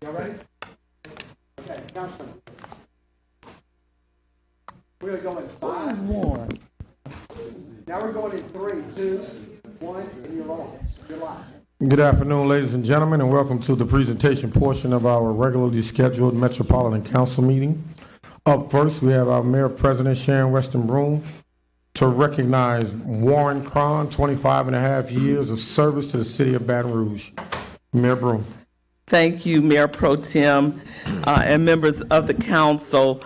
Y'all ready? Okay, Councilman. We're going in 5. Now we're going in 3, 2, 1, and you're on. You're live. Good afternoon, ladies and gentlemen, and welcome to the presentation portion of our regularly scheduled Metropolitan Council meeting. Up first, we have our Mayor President Sharon Weston Broome to recognize Warren Cron, 25 and a half years of service to the city of Baton Rouge. Mayor Broome. Thank you, Mayor Pro Tem and members of the council.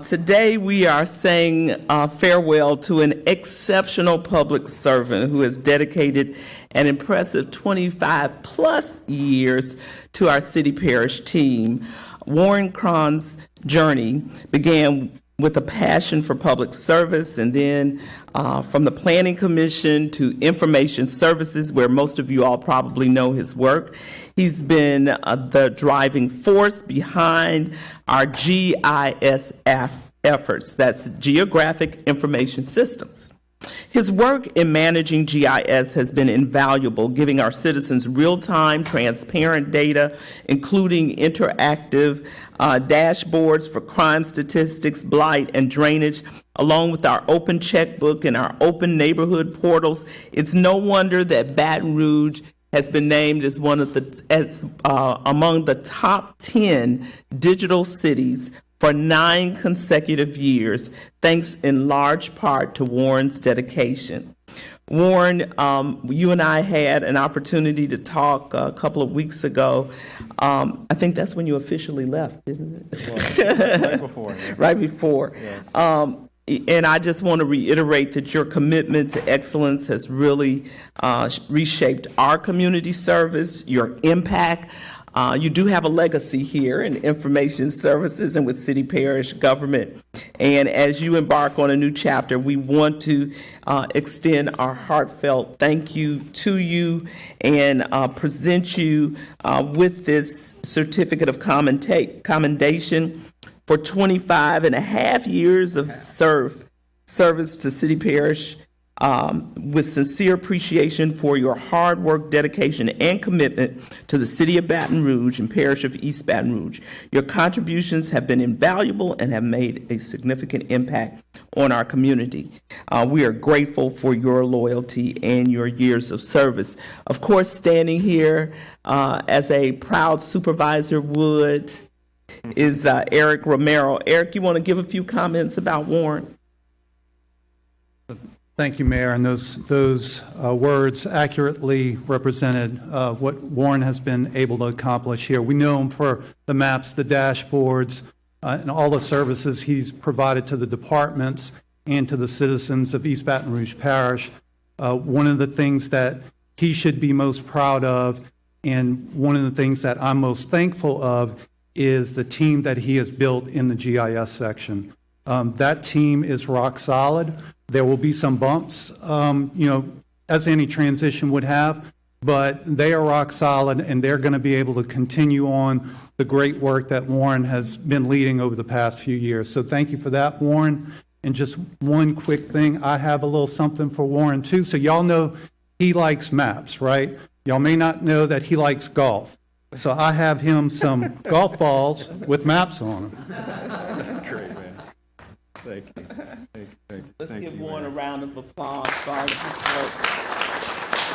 Today we are saying farewell to an exceptional public servant who has dedicated an impressive 25 plus years to our city parish team. Warren Cron's journey began with a passion for public service, and then from the Planning Commission to Information Services, where most of you all probably know his work. He's been the driving force behind our GIS efforts, that's Geographic Information Systems. His work in managing GIS has been invaluable, giving our citizens real-time, transparent data, including interactive dashboards for crime statistics, blight, and drainage, along with our open checkbook and our open neighborhood portals. It's no wonder that Baton Rouge has been named as one of the among the top 10 digital cities for 9 consecutive years, thanks in large part to Warren's dedication. Warren, you and I had an opportunity to talk a couple of weeks ago. I think that's when you officially left, isn't it? Right before. Yeah. Right before. Yes. And I just want to reiterate that your commitment to excellence has really reshaped our community service, your impact. You do have a legacy here in information services and with city parish government. And as you embark on a new chapter, we want to extend our heartfelt thank you to you and present you with this certificate of commendation for 25 and a half years of service to city parish, with sincere appreciation for your hard work, dedication, and commitment to the city of Baton Rouge and parish of East Baton Rouge. Your contributions have been invaluable and have made a significant impact on our community. We are grateful for your loyalty and your years of service. Of course, standing here as a proud supervisor would is Eric Romero. Eric, you want to give a few comments about Warren? Thank you, Mayor. And those words accurately represented what Warren has been able to accomplish here. We know him for the maps, the dashboards, and all the services he's provided to the departments and to the citizens of East Baton Rouge Parish. One of the things that he should be most proud of, and one of the things that I'm most thankful of, is the team that he has built in the GIS section. That team is rock solid. There will be some bumps, as any transition would have, but they are rock solid, and they're going to be able to continue on the great work that Warren has been leading over the past few years. So thank you for that, Warren. And just one quick thing, I have a little something for Warren too. So y'all know he likes maps, right? Y'all may not know that he likes golf. So I have him some golf balls with maps on them. That's great, man. Thank you. Let's Thank give you, Warren man. a round of applause for all of his work.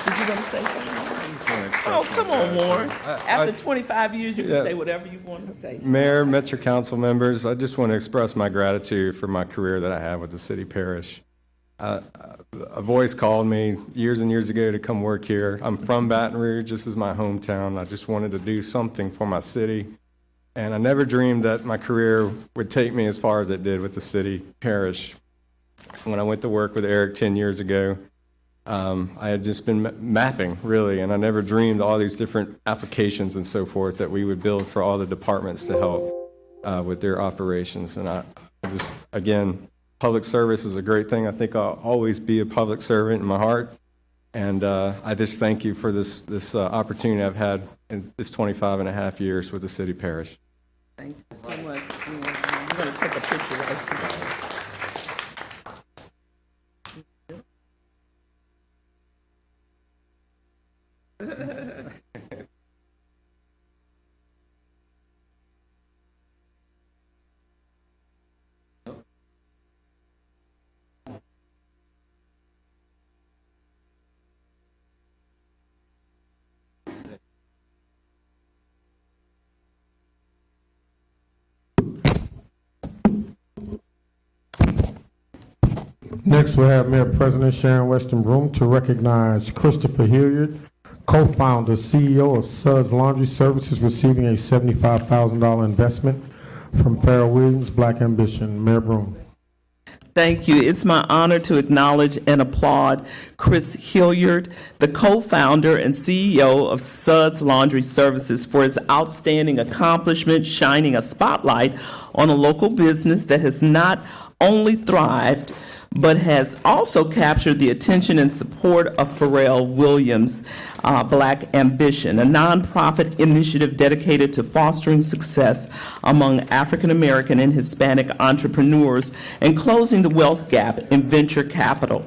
Did you want to say something? I just want to express Oh, my come on, Warren. gratitude. After 25 years, you can Yeah. say whatever you want to say. Mayor, Metro Council members, I just want to express my gratitude for my career that I have with the city parish. A voice called me years and years ago to come work here. I'm from Baton Rouge. This is my hometown. I just wanted to do something for my city. And I never dreamed that my career would take me as far as it did with the city parish. When I went to work with Eric 10 years ago, I had just been mapping, really, and I never dreamed all these different applications and so forth that we would build for all the departments to help with their operations. And I just, again, public service is a great thing. I think I'll always be a public servant in my heart. And I just thank you for this opportunity I've had in this 25 and a half years with the city parish. Thank you so much. We're going to take a picture right here. Next, we have Mayor President Sharon Weston Broom to recognize Christopher Hilliard, co-founder, CEO of Suds Laundry Services, receiving a $75,000 investment from Farrell Williams Black Ambition. Mayor Broom. Thank you. It's my honor to acknowledge and applaud Chris Hilliard, the co-founder and CEO of Suds Laundry Services, for his outstanding accomplishment, shining a spotlight on a local business that has not only thrived, but has also captured the attention and support of Pharrell Williams Black Ambition, a nonprofit initiative dedicated to fostering success among African American and Hispanic entrepreneurs and closing the wealth gap in venture capital.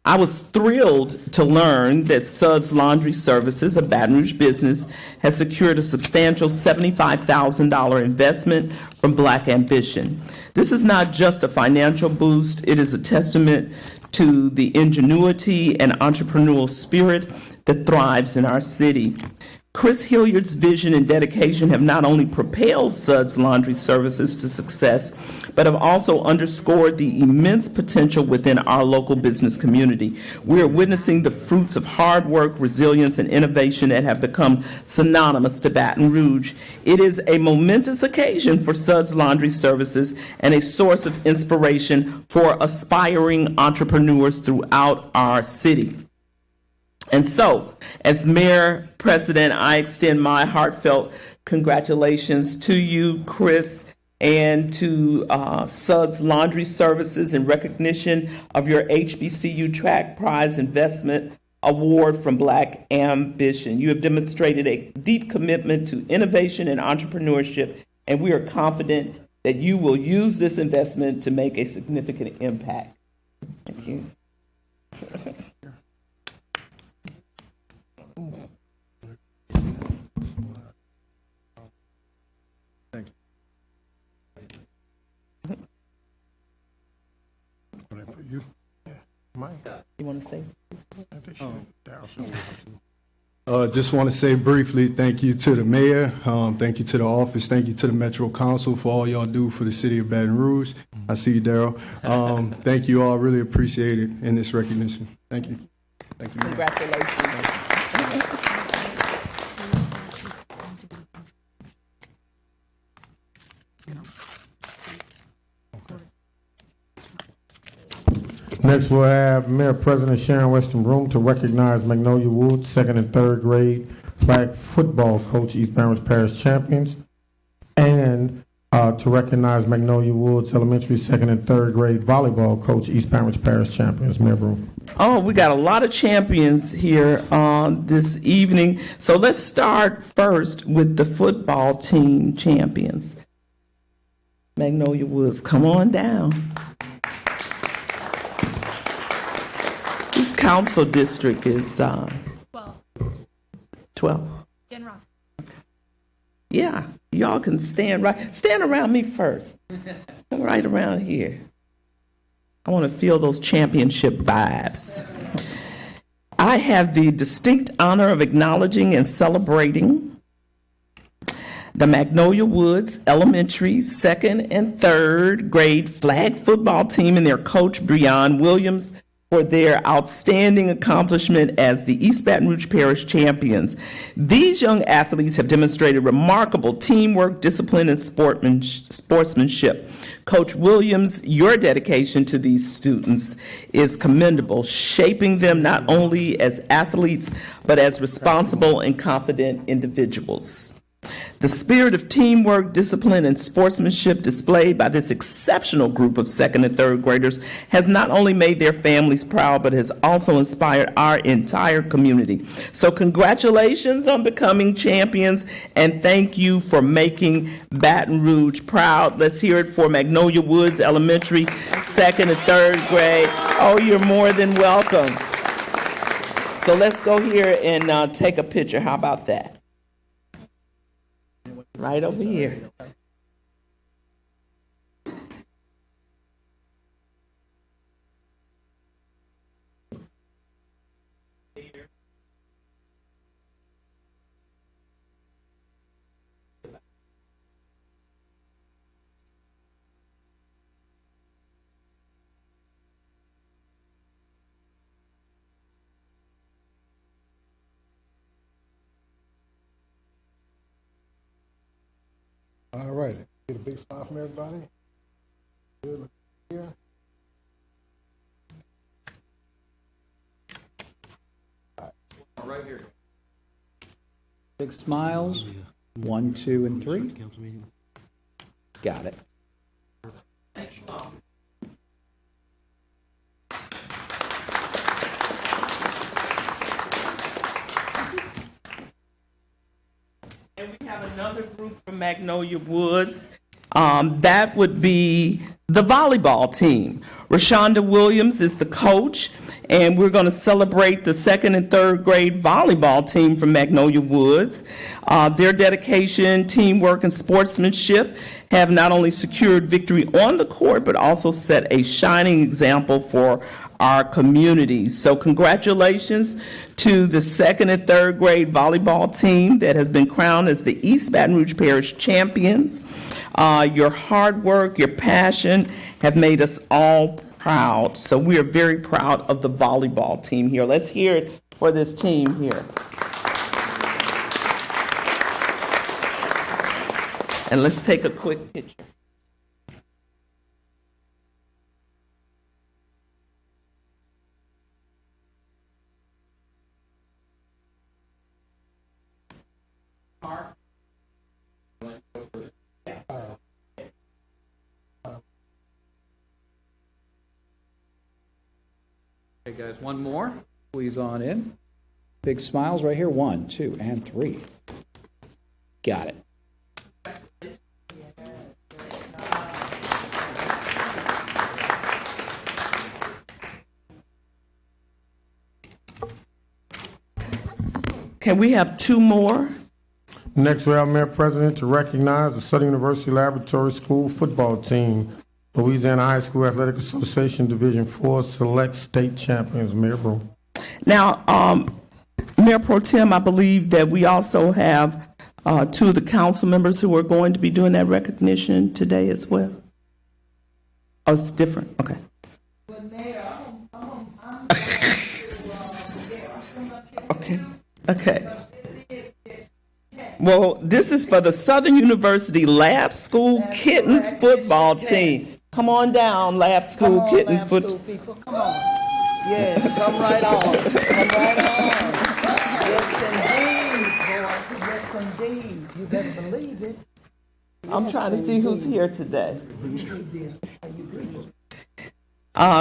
I was thrilled to learn that Suds Laundry Services, a Baton Rouge business, has secured a substantial $75,000 investment from Black Ambition. This is not just a financial boost, it is a testament to the ingenuity and entrepreneurial spirit that thrives in our city. Chris Hilliard's vision and dedication have not only propelled Suds Laundry Services to success, but have also underscored the immense potential within our local business community. We are witnessing the fruits of hard work, resilience, and innovation that have become synonymous to Baton Rouge. It is a momentous occasion for Suds Laundry Services and a source of inspiration for aspiring entrepreneurs throughout our city. And so, as Mayor President, I extend my heartfelt congratulations to you, Chris, and to Suds Laundry Services in recognition of your HBCU Track Prize Investment Award from Black Ambition. You have demonstrated a deep commitment to innovation and entrepreneurship, and we are confident that you will use this investment to make a significant impact. Thank you. You want to say? Just want to say briefly, thank you to the mayor, thank you to the office, thank you to the Metro Council for all y'all do for the city of Baton Rouge. I see you, Daryl. Thank you all, really appreciate it in this recognition. Thank you. Thank you. Congratulations. Next, we'll have Mayor President Sharon Weston Broom to recognize Magnolia Woods, second and third grade flag football coach, East Baton Rouge Parish champions, and to recognize Magnolia Woods Elementary second and third grade volleyball coach, East Baton Rouge Parish champions. Mayor Broom. Oh, we got a lot of champions here this evening. So let's start first with the football team champions. Magnolia Woods, come on down. This council district is 12. Yeah, y'all can stand around me first. Right around here. I want to feel those championship vibes. I have the distinct honor of acknowledging and celebrating the Magnolia Woods Elementary second and third grade flag football team and their coach, Breon Williams, for their outstanding accomplishment as the East Baton Rouge Parish champions. These young athletes have demonstrated remarkable teamwork, discipline, and sportsmanship. Coach Williams, your dedication to these students is commendable, shaping them not only as athletes, but as responsible and confident individuals. The spirit of teamwork, discipline, and sportsmanship displayed by this exceptional group of second and third graders has not only made their families proud, but has also inspired our entire community. So congratulations on becoming champions, and thank you for making Baton Rouge proud. Let's hear it for Magnolia Woods Elementary, second and third grade. Oh, you're more than welcome. So let's go here and take a picture. How about that? Right over here. All right. Get a big smile from everybody. Good. Look here. Big smiles. 1, 2, and 3. Got it. And we have another group from Magnolia Woods. That would be the volleyball team. Rashonda Williams is the coach, and we're going to celebrate the 2nd and 3rd grade volleyball team from Magnolia Woods. Their dedication, teamwork, and sportsmanship have not only secured victory on the court, but also set a shining example for our community. So congratulations to the 2nd and 3rd grade volleyball team that has been crowned as the East Baton Rouge Parish champions. Your hard work, your passion have made us all proud. So we are very proud of the volleyball team here. Let's hear it for this team here. And let's take a quick picture. Okay, guys, one more. Squeeze on in. Big smiles right here. 1, 2, and 3. Got it. Can we have 2 more? Next, we have Mayor President to recognize the Southern University Laboratory School football team, Louisiana High School Athletic Association Division 4 Select State Champions. Mayor Broom. Now, Mayor Pro Tem, I believe that we also have 2 of the council members who are going to be doing that recognition today as well. Oh, it's different. Okay. Okay. Okay. Well, this is for the Southern University Lab School Kittens football team. Come on down, Lab School Kitten football. People, come on. Yes, come right on. Come right on. Yes, indeed. Boy, yes, indeed. You better believe it. I'm trying to see who's here today.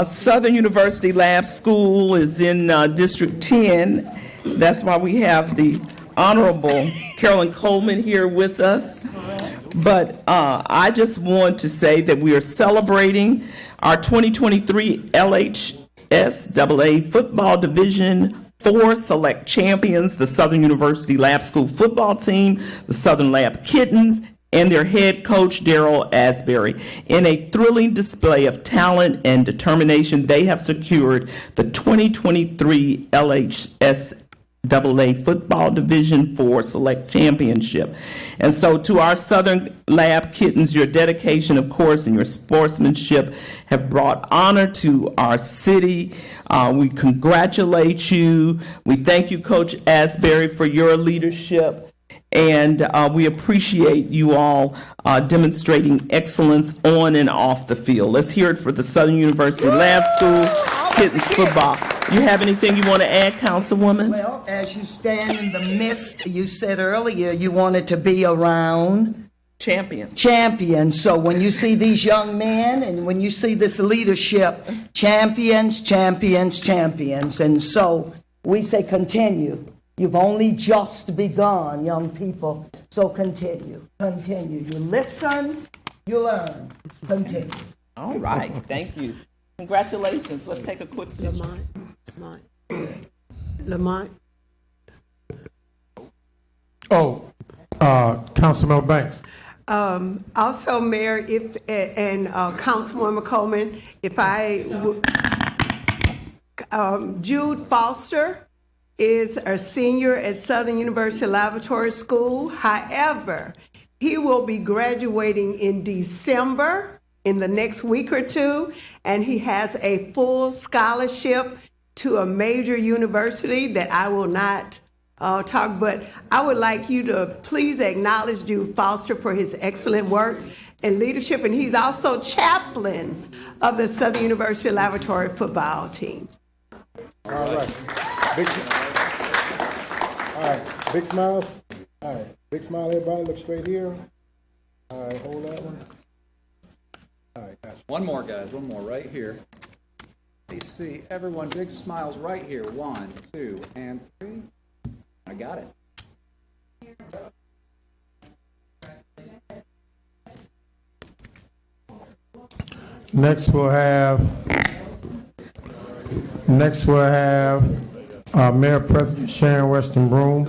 Southern University Lab School is in District 10. That's why we have the Honorable Carolyn Coleman here with us. But I just want to say that we are celebrating our 2023 LHSAA Football Division 4 Select Champions, the Southern University Lab School football team, the Southern Lab Kittens, and their head coach, Darrell Asbury. In a thrilling display of talent and determination, they have secured the 2023 LHSAA Football Division 4 Select Championship. And so to our Southern Lab Kittens, your dedication, of course, and your sportsmanship have brought honor to our city. We congratulate you. We thank you, Coach Asbury, for your leadership. And we appreciate you all demonstrating excellence on and off the field. Let's hear it for the Southern University Lab School Kittens football. You have anything you want to add, Councilwoman? Well, as you stand in the midst, you said earlier you wanted to be around champions. So when you see these young men and when you see this leadership, champions. And so we say continue. You've only just begun, young people. So continue. You listen, you learn. Continue. All right. Thank you. Congratulations. Let's take a quick picture. Lamont. Oh, Councilman Banks. Also, Mayor, and Councilwoman Coleman, Jude Foster is a senior at Southern University Laboratory School. However, he will be graduating in December, in the next week or 2, and he has a full scholarship to a major university that I will not talk, but I would like you to please acknowledge Jude Foster for his excellent work and leadership, and he's also chaplain of the Southern University Laboratory football team. All right. Big smiles. All right. Big smile, everybody. Look straight here. All right, hold that one. All right, gotcha. One more, guys, one more, right here. Please see everyone, big smiles right here. 1, 2, and 3. I got it. Next we'll have Mayor President Sharon Weston Broom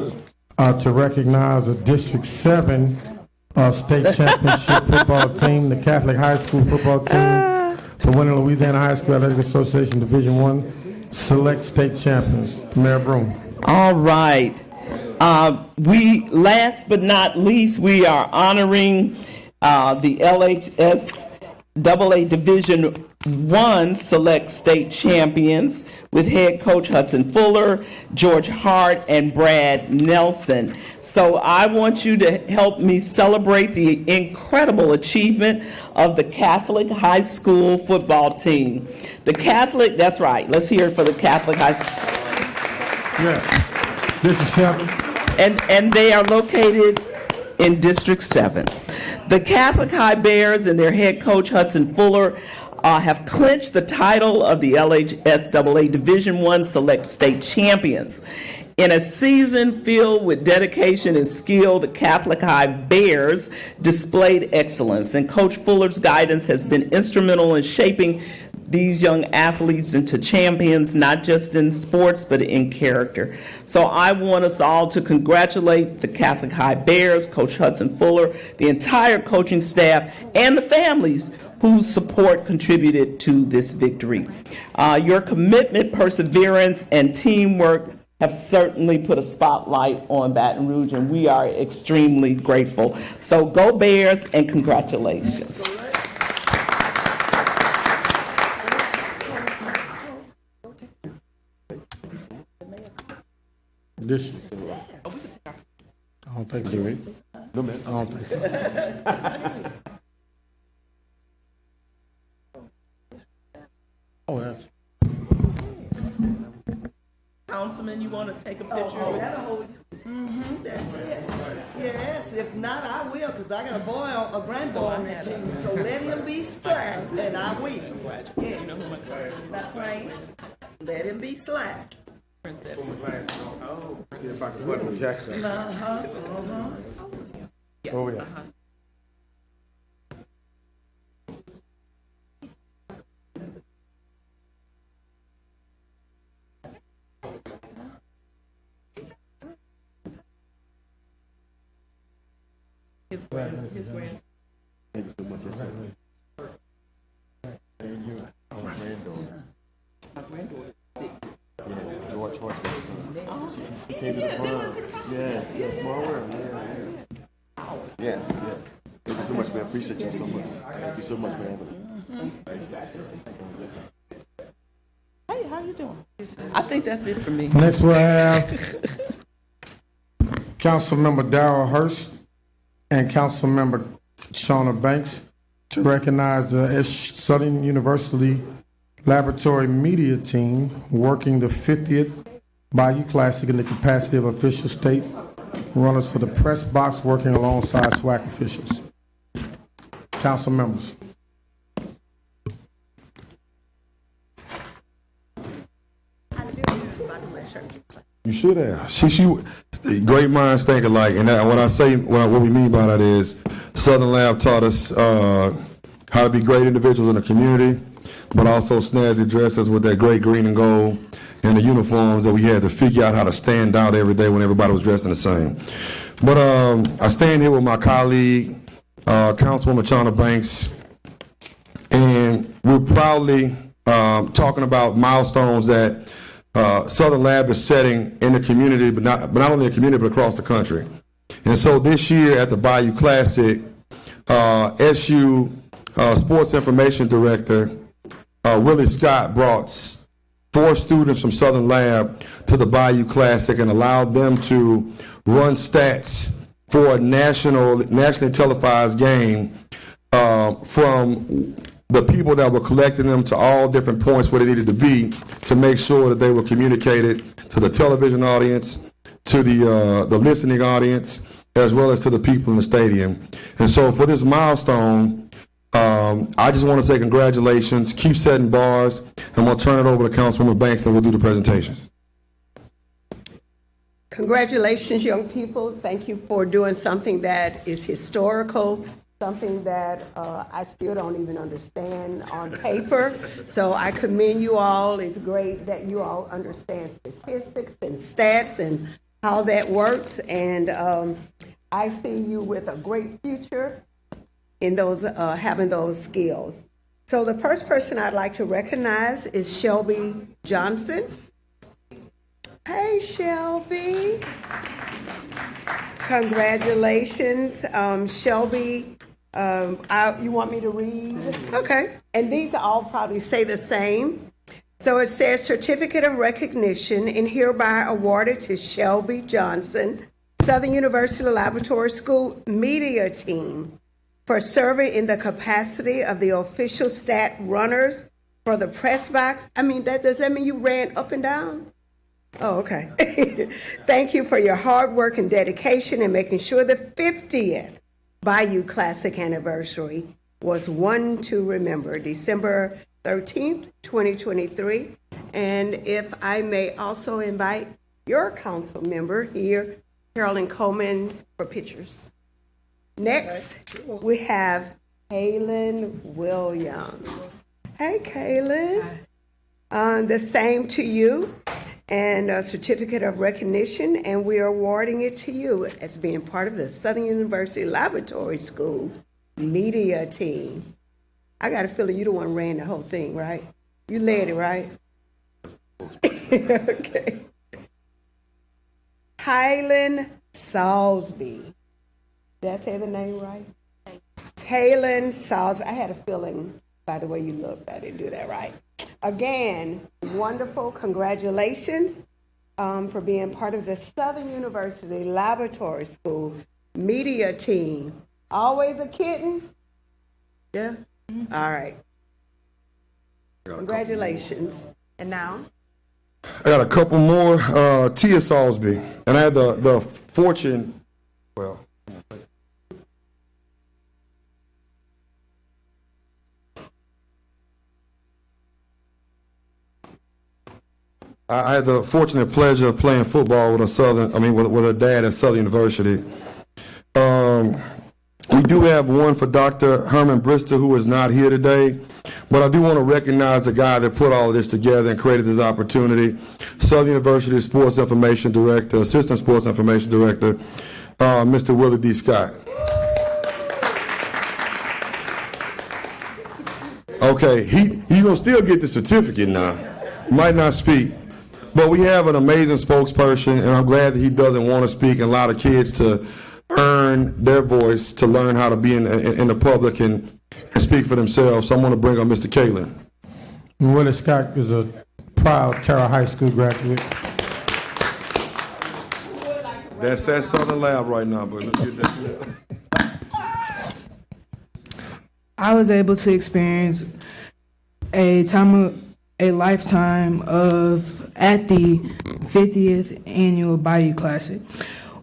to recognize the District 7 state championship football team, the Catholic High School football team, for winning Louisiana High School Athletic Association Division I Select State Champions. Mayor Broom. All right. Last but not least, we are honoring the LHS AA Division I Select State Champions with head coach Hudson Fuller, George Hart, and Brad Nelson. So I want you to help me celebrate the incredible achievement of the Catholic High School football team. The Catholic, that's right, let's hear it for the Catholic High School. Yeah. District 7. And they are located in District 7. The Catholic High Bears and their head coach Hudson Fuller have clinched the title of the LHSAA Division I Select State Champions. In a season filled with dedication and skill, the Catholic High Bears displayed excellence, and Coach Fuller's guidance has been instrumental in shaping these young athletes into champions, not just in sports, but in character. So I want us all to congratulate the Catholic High Bears, Coach Hudson Fuller, the entire coaching staff, and the families whose support contributed to this victory. Your commitment, perseverance, and teamwork have certainly put a spotlight on Baton Rouge, and we are extremely grateful. So go Bears, and congratulations. This. I don't think so. No, man. I don't think so. Oh, that's. Councilman, you want to take a picture? That'll hold you. That's it. Yes, if not, I will, because I got a grandboy on that team, so let him be slack, and I will. Yes. Not playing. Let him be slack. See if I can put him in Jackson. Oh, yeah. His grand. Thank you so much. And you, our granddaughter. My granddaughter. Yeah, George Horton. She came to the prom. Yes, small world. Yes. Thank you so much, man. Appreciate you so much. Thank you so much, man. Hey, how you doing? I think that's it for me. Next we'll have Councilmember Darrell Hurst and Councilmember Shauna Banks to recognize the Southern University Laboratory Media Team working the 50th Bayou Classic in the capacity of official state runners for the press box, working alongside SWAC officials. Council members. You should have. She great minds think alike, and what we mean by that is Southern Lab taught us how to be great individuals in the community, but also snazzy dressers with that great green and gold and the uniforms that we had to figure out how to stand out every day when everybody was dressing the same. But I stand here with my colleague, Councilwoman Shauna Banks, and we're proudly talking about milestones that Southern Lab is setting in the community, but not only the community, but across the country. And so this year at the Bayou Classic, SU Sports Information Director Willie Scott brought 4 students from Southern Lab to the Bayou Classic and allowed them to run stats for a nationally televised game from the people that were collecting them to all different points where they needed to be to make sure that they were communicated to the television audience, to the listening audience, as well as to the people in the stadium. And so for this milestone, I just want to say congratulations, keep setting bars, and we'll turn it over to Councilwoman Banks and we'll do the presentations. Congratulations, young people. Thank you for doing something that is historical, something that I still don't even understand on paper. So I commend you all. It's great that you all understand statistics and stats and how that works. And I see you with a great future in those having those skills. So the first person I'd like to recognize is Shelby Johnson. Hey, Shelby. Congratulations, Shelby. You want me to read? Okay. And these all probably say the same. So it says, Certificate of Recognition and hereby awarded to Shelby Johnson, Southern University Laboratory School Media Team, for serving in the capacity of the official stat runners for the press box. I mean, does that mean you ran up and down? Oh, okay. Thank you for your hard work and dedication in making sure the 50th Bayou Classic anniversary was one to remember, December 13th, 2023. And if I may also invite your council member here, Carolyn Coleman, for pictures. Next, we have Kaylin Williams. Hey, Kaylin. The same to you, and a certificate of recognition, and we are awarding it to you as being part of the Southern University Laboratory School Media Team. I got a feeling you the one ran the whole thing, right? You led it, right? Okay. Kylan Salisbury. Did I say the name right? Kaylin Salisbury. I had a feeling by the way you looked, I didn't do that right. Again, wonderful. Congratulations for being part of the Southern University Laboratory School Media Team. Always a kitten? Yeah? All right. Congratulations. And now? I got a couple more. Tia Salisbury, and I had the fortune, well, I had the fortunate pleasure of playing football with with her dad at Southern University. We do have one for Dr. Herman Brister, who is not here today, but I do want to recognize the guy that put all of this together and created this opportunity. Southern University Sports Information Director, Assistant Sports Information Director, Mr. Willie D. Scott. Okay, he gonna still get the certificate now. He might not speak, but we have an amazing spokesperson, and I'm glad that he doesn't want to speak and allow the kids to earn their voice, to learn how to be in the public and speak for themselves. So I'm going to bring on Mr. Kalin. Willie Scott is a proud Terra High School graduate. That's at Southern Lab right now, but let's get that. I was able to experience a lifetime at the 50th annual Bayou Classic.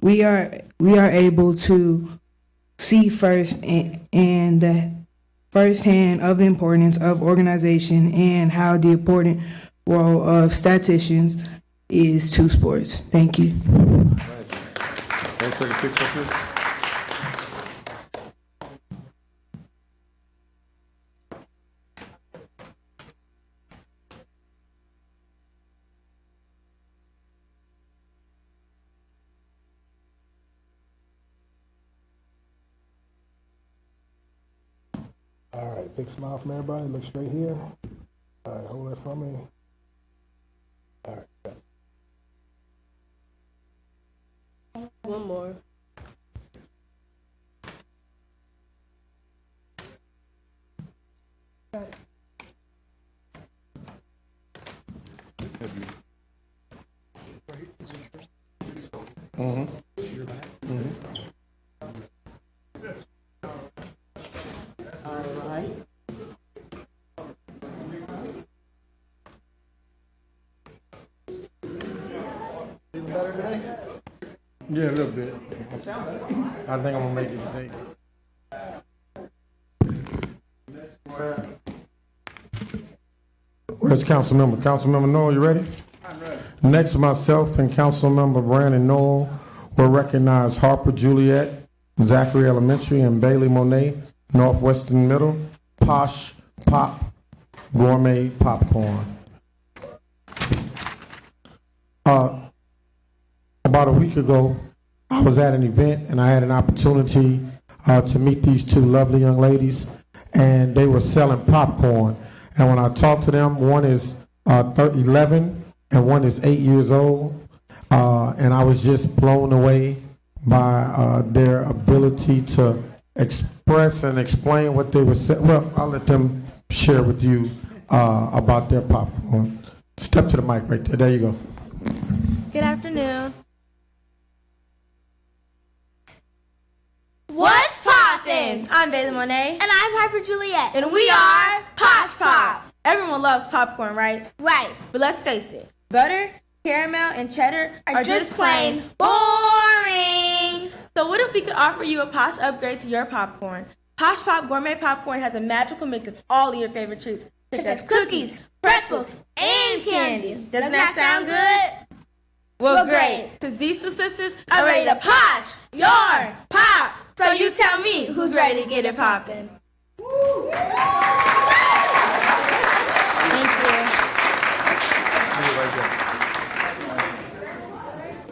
We are able to see firsthand of the importance of organization and how the important role of statisticians is to sports. Thank you. Take a picture of this. All right, big smile from everybody. Look straight here. All right, hold that for me. All right. Got it. One more. All right. Feeling better today? Yeah, a little bit. I think I'm gonna make it today. Where's Councilmember? Councilmember Noel, you ready? I'm ready. Next, myself and Councilmember Brandon Noel will recognize Harper Juliet, Zachary Elementary, and Bailey Monet, Northwestern Middle, Posh Pop Gourmet Popcorn. About a week ago, I was at an event and I had an opportunity to meet these two lovely young ladies, and they were selling popcorn. And when I talked to them, one is 11 and one is 8 years old, and I was just blown away by their ability to express and explain what they were saying. Well, I'll let them share with you about their popcorn. Step to the mic right there. There you go. Good afternoon. What's poppin'? I'm Bailey Monet. And I'm Harper Juliet. And we are Posh Pop. Everyone loves popcorn, right? Right. But let's face it, butter, caramel, and cheddar are just plain boring. So what if we could offer you a Posh upgrade to your popcorn? Posh Pop Gourmet Popcorn has a magical mix of all of your favorite treats, such as cookies, pretzels, and candy. Doesn't that sound good? Well, great, because these two sisters are ready to posh your pop. So you tell me who's ready to get it poppin'. Thank you.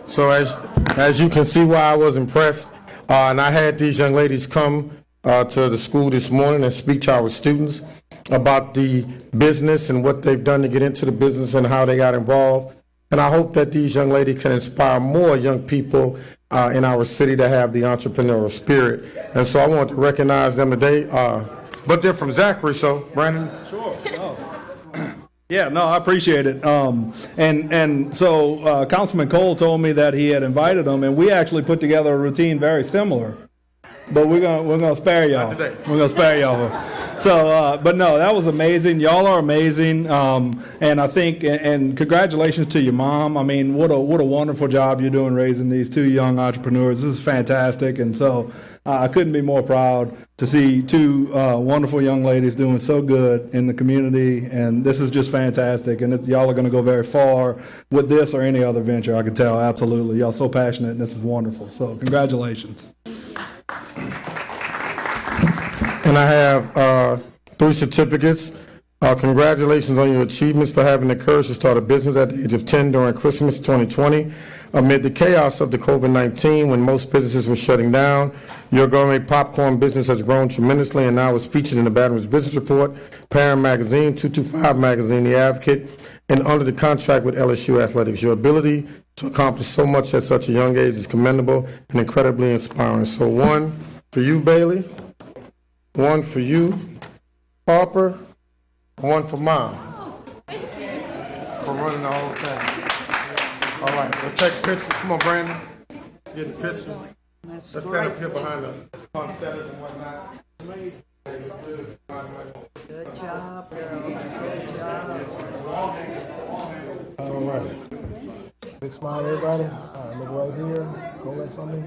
So as you can see why I was impressed, and I had these young ladies come to the school this morning and speak to our students about the business and what they've done to get into the business and how they got involved. And I hope that these young ladies can inspire more young people in our city to have the entrepreneurial spirit. And so I want to recognize them today. But they're from Zachary, so Brandon. Sure. No. Yeah, no, I appreciate it. And so Councilman Cole told me that he had invited them, and we actually put together a routine very similar. But we're gonna spare y'all. We're gonna spare y'all. So, but no, that was amazing. Y'all are amazing, and I think, and congratulations to your mom. I mean, what a wonderful job you're doing raising these two young entrepreneurs. This is fantastic, and so I couldn't be more proud to see two wonderful young ladies doing so good in the community, and this is just fantastic. And y'all are going to go very far with this or any other venture. I can tell, absolutely. Y'all so passionate, and this is wonderful. So, congratulations. And I have 3 certificates. Congratulations on your achievements for having the courage to start a business at the age of 10 during Christmas 2020. Amid the chaos of the COVID-19, when most businesses were shutting down, your gourmet popcorn business has grown tremendously and now is featured in the Baton Rouge Business Report, Parent Magazine, 225 Magazine, The Advocate, and under the contract with LSU Athletics. Your ability to accomplish so much at such a young age is commendable and incredibly inspiring. So 1 for you, Bailey. 1 for you, Harper. 1 for Mom. For running the whole thing. All right, let's take a picture. Come on, Brandon. Get the picture. Let's stand up here behind the poinsettias and whatnot. Good job, girls. Good job. All right. Big smile, everybody. All right, look right here. Go left on me.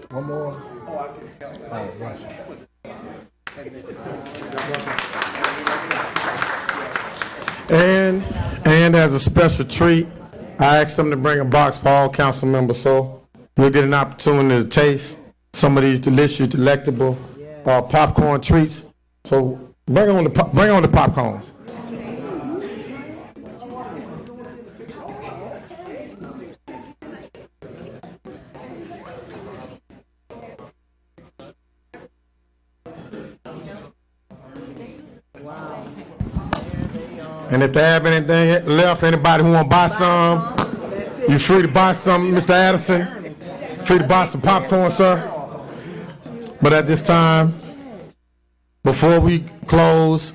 One more. All right, watch. And as a special treat, I asked them to bring a box for all council members, so we'll get an opportunity to taste some of these delicious, delectable popcorn treats. So bring on the popcorn. And if they have anything left, anybody who want to buy some, you're free to buy some, Mr. Addison. Free to buy some popcorn, sir. But at this time, before we close,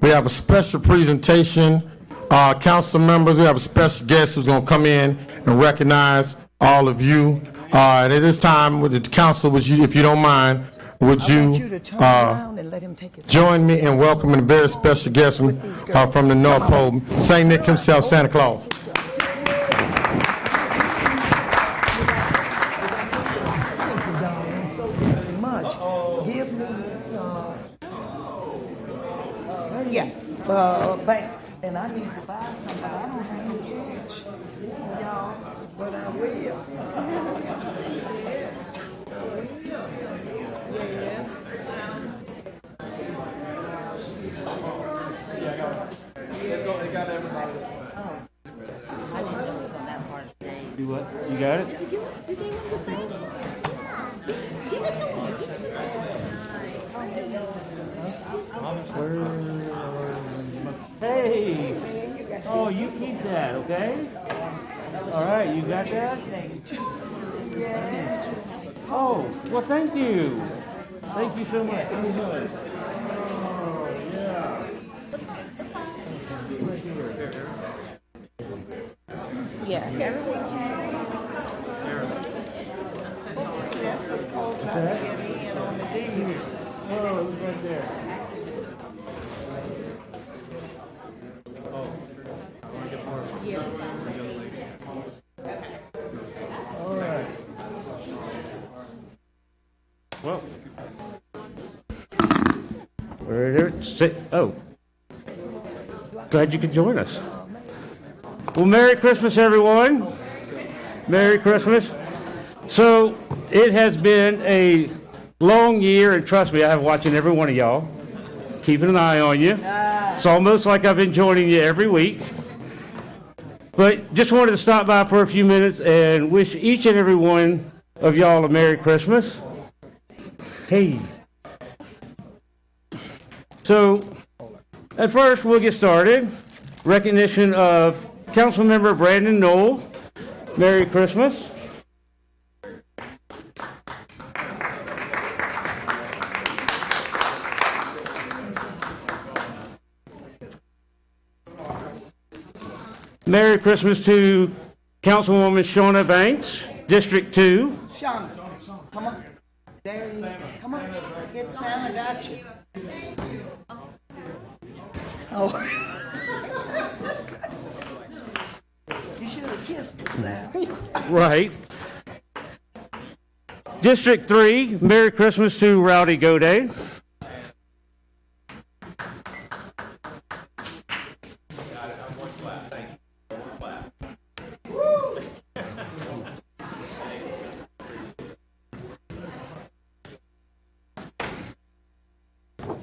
we have a special presentation. Council members, we have a special guest who's going to come in and recognize all of you. And at this time, with the council, would you, if you don't mind, would I want you you to turn around and let him take his. join me in welcoming a very special guest from the North Pole, St. Nick himself, Santa Claus. Much. Give me this, banks, and I need to buy some, but I don't have no cash, y'all, but I will. Yes, I will. Yes. Do what? You got it? Hey! Oh, you keep that, okay? All right, you got that? Oh, well, thank you. Thank you so much. Oh, yeah. Yeah, everyone can. See, that's what's called trying to get in on the deal. Oh, it's right there. All right. Well, where there? Sit. Oh, glad you could join us. Well, Merry Christmas, everyone. Merry Christmas. So it has been a long year, and trust me, I have watching every one of y'all, keeping an eye on you. It's almost like I've been joining you every week. But just wanted to stop by for a few minutes and wish each and every one of y'all a Merry Christmas. Hey. So, at first, we'll get started. Recognition of Councilmember Brandon Knoll. Merry Christmas. Merry Christmas to Councilwoman Shauna Banks, District 2. Shauna, come on. There he is. Come on. Get Santa got you. Oh. You should have kissed us now. Right. District 3, Merry Christmas to Rowdy Goday.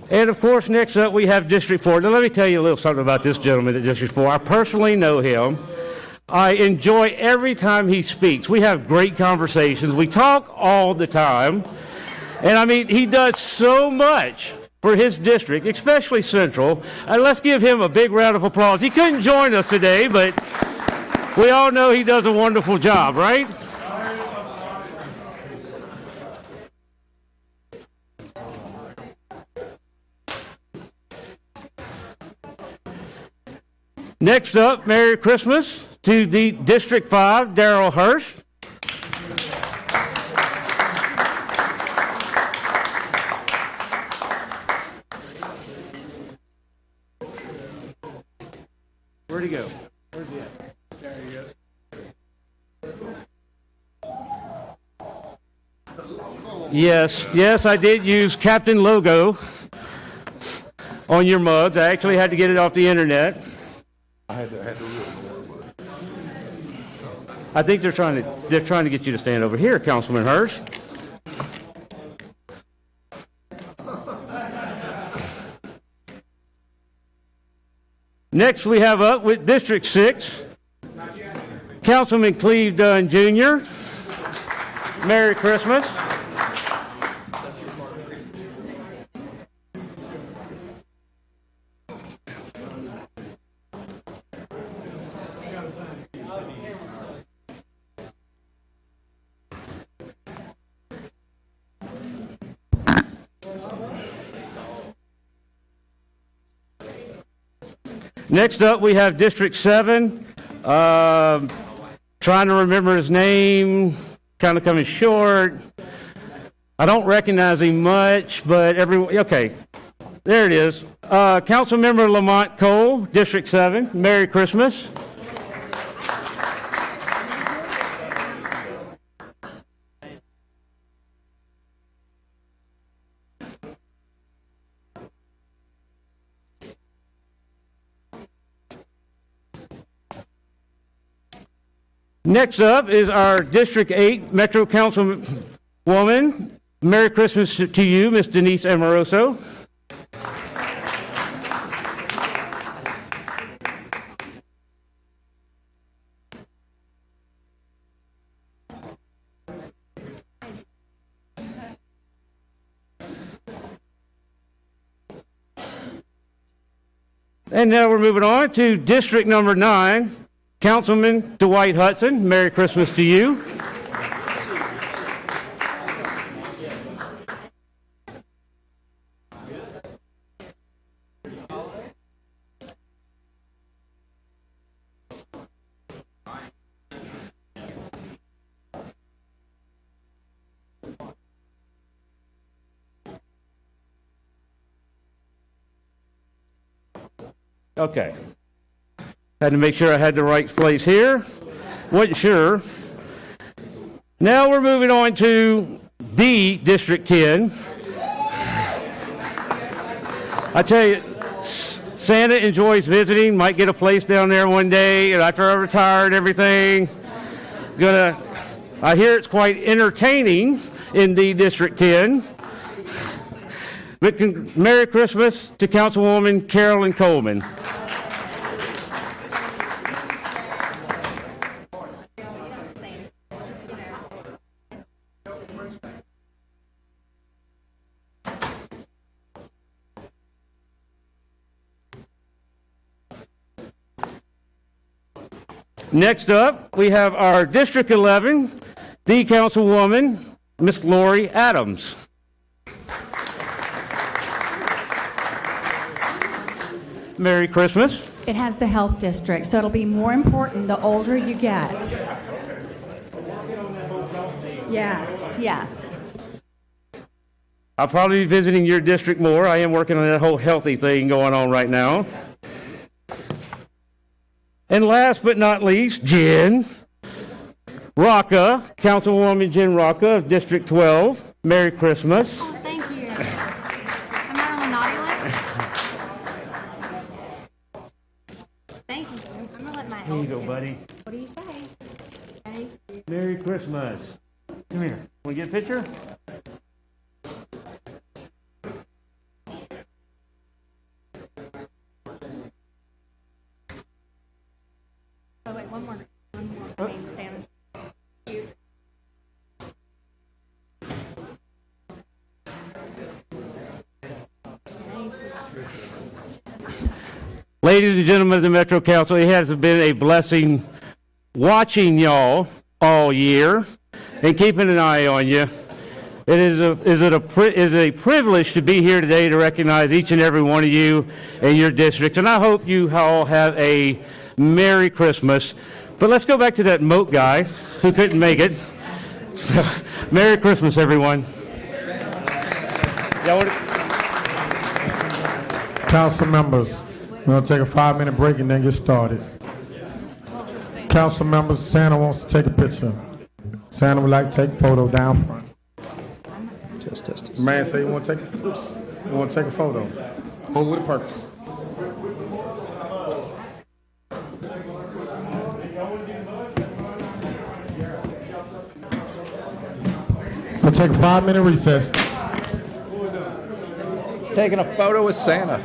And of course, next up we have District 4. Now let me tell you a little something about this gentleman at District 4. I personally know him. I enjoy every time he speaks. We have great conversations. We talk all the time. And I mean, he does so much for his district, especially Central. And let's give him a big round of applause. He couldn't join us today, but we all know he does a wonderful job, right? Next up, Merry Christmas to the District 5, Darrell Hurst. Where'd he go? Where's he at? There he goes. Yes, I did use Captain Logo on your mugs. I actually had to get it off the internet. I think they're trying to get you to stand over here, Councilman Hurst. Next, we have up with District 6, Councilman Cleve Dunn Jr. Merry Christmas. Next up, we have District 7, trying to remember his name, kind of coming short. I don't recognize him much, but okay, there it is. Councilmember Lamont Cole, District 7, Merry Christmas. Next up is our District 8 Metro Councilwoman. Merry Christmas to you, Miss Denise Amoroso. And now we're moving on to District number 9, Councilman Dwight Hudson. Merry Christmas to you. Okay. Had to make sure I had the right place here. Wasn't sure. Now we're moving on to the District 10. I tell you, Santa enjoys visiting. Might get a place down there one day, and after I retire and everything. I hear it's quite entertaining in the District 10. But Merry Christmas to Councilwoman Carolyn Coleman. Next up, we have our District 11, the Councilwoman, Miss Lori Adams. Merry Christmas. It has the health district, so it'll be more important the older you get. Yes, yes. I'll probably be visiting your district more. I am working on that whole healthy thing going on right now. And last but not least, Jen Rocca, Councilwoman Jen Rocca of District 12. Merry Christmas. Oh, thank you. Am I on the naughty list? Thank you. I'm going to let my Here you go, buddy. What do you say? Thank you. Merry Christmas. Come here. Want to get a picture? Oh, wait, one more. Name, Sam. You. Ladies and gentlemen of the Metro Council, it has been a blessing watching y'all all year and keeping an eye on you. It is a privilege to be here today to recognize each and every one of you in your district, and I hope you all have a Merry Christmas. But let's go back to that moat guy who couldn't make it. So, Merry Christmas, everyone. Council members, we're going to take a 5-minute break and then get started. Council members, Santa wants to take a picture. Santa would like to take a photo down front. Test. Man say you want to take a photo. Hold with a purpose. We'll take a 5-minute recess. Taking a photo with Santa.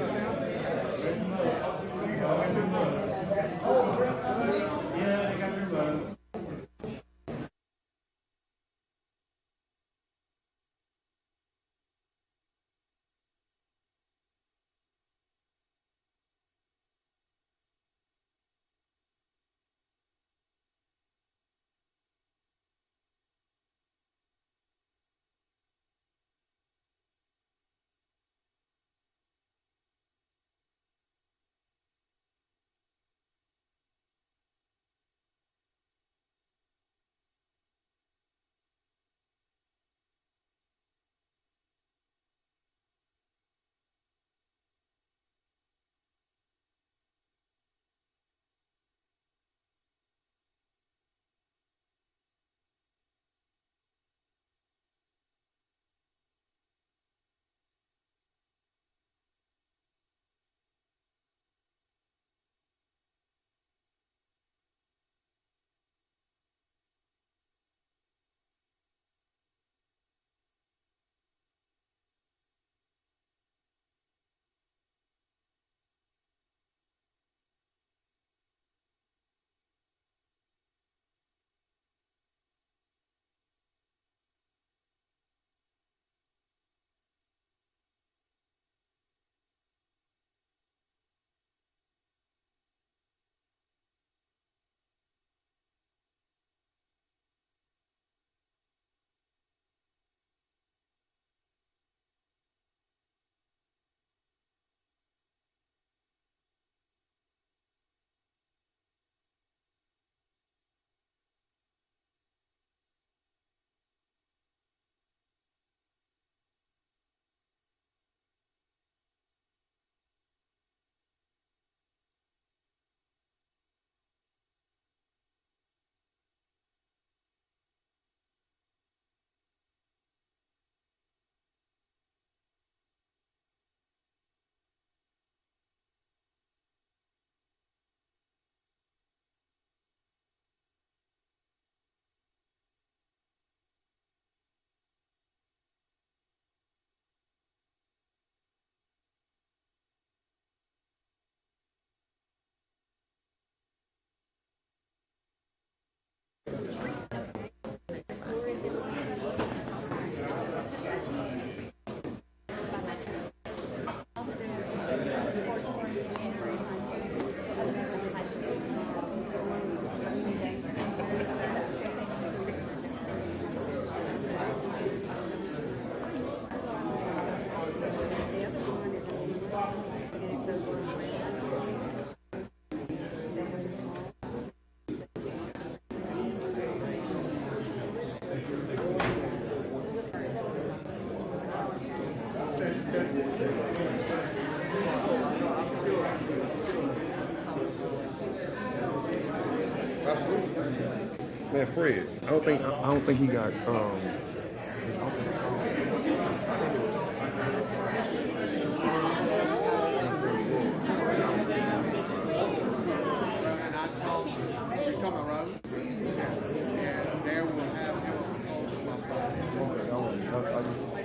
Man, Fred, I don't think he got,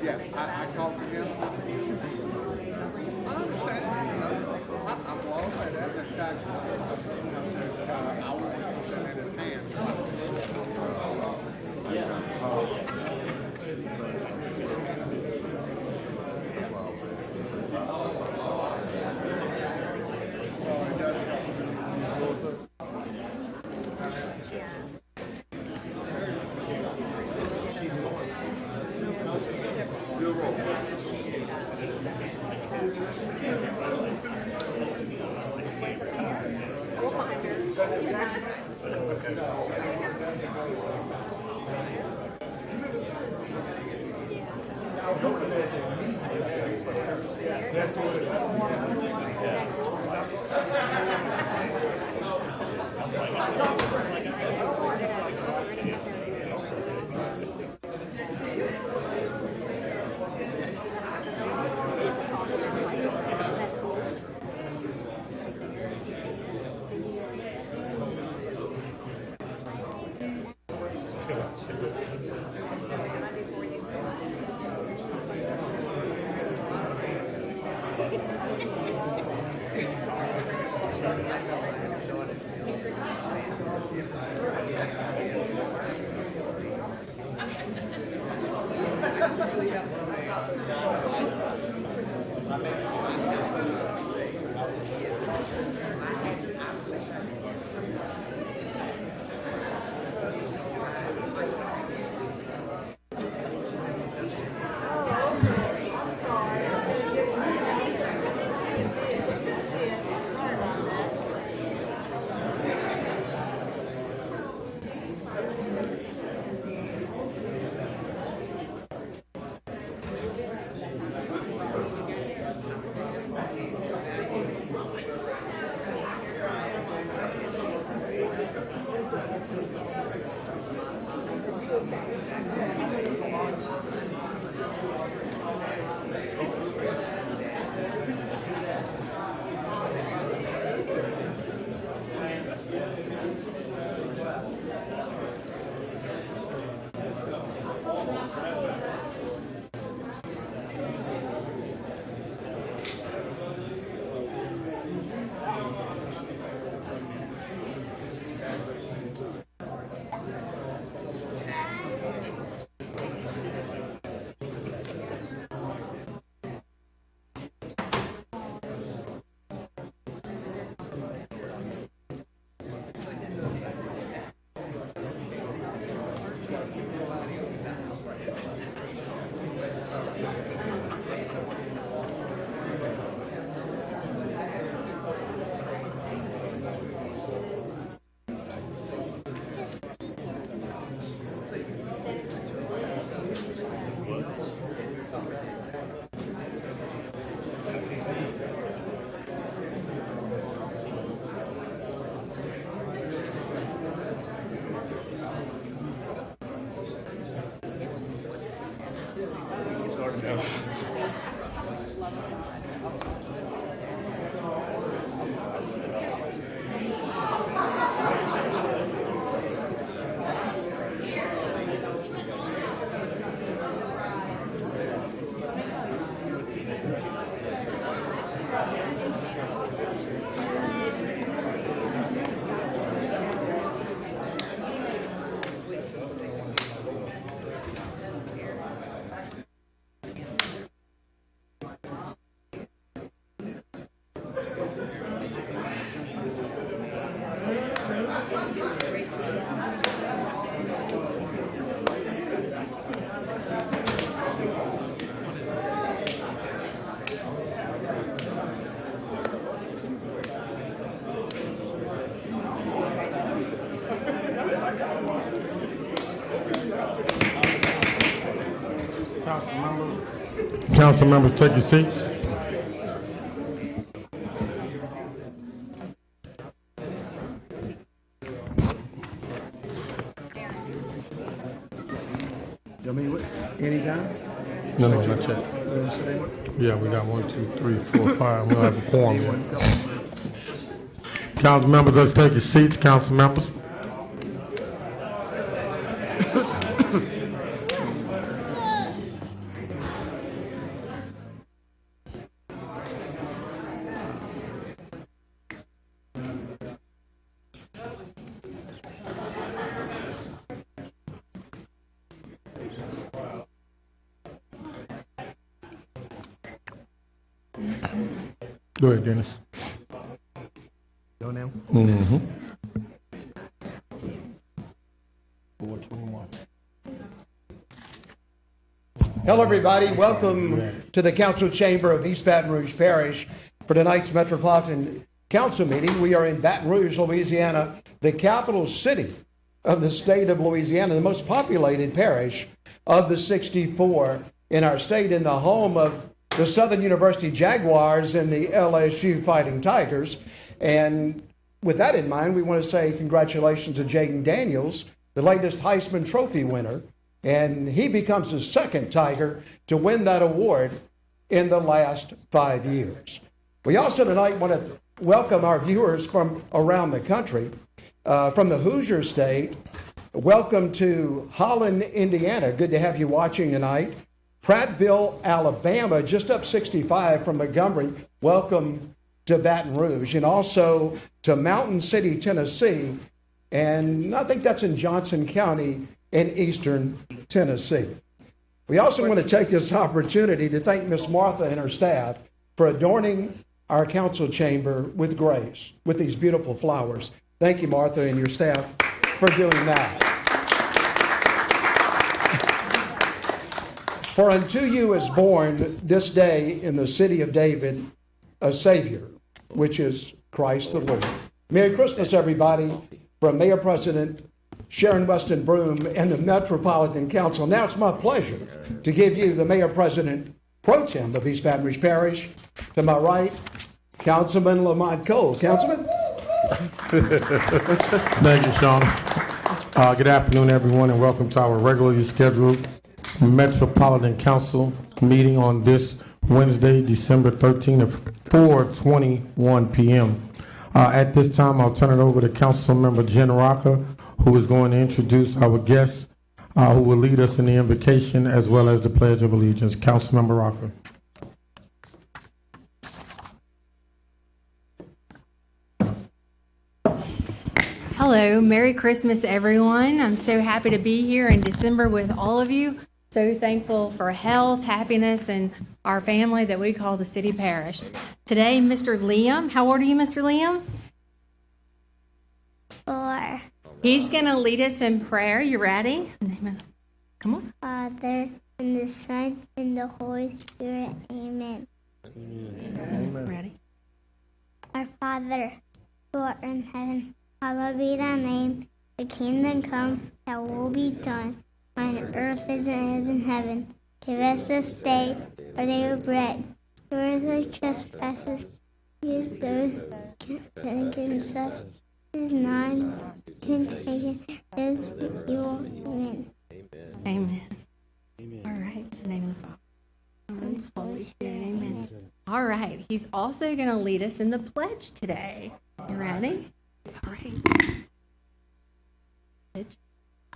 Yeah, I talked to him. I understand. I'm well aware that. In fact, I want something in his hand. Council members, take your seats. I mean, anytime? No, not yet. Yeah, we got 1, 2, 3, 4, 5. We don't have a quorum yet. Council members, let's take your seats, council members. Go ahead, Dennis. Go now. Mm-hmm. Hello, everybody. Welcome to the council chamber of East Baton Rouge Parish for tonight's Metropolitan Council meeting. We are in Baton Rouge, Louisiana, the capital city of the state of Louisiana, the most populated parish of the 64 in our state, in the home of the Southern University Jaguars and the LSU Fighting Tigers. And with that in mind, we want to say congratulations to Jaden Daniels, the latest Heisman Trophy winner. And he becomes the second Tiger to win that award in the last 5 years. We also tonight want to welcome our viewers from around the country. From the Hoosier State, welcome to Holland, Indiana. Good to have you watching tonight. Prattville, Alabama, just up 65 from Montgomery. Welcome to Baton Rouge. And also to Mountain City, Tennessee. And I think that's in Johnson County in eastern Tennessee. We also want to take this opportunity to thank Miss Martha and her staff for adorning our council chamber with grace, with these beautiful flowers. Thank you, Martha, and your staff for doing that. For unto you is born this day in the city of David a Savior, which is Christ the Lord. Merry Christmas, everybody, from Mayor President Sharon Weston Broome and the Metropolitan Council. Now it's my pleasure to give you the Mayor President Pro Tem of East Baton Rouge Parish. To my right, Councilman Lamont Cole. Councilman? Thank you, Sean. Good afternoon, everyone, and welcome to our regularly scheduled Metropolitan Council meeting on this Wednesday, December 13th at 4:21 p.m. At this time, I'll turn it over to Councilmember Jen Rocker, who is going to introduce our guests who will lead us in the invocation as well as the Pledge of Allegiance. Councilmember Rocker. Hello, Merry Christmas, everyone. I'm so happy to be here in December with all of you. So thankful for health, happiness, and our family that we call the city parish. Today, Mr. Liam, how old are you, Mr. Liam? 4. He's going to lead us in prayer. You ready? Come on. Father, and the Son, and the Holy Spirit. Amen. Amen. Ready? Our Father, who art in heaven, hallowed be thy name. The kingdom come, thy will be done, on earth as it is in heaven. Give us this day our daily bread. Forgive us our trespasses, forgive those that against us. Is not temptation, is evil. Amen. Amen. All right. In the name of the Father, and the Holy Spirit. Amen. All right. He's also going to lead us in the pledge today. You ready? All right.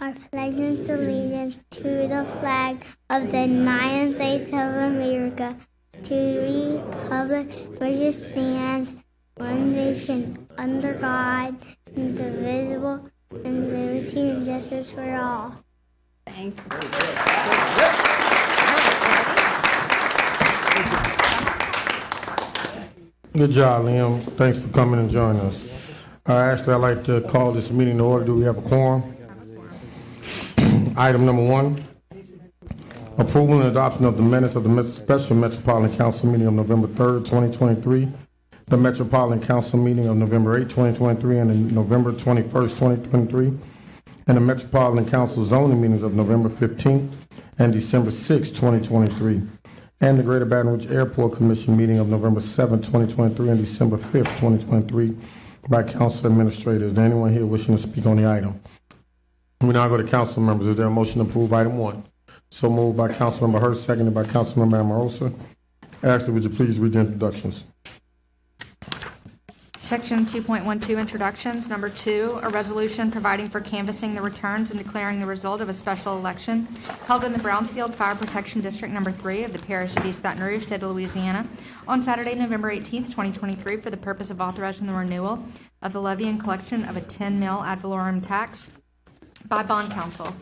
I pledge allegiance to the flag of the United States of America, to the republic which stands one nation under God, indivisible, and liberty and justice for all. Thank you. Good job, Liam. Thanks for coming and joining us. Actually, I'd like to call this meeting to order. Do we have a quorum? Item number 1, approval and adoption of the minutes of the special Metropolitan Council meeting of November 3rd, 2023, the Metropolitan Council meeting of November 8th, 2023, and the November 21st, 2023, and the Metropolitan Council zoning meetings of November 15th and December 6th, 2023, and the Greater Baton Rouge Airport Commission meeting of November 7th, 2023, and December 5th, 2023, by council administrators. Is there anyone here wishing to speak on the item? We now go to council members. Is there a motion to approve item 1? So moved by Councilmember Hurst, seconded by Councilmember Amorosa. Ashley, would you please read the introductions? Section 2.12, Introductions. Number 2, a resolution providing for canvassing the returns and declaring the result of a special election held in the Brownsfield Fire Protection District Number 3 of the Parish of East Baton Rouge, State of Louisiana, on Saturday, November 18th, 2023, for the purpose of authorizing the renewal of the levy and collection of a 10 mil ad valorem tax by bond council.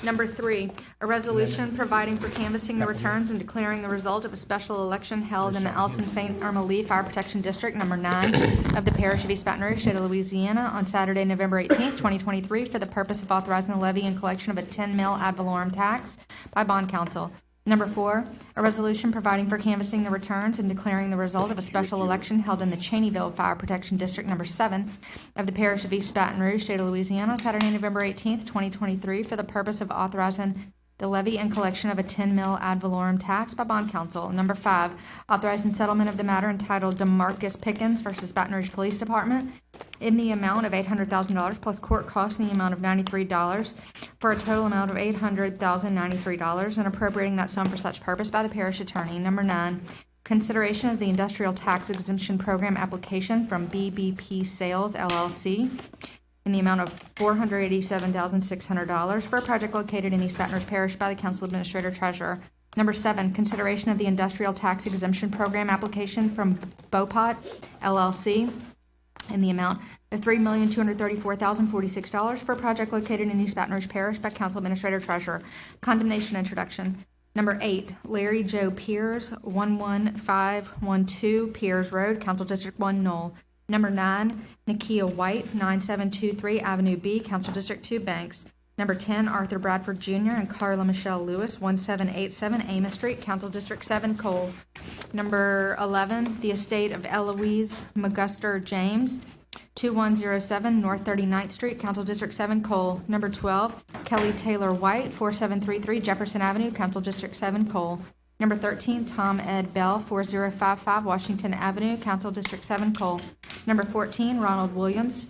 Number 3, a resolution providing for canvassing the returns and declaring the result of a special election held in the Allison St. Irma Lee Fire Protection District Number 9 of the Parish of East Baton Rouge, State of Louisiana, on Saturday, November 18th, 2023, for the purpose of authorizing the levy and collection of a 10 mil ad valorem tax by bond council. Number 4, a resolution providing for canvassing the returns and declaring the result of a special election held in the Cheneyville Fire Protection District Number 7 of the Parish of East Baton Rouge, State of Louisiana, on Saturday, November 18th, 2023, for the purpose of authorizing the levy and collection of a 10 mil ad valorem tax by bond council. Number 5, authorizing settlement of the matter entitled DeMarcus Pickens versus Baton Rouge Police Department in the amount of $800,000 plus court costs in the amount of $93 for a total amount of $800,093 and appropriating that sum for such purpose by the parish attorney. Number 9, consideration of the industrial tax exemption program application from BBP Sales LLC in the amount of $487,600 for a project located in East Baton Rouge Parish by the Council Administrator Treasurer. Number 7, consideration of the industrial tax exemption program application from BOPOT LLC in the amount of $3,234,046 for a project located in East Baton Rouge Parish by Council Administrator Treasurer. Condemnation introduction. Number 8, Larry Joe Piers, 11512 Piers Road, Council District 1, Knoll. Number 9, Nakia White, 9723 Avenue B, Council District 2, Banks. Number 10, Arthur Bradford Jr. and Carla Michelle Lewis, 1787 Amos Street, Council District 7, Cole. Number 11, the estate of Eloise McGuster James, 2107 North 39th Street, Council District 7, Cole. Number 12, Kelly Taylor White, 4733 Jefferson Avenue, Council District 7, Cole. Number 13, Tom Ed Bell, 4055 Washington Avenue, Council District 7, Cole. Number 14, Ronald Williams,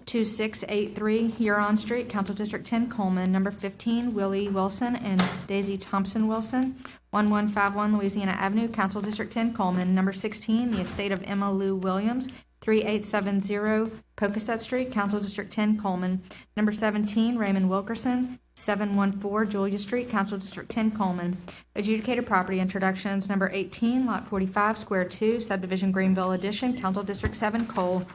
2683 Huron Street, Council District 10, Coleman. Number 15, Willie Wilson and Daisy Thompson Wilson, 1151 Louisiana Avenue, Council District 10, Coleman. Number 16, the estate of Emma Lou Williams, 3870 Pocasset Street, Council District 10, Coleman. Number 17, Raymond Wilkerson, 714 Julia Street, Council District 10, Coleman. Adjudicated property introductions. Number 18, Lot 45, Square 2, Subdivision Greenville Addition, Council District 7, Cole.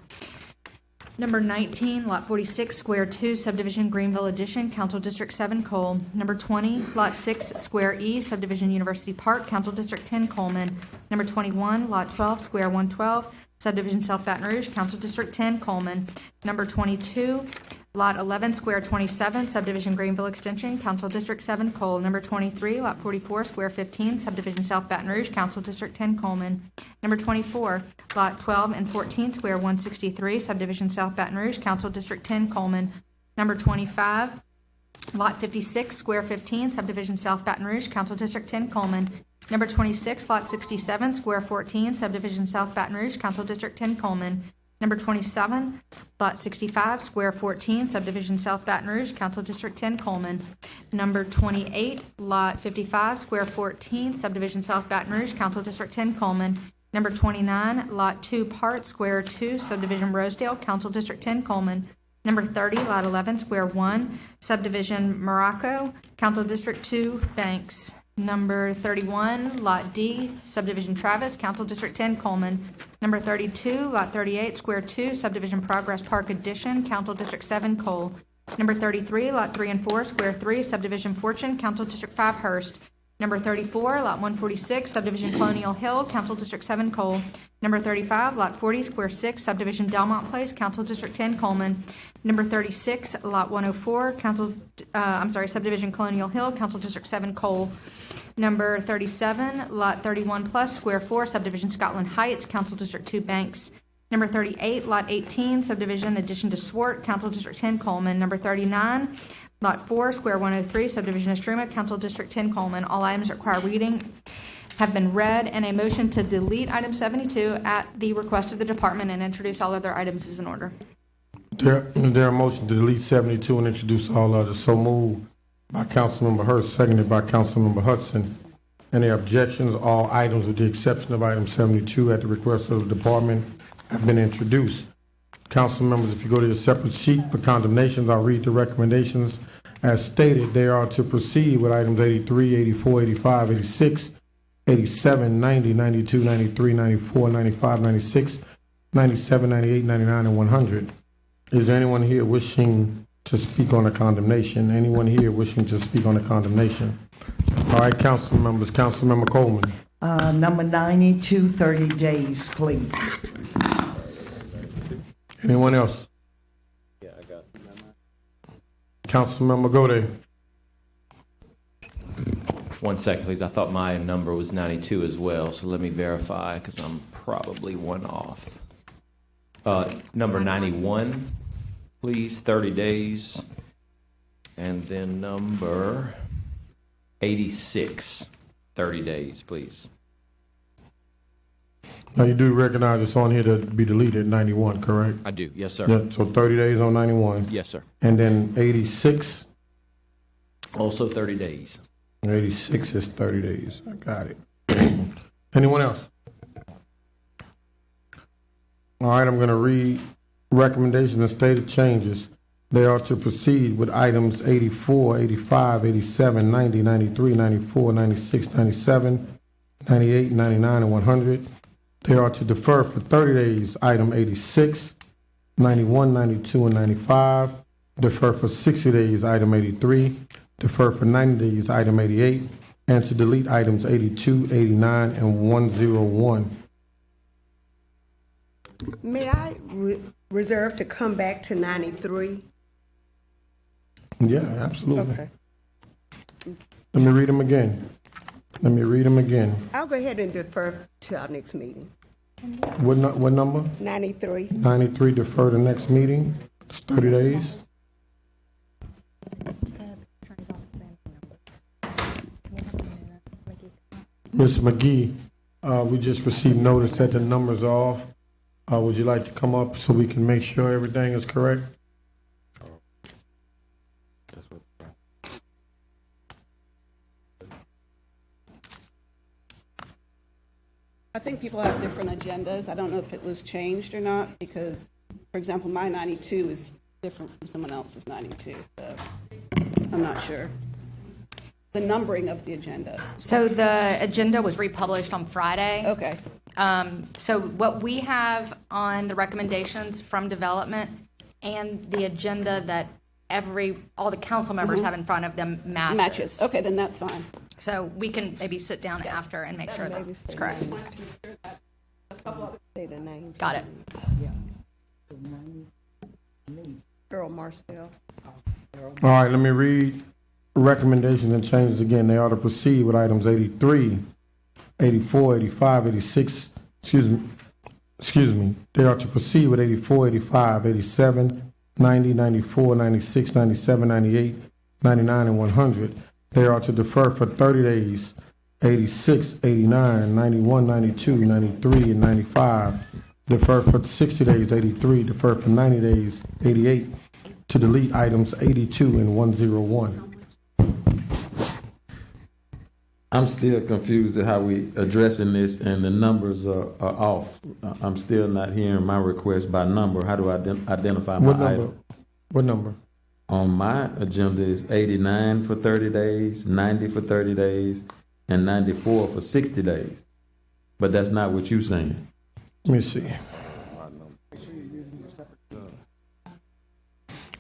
Number 19, Lot 46, Square 2, Subdivision Greenville Addition, Council District 7, Cole. Number 20, Lot 6, Square E, Subdivision University Park, Council District 10, Coleman. Number 21, Lot 12, Square 112, Subdivision South Baton Rouge, Council District 10, Coleman. Number 22, Lot 11, Square 27, Subdivision Greenville Extension, Council District 7, Cole. Number 23, Lot 44, Square 15, Subdivision South Baton Rouge, Council District 10, Coleman. Number 24, Lot 12 and 14, Square 163, Subdivision South Baton Rouge, Council District 10, Coleman. Number 25, Lot 56, Square 15, Subdivision South Baton Rouge, Council District 10, Coleman. Number 26, Lot 67, Square 14, Subdivision South Baton Rouge, Council District 10, Coleman. Number 27, Lot 65, Square 14, Subdivision South Baton Rouge, Council District 10, Coleman. Number 28, Lot 55, Square 14, Subdivision South Baton Rouge, Council District 10, Coleman. Number 29, Lot 2, Part, Square 2, Subdivision Rosedale, Council District 10, Coleman. Number 30, Lot 11, Square 1, Subdivision Morocco, Council District 2, Banks. Number 31, Lot D, Subdivision Travis, Council District 10, Coleman. Number 32, Lot 38, Square 2, Subdivision Progress Park Addition, Council District 7, Cole. Number 33, Lot 3 and 4, Square 3, Subdivision Fortune, Council District 5, Hurst. Number 34, Lot 146, Subdivision Colonial Hill, Council District 7, Cole. Number 35, Lot 40, Square 6, Subdivision Delmont Place, Council District 10, Coleman. Number 36, Lot 104, Subdivision Colonial Hill, Council District 7, Cole. Number 37, Lot 31 plus, Square 4, Subdivision Scotland Heights, Council District 2, Banks. Number 38, Lot 18, Subdivision Addition to Swart, Council District 10, Coleman. Number 39, Lot 4, Square 103, Subdivision Estrema, Council District 10, Coleman. All items that require reading have been read, and a motion to delete item 72 at the request of the department and introduce all other items is in order. Is there a motion to delete 72 and introduce all others? So moved by Councilmember Hurst, seconded by Councilmember Hudson. Any objections? All items with the exception of item 72 at the request of the department have been introduced. Council members, if you go to your separate sheet for condemnations, I'll read the recommendations. As stated, they are to proceed with items 83, 84, 85, 86, 87, 90, 92, 93, 94, 95, 96, 97, 98, 99, and 100. Is there anyone here wishing to speak on a condemnation? Anyone here wishing to speak on a condemnation? All right, council members. Councilmember Coleman. Number 92, 30 days, please. Anyone else? Yeah, I got it. Councilmember Gode. 1 second, please. I thought my number was 92 as well, so let me verify because I'm probably one off. Number 91, please, 30 days. And then number 86, 30 days, please. Now, you do recognize it's on here to be deleted, 91, correct? I do, yes, sir. Yeah, so 30 days on 91. Yes, sir. And then 86? Also 30 days. 86 is 30 days. I got it. Anyone else? All right, I'm going to read recommendations and stated changes. They are to proceed with items 84, 85, 87, 90, 93, 94, 96, 97, 98, 99, and 100. They are to defer for 30 days, item 86, 91, 92, and 95. Defer for 60 days, item 83. Defer for 90 days, item 88. And to delete items 82, 89, and 101. May I reserve to come back to 93? Yeah, absolutely. Okay. Let me read them again. I'll go ahead and defer to our next meeting. What number? 93. 93, defer the next meeting. It's 30 days. Ms. McGee, we just received notice that the number's off. Would you like to come up so we can make sure everything is correct? I think people have different agendas. I don't know if it was changed or not because, for example, my 92 is different from someone else's 92. So I'm not sure. The numbering of the agenda. So the agenda was republished on Friday. Okay. So what we have on the recommendations from development and the agenda that all the council members have in front of them matches. Okay, then that's fine. So we can maybe sit down after and make sure that it's correct. Say the names. Got it. Earl Marcel. All right, let me read recommendations and changes again. They are to proceed with items 83, 84, 85, 86, excuse me. They are to proceed with 84, 85, 87, 90, 94, 96, 97, 98, 99, and 100. They are to defer for 30 days, 86, 89, 91, 92, 93, and 95. Defer for 60 days, 83. Defer for 90 days, 88. To delete items 82 and 101. I'm still confused at how we addressing this and the numbers are off. I'm still not hearing my request by number. How do I identify my item? What number? On my agenda is 89 for 30 days, 90 for 30 days, and 94 for 60 days. But that's not what you're saying. Let me see.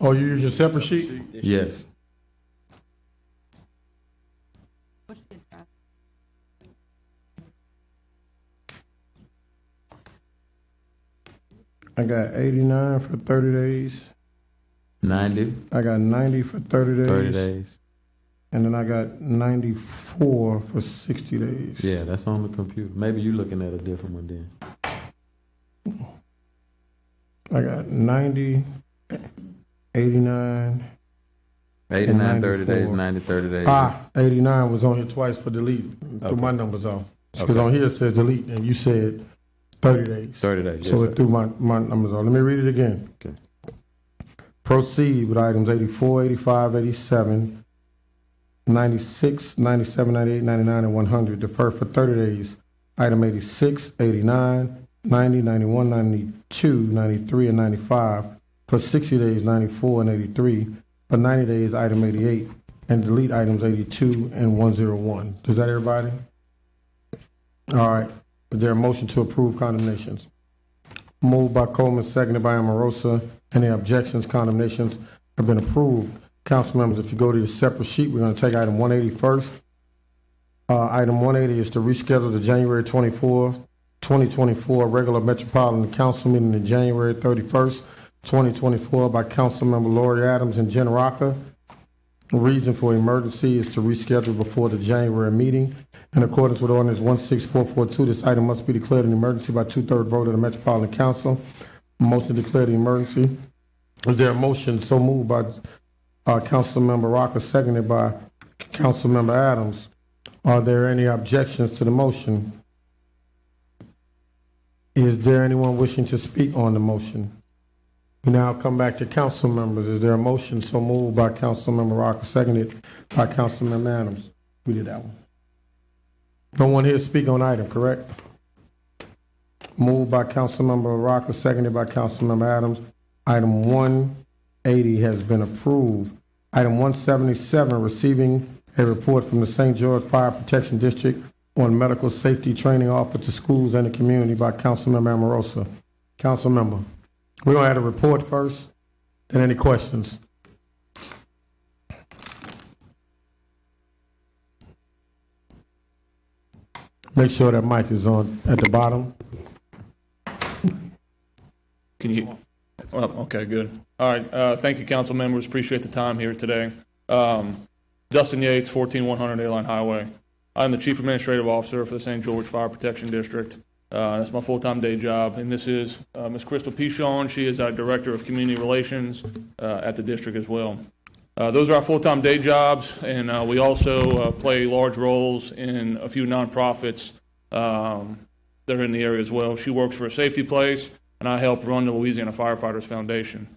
Oh, you use your separate sheet? Yes. I got 89 for 30 days. 90. I got 90 for 30 days. 30 days. And then I got 94 for 60 days. Yeah, that's on the computer. Maybe you're looking at a different one then. I got 90, 89. 89, 30 days, 90, 30 days. 89 was on here twice for delete. Threw my numbers off. Because on here it says delete, and you said 30 days. 30 days, So yes, it threw my numbers off. Let me read it again. Okay. Proceed with items 84, 85, 87, 96, 97, 98, 99, and 100. Deferred for 30 days, item 86, 89, 90, 91, 92, 93, and 95. For 60 days, 94 and 83. For 90 days, item 88. And delete items 82 and 101. Is that everybody? All right. Is there a motion to approve condemnations? Moved by Coleman, seconded by Amorosa. Any objections? Condemnations have been approved. Council members, if you go to the separate sheet, we're going to take item 180 first. Item 180 is to reschedule the January 24, 2024 regular Metropolitan Council meeting to January 31st, 2024 by Councilmember Lori Adams and Jen Rocca. The reason for emergency is to reschedule before the January meeting. In accordance with Ordinance 16442, this item must be declared an emergency by 2/3 vote of the Metropolitan Council. Motion to declare the emergency. Is there a motion so moved by Councilmember Rocca, seconded by Councilmember Adams? Are there any objections to the motion? Is there anyone wishing to speak on the motion? We now come back to council members. Is there a motion so moved by Councilmember Rocca, seconded by Councilmember Adams? We did that one. No one here to speak on item, correct? Moved by Councilmember Rocca, seconded by Councilmember Adams. Item 180 has been approved. Item 177, receiving a report from the St. George Fire Protection District on medical safety training offered to schools and the community by Councilmember Amorosa. Councilmember, we're going to have a report first, and any questions? Make sure that mic is on at the bottom. Can you? Well, okay, good. All right. Thank you, council members. Appreciate the time here today. Dustin Yates, 14100 Airline Highway. I'm the Chief Administrative Officer for the St. George Fire Protection District. That's my full-time day job. And this is Ms. Crystal Pichon. She is our Director of Community Relations at the district as well. Those are our full-time day jobs, and we also play large roles in a few nonprofits that are in the area as well. She works for a safety place, and I help run the Louisiana Firefighters Foundation.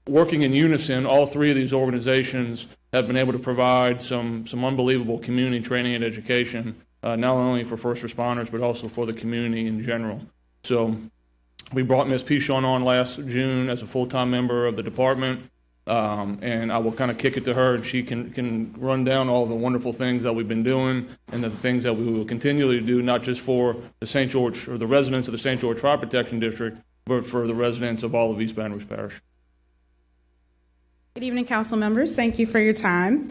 Working in unison, all three of these organizations have been able to provide some unbelievable community training and education, not only for first responders, but also for the community in general. So we brought Ms. Pichon on last June as a full-time member of the department, and I will kind of kick it to her, and she can run down all the wonderful things that we've been doing and the things that we will continually do, not just for the St. George or the residents of the St. George Fire Protection District, but for the residents of all of East Baton Rouge Parish. Good evening, council members. Thank you for your time.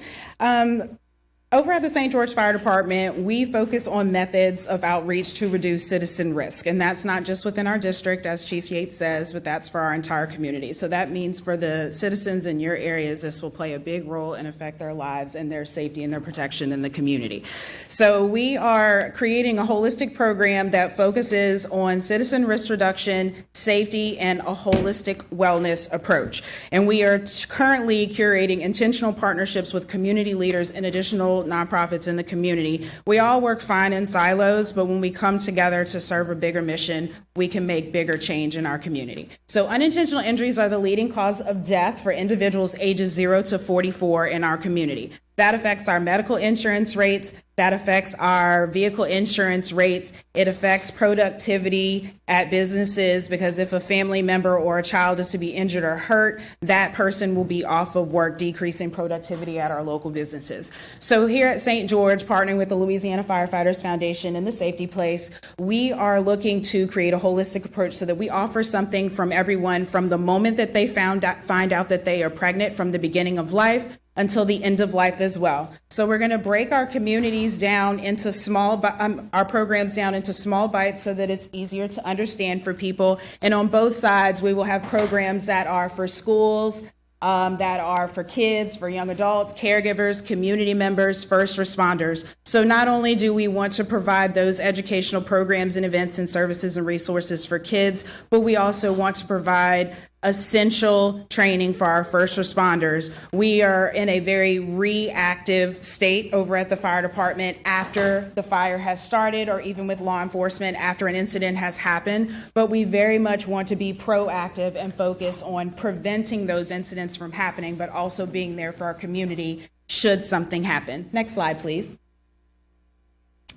Over at the St. George Fire Department, we focus on methods of outreach to reduce citizen risk. And that's not just within our district, as Chief Yates says, but that's for our entire community. So that means for the citizens in your areas, this will play a big role and affect their lives and their safety and their protection in the community. So we are creating a holistic program that focuses on citizen risk reduction, safety, and a holistic wellness approach. And we are currently curating intentional partnerships with community leaders and additional nonprofits in the community. We all work fine in silos, but when we come together to serve a bigger mission, we can make bigger change in our community. So unintentional injuries are the leading cause of death for individuals ages 0 to 44 in our community. That affects our medical insurance rates. That affects our vehicle insurance rates. It affects productivity at businesses because if a family member or a child is to be injured or hurt, that person will be off of work, decreasing productivity at our local businesses. So here at St. George, partnering with the Louisiana Firefighters Foundation and the Safety Place, we are looking to create a holistic approach so that we offer something from everyone from the moment that they find out that they are pregnant, from the beginning of life until the end of life as well. So we're going to break our communities down into our programs down into small bites so that it's easier to understand for people. And on both sides, we will have programs that are for schools, that are for kids, for young adults, caregivers, community members, first responders. So not only do we want to provide those educational programs and events and services and resources for kids, but we also want to provide essential training for our first responders. We are in a very reactive state over at the fire department after the fire has started, or even with law enforcement after an incident has happened. But we very much want to be proactive and focus on preventing those incidents from happening, but also being there for our community should something happen. Next slide, please.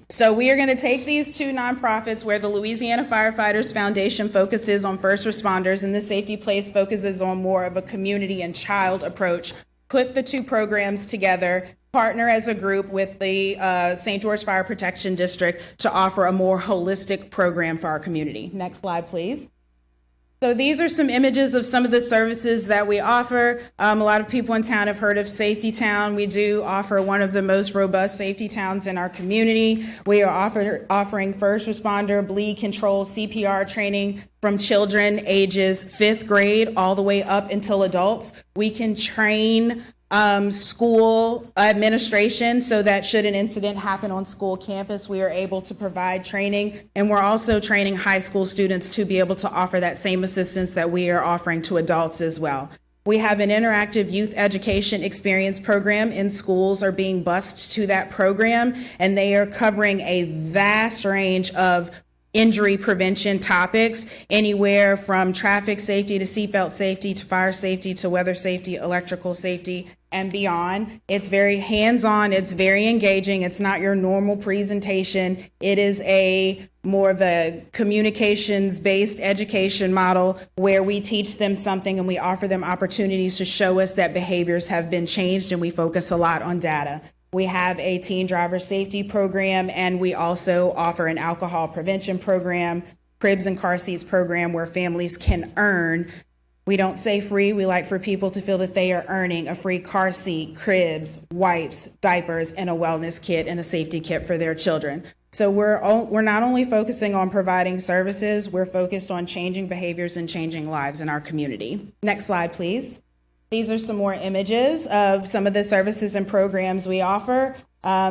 So we are going to take these two nonprofits where the Louisiana Firefighters Foundation focuses on first responders and the Safety Place focuses on more of a community and child approach, put the two programs together, partner as a group with the St. George Fire Protection District to offer a more holistic program for our community. Next slide, please. So these are some images of some of the services that we offer. A lot of people in town have heard of Safety Town. We do offer one of the most robust safety towns in our community. We are offering first responder bleed control CPR training from children ages 5th grade all the way up until adults. We can train school administration so that should an incident happen on school campus, we are able to provide training. And we're also training high school students to be able to offer that same assistance that we are offering to adults as well. We have an interactive youth education experience program in schools are being bused to that program, and they are covering a vast range of injury prevention topics, anywhere from traffic safety to seatbelt safety to fire safety to weather safety, electrical safety, and beyond. It's very hands-on, it's very engaging, it's not your normal presentation. It is a more of a communications-based education model where we teach them something and we offer them opportunities to show us that behaviors have been changed, and we focus a lot on data. We have a teen driver safety program, and we also offer an alcohol prevention program, cribs and car seats program where families can earn. We don't say free. We like for people to feel that they are earning a free car seat, cribs, wipes, diapers, and a wellness kit and a safety kit for their children. So we're not only focusing on providing services, we're focused on changing behaviors and changing lives in our community. Next slide, please. These are some more images of some of the services and programs we offer.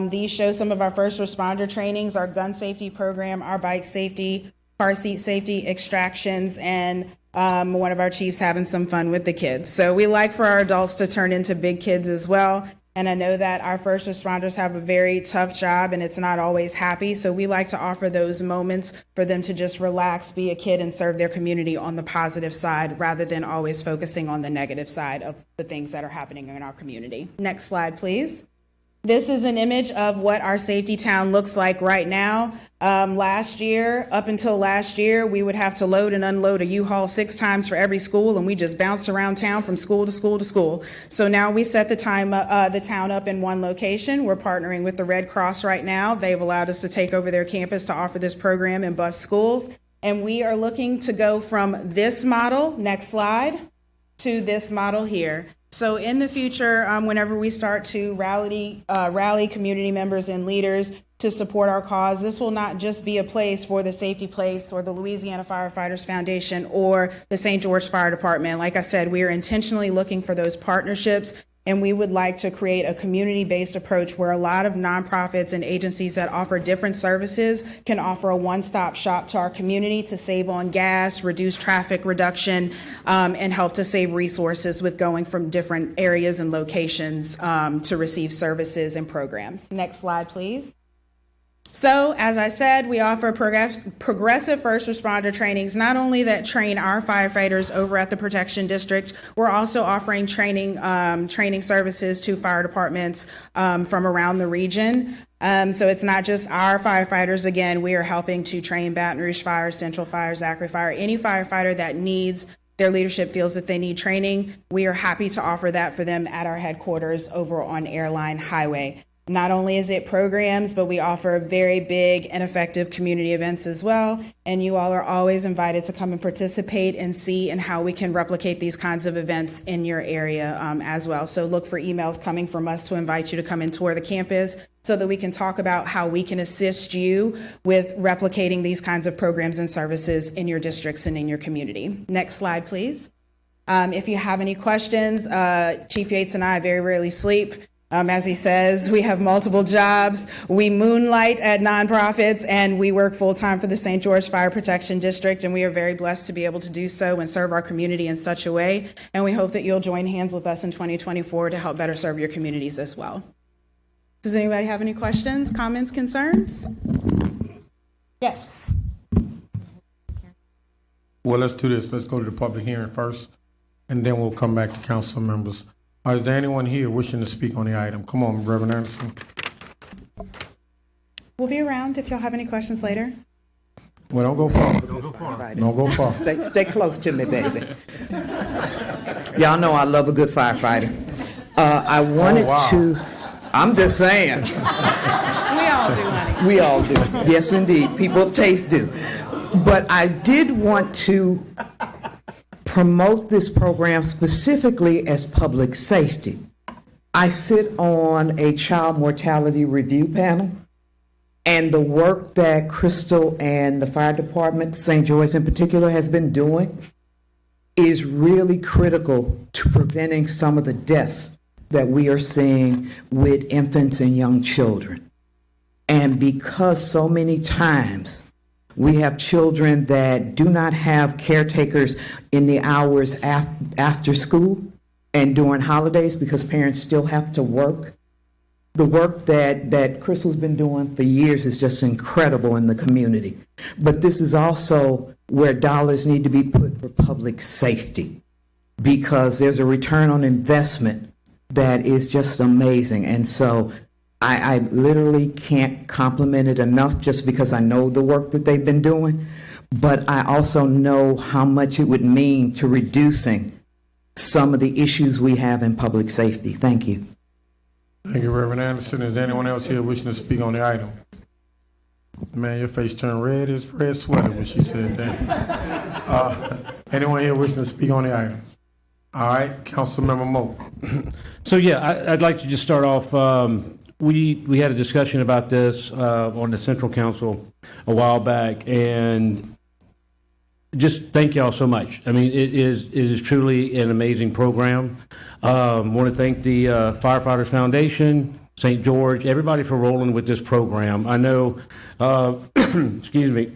These show some of our first responder trainings, our gun safety program, our bike safety, car seat safety, extractions, and one of our chiefs having some fun with the kids. So we like for our adults to turn into big kids as well. And I know that our first responders have a very tough job and it's not always happy. So we like to offer those moments for them to just relax, be a kid, and serve their community on the positive side rather than always focusing on the negative side of the things that are happening in our community. Next slide, please. This is an image of what our safety town looks like right now. Up until last year, we would have to load and unload a U-Haul 6 times for every school, and we just bounced around town from school to school to school. So now we set the town up in one location. We're partnering with the Red Cross right now. They've allowed us to take over their campus to offer this program in bus schools. And we are looking to go from this model, next slide, to this model here. So in the future, whenever we start to rally community members and leaders to support our cause, this will not just be a place for the Safety Place or the Louisiana Firefighters Foundation or the St. George Fire Department. Like I said, we are intentionally looking for those partnerships, and we would like to create a community-based approach where a lot of nonprofits and agencies that offer different services can offer a one-stop shop to our community to save on gas, reduce traffic reduction, and help to save resources with going from different areas and locations to receive services and programs. Next slide, please. So, as I said, we offer progressive first responder trainings, not only that train our firefighters over at the Protection District, we're also offering training services to fire departments from around the region. So it's not just our firefighters. Again, we are helping to train Baton Rouge Fire, Central Fire, Zachary Fire, any firefighter that needs their leadership feels that they need training. We are happy to offer that for them at our headquarters over on Airline Highway. Not only is it programs, but we offer very big and effective community events as well. And you all are always invited to come and participate and see and how we can replicate these kinds of events in your area as well. So look for emails coming from us to invite you to come and tour the campus so that we can talk about how we can assist you with replicating these kinds of programs and services in your districts and in your community. Next slide, please. If you have any questions, Chief Yates and I very rarely sleep. As he says, we have multiple jobs. We moonlight at nonprofits, and we work full-time for the St. George Fire Protection District, and we are very blessed to be able to do so and serve our community in such a way. And we hope that you'll join hands with us in 2024 to help better serve your communities as well. Does anybody have any questions, comments, concerns? Yes. Well, let's do this. Let's go to the public hearing first, and then we'll come back to council members. Is there anyone here wishing to speak on the item? Come on, Reverend Anderson. We'll be around if y'all have any questions later. Well, don't go far. Don't go far. Stay close to me, baby. Y'all know I love a good firefighter. I wanted to. I'm just saying. We all do, honey. We all do. Yes, indeed. People of taste do. But I did want to promote this program specifically as public safety. I sit on a child mortality review panel, and the work that Crystal and the fire department, St. Joyce in particular, has been doing is really critical to preventing some of the deaths that we are seeing with infants and young children. And because so many times we have children that do not have caretakers in the hours after school and during holidays because parents still have to work, the work that Crystal's been doing for years is just incredible in the community. But this is also where dollars need to be put for public safety, because there's a return on investment that is just amazing. And so I literally can't compliment it enough, just because I know the work that they've been doing, but I also know how much it would mean to reducing some of the issues we have in public safety. Thank you. Thank you, Reverend Anderson. Is there anyone else here wishing to speak on the item? Man, your face turned red as Fred sweater when she said that. Anyone here wishing to speak on the item? All right, Councilmember Moe. So yeah, I'd like to just start off. We had a discussion about this on the Central Council a while back, and just thank y'all so much. I mean, it is truly an amazing program. Want to thank the Firefighters Foundation, St. George, everybody for rolling with this program. I know, excuse me,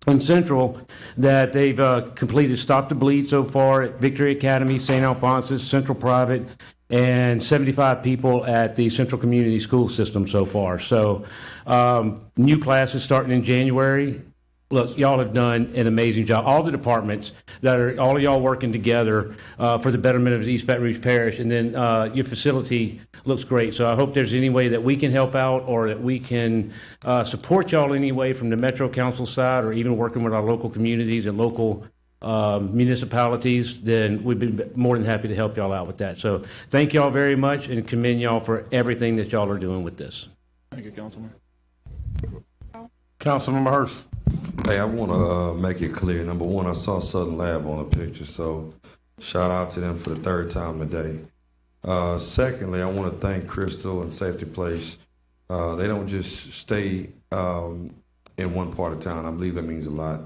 in Central that they've completed Stop the Bleed so far at Victory Academy, St. Alphonsus, Central Private, and 75 people at the Central Community School System so far. So new classes starting in January. Look, y'all have done an amazing job. All the departments all of y'all working together for the betterment of the East Baton Rouge Parish, and then your facility looks great. So I hope there's any way that we can help out, or that we can support y'all any way from the Metro Council side, or even working with our local communities and local municipalities. Then we'd be more than happy to help y'all out with that. So thank y'all very much, and commend y'all for everything that y'all are doing with this. Thank you, Councilman. Councilmember Hurst. Hey, I want to make it clear. Number one, I saw Southern Lab on the picture, so shout out to them for the third time today. Secondly, I want to thank Crystal and Safety Place. They don't just stay in one part of town. I believe that means a lot.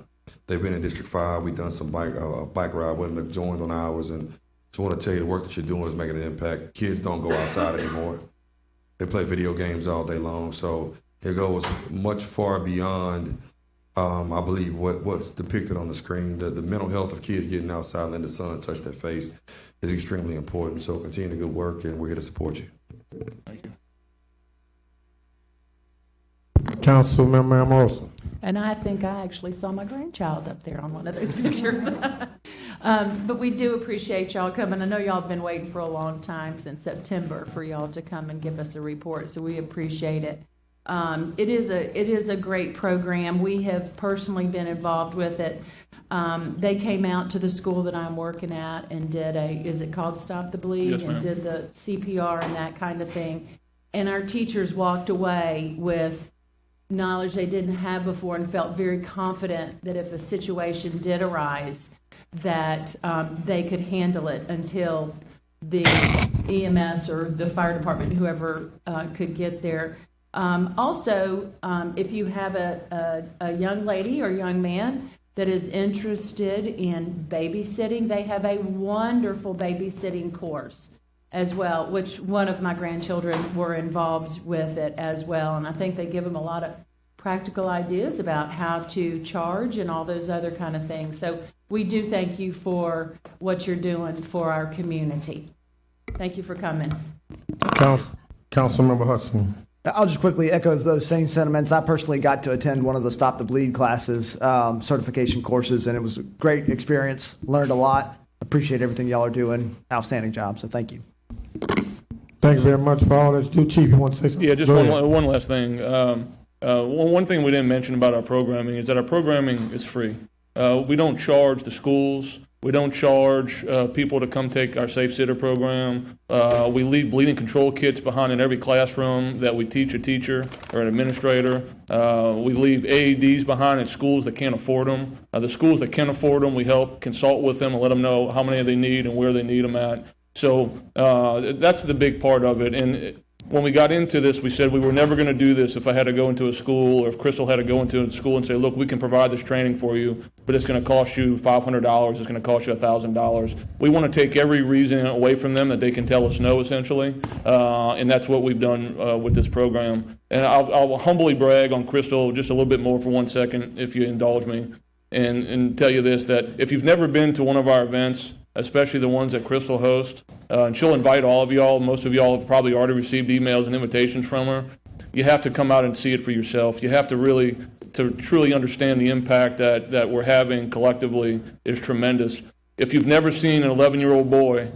They've been in District 5. We've done some bike ride with them, joined on ours, and just want to tell you the work that you're doing is making an impact. Kids don't go outside anymore. They play video games all day long, so it goes much far beyond I believe what's depicted on the screen. The mental health of kids getting outside and letting the sun touch their face is extremely important. So continue the good work, and we're here to support you. Thank you. Councilmember Amoroso. And I think I actually saw my grandchild up there on one of those pictures. But we do appreciate y'all coming. I know y'all have been waiting for a long time, since September, for y'all to come and give us a report, so we appreciate it. It is a great program. We have personally been involved with it. They came out to the school that I'm working at and did is it called Stop the Bleed? Yes, ma'am. And did the CPR and that kind of thing. And our teachers walked away with knowledge they didn't have before, and felt very confident that if a situation did arise, that they could handle it until the EMS or the fire department, whoever could get there. Also, if you have a young lady or young man that is interested in babysitting, they have a wonderful babysitting course as well, which one of my grandchildren were involved with it as well. And I think they give them a lot of practical ideas about how to charge and all those other kind of things. So we do thank you for what you're doing for our community. Thank you for coming. Councilmember Hudson. I'll just quickly echo those same sentiments. I personally got to attend one of the Stop the Bleed classes, certification courses, and it was a great experience. Learned a lot. Appreciate everything y'all are doing. Outstanding job, so thank you. Thank you very much for all that you do. Chief, you want to say something? Yeah, just Go one, ahead. one last thing. One thing we didn't mention about our programming is that our programming is free. We don't charge the schools. We don't charge people to come take our Safe Sitter program. We leave bleeding control kits behind in every classroom that we teach a teacher or an administrator. We leave AEDs behind at schools that can't afford them. The schools that can afford them, we help consult with them and let them know how many they need and where they need them at. So that's the big part of it. And when we got into this, we said we were never going to do this if I had to go into a school or if Crystal had to go into a school and say, look, we can provide this training for you, but it's going to cost you $500, it's going to cost you $1,000. We want to take every reason away from them that they can tell us no, essentially, and that's what we've done with this program. And I'll humbly brag on Crystal just a little bit more for 1 second, if you indulge me, and tell you this, that if you've never been to one of our events, especially the ones that Crystal hosts, and she'll invite all of y'all. Most of y'all have probably already received emails and invitations from her. You have to come out and see it for yourself. You have to truly understand the impact that we're having collectively is tremendous. If you've never seen an 11-year-old boy,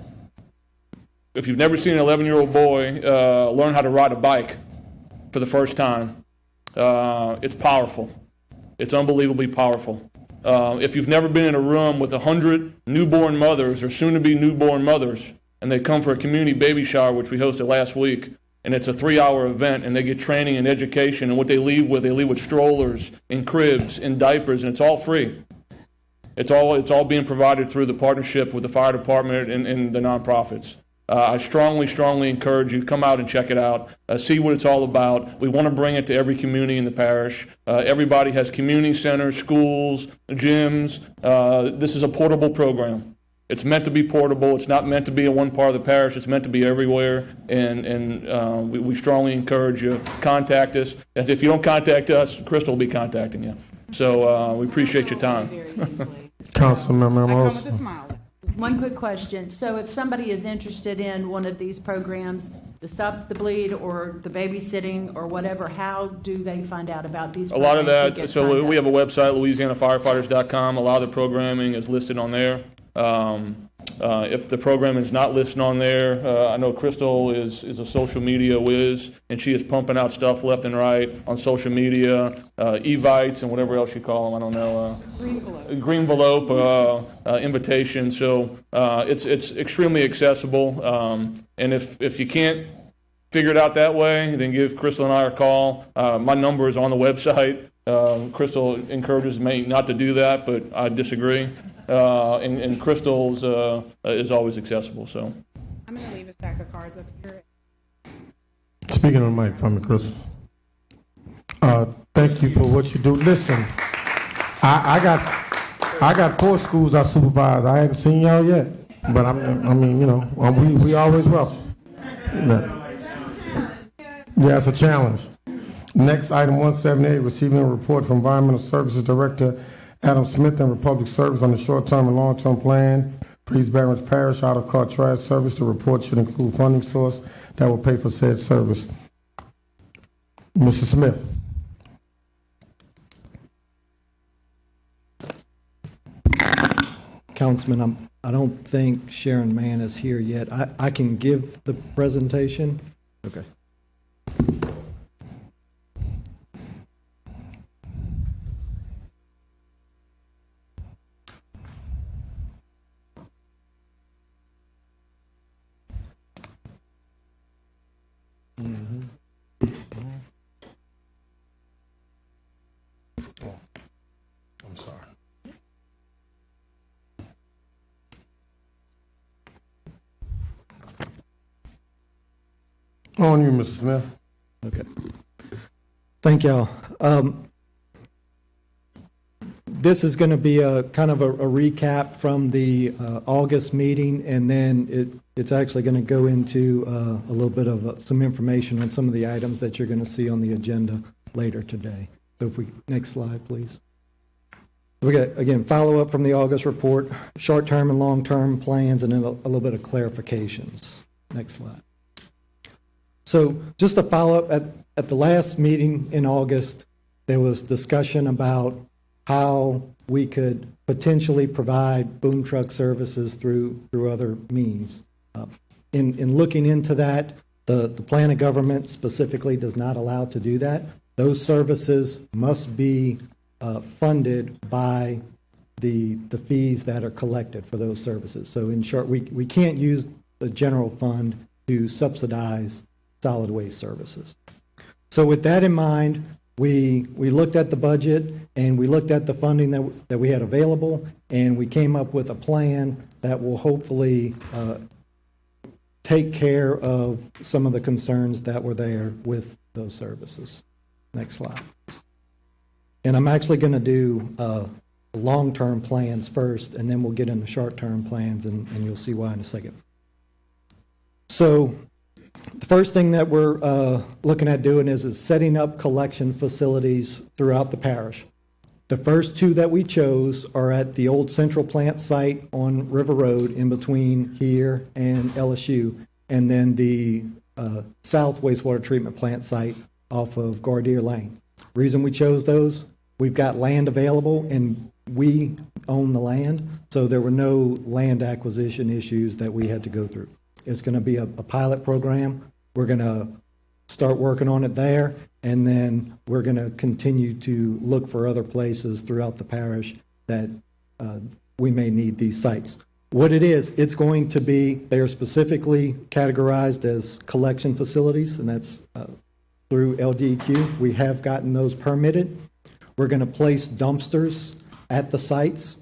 learn how to ride a bike for the first time, it's powerful. It's unbelievably powerful. If you've never been in a room with 100 newborn mothers or soon-to-be newborn mothers, and they come for a community baby shower, which we hosted last week, and it's a 3-hour event, and they get training and education, and what they leave with strollers and cribs and diapers, and it's all free. It's all being provided through the partnership with the fire department and the nonprofits. I strongly, strongly encourage you to come out and check it out, see what it's all about. We want to bring it to every community in the parish. Everybody has community centers, schools, gyms. This is a portable program. It's meant to be portable. It's not meant to be in one part of the parish. It's meant to be everywhere. And we strongly encourage you, contact us. And if you don't contact us, Crystal will be contacting you. So we appreciate your time. Councilmember Ramos. One quick question. So if somebody is interested in one of these programs, the Stop the Bleed or the babysitting or whatever, how do they find out about these A programs? lot of that, so we have a website, louisianafirefighters.com. A lot of the programming is listed on there. If the program is not listed on there, I know Crystal is a social media whiz, and she is pumping out stuff left and right on social media, evites and whatever else you call them, I don't know. Green envelope invitation. So it's extremely accessible. And if you can't figure it out that way, then give Crystal and I a call. My number is on the website. Crystal encourages me not to do that, but I disagree. And Crystal's is always accessible. So I'm going to leave a stack of cards up here. Speaking on the mic for me, Chris. Thank you for what you do. Listen, I got 4 schools I supervise. I haven't seen y'all yet, but we always welcome. Yeah, it's a challenge. Next, item 178, receiving a report from Environmental Services Director Adam Smith and Republic Service on the short-term and long-term plan for East Baton Rouge Parish out-of-car trash service. The report should include funding source that will pay for said service. Mr. Smith. Councilman, I don't think Sharon Mann is here yet. I can give the presentation. Okay. I'm sorry. On you, Mr. Smith. Okay. Thank y'all. This is going to be a kind of a recap from the August meeting, and then it's actually going to go into a little bit of some information on some of the items that you're going to see on the agenda later today. So if we, next slide, please. We got, again, follow-up from the August report, short-term and long-term plans, and then a little bit of clarifications. Next slide. So just a follow-up, at the last meeting in August, there was discussion about how we could potentially provide boom truck services through other means. In looking into that, The plan of government specifically does not allow to do that. Those services must be funded by the fees that are collected for those services. So in short, we can't use the general fund to subsidize solid waste services. So with that in mind, we looked at the budget and we looked at the funding that we had available, and we came up with a plan that will hopefully take care of some of the concerns that were there with those services. Next slide. And I'm actually going to do long-term plans first, and then we'll get into short-term plans, and you'll see why in a second. So the first thing that we're looking at doing is setting up collection facilities throughout the parish. The first two that we chose are at the old Central Plant site on River Road in between here and LSU, and then the South Wastewater Treatment Plant site off of Gardere Lane. Reason we chose those, we've got land available and we own the land, so there were no land acquisition issues that we had to go through. It's going to be a pilot program. We're going to start working on it there, and then we're going to continue to look for other places throughout the parish that we may need these sites. What it is, it's going to be, they are specifically categorized as collection facilities, and that's through LDEQ. We have gotten those permitted. We're going to place dumpsters at the sites,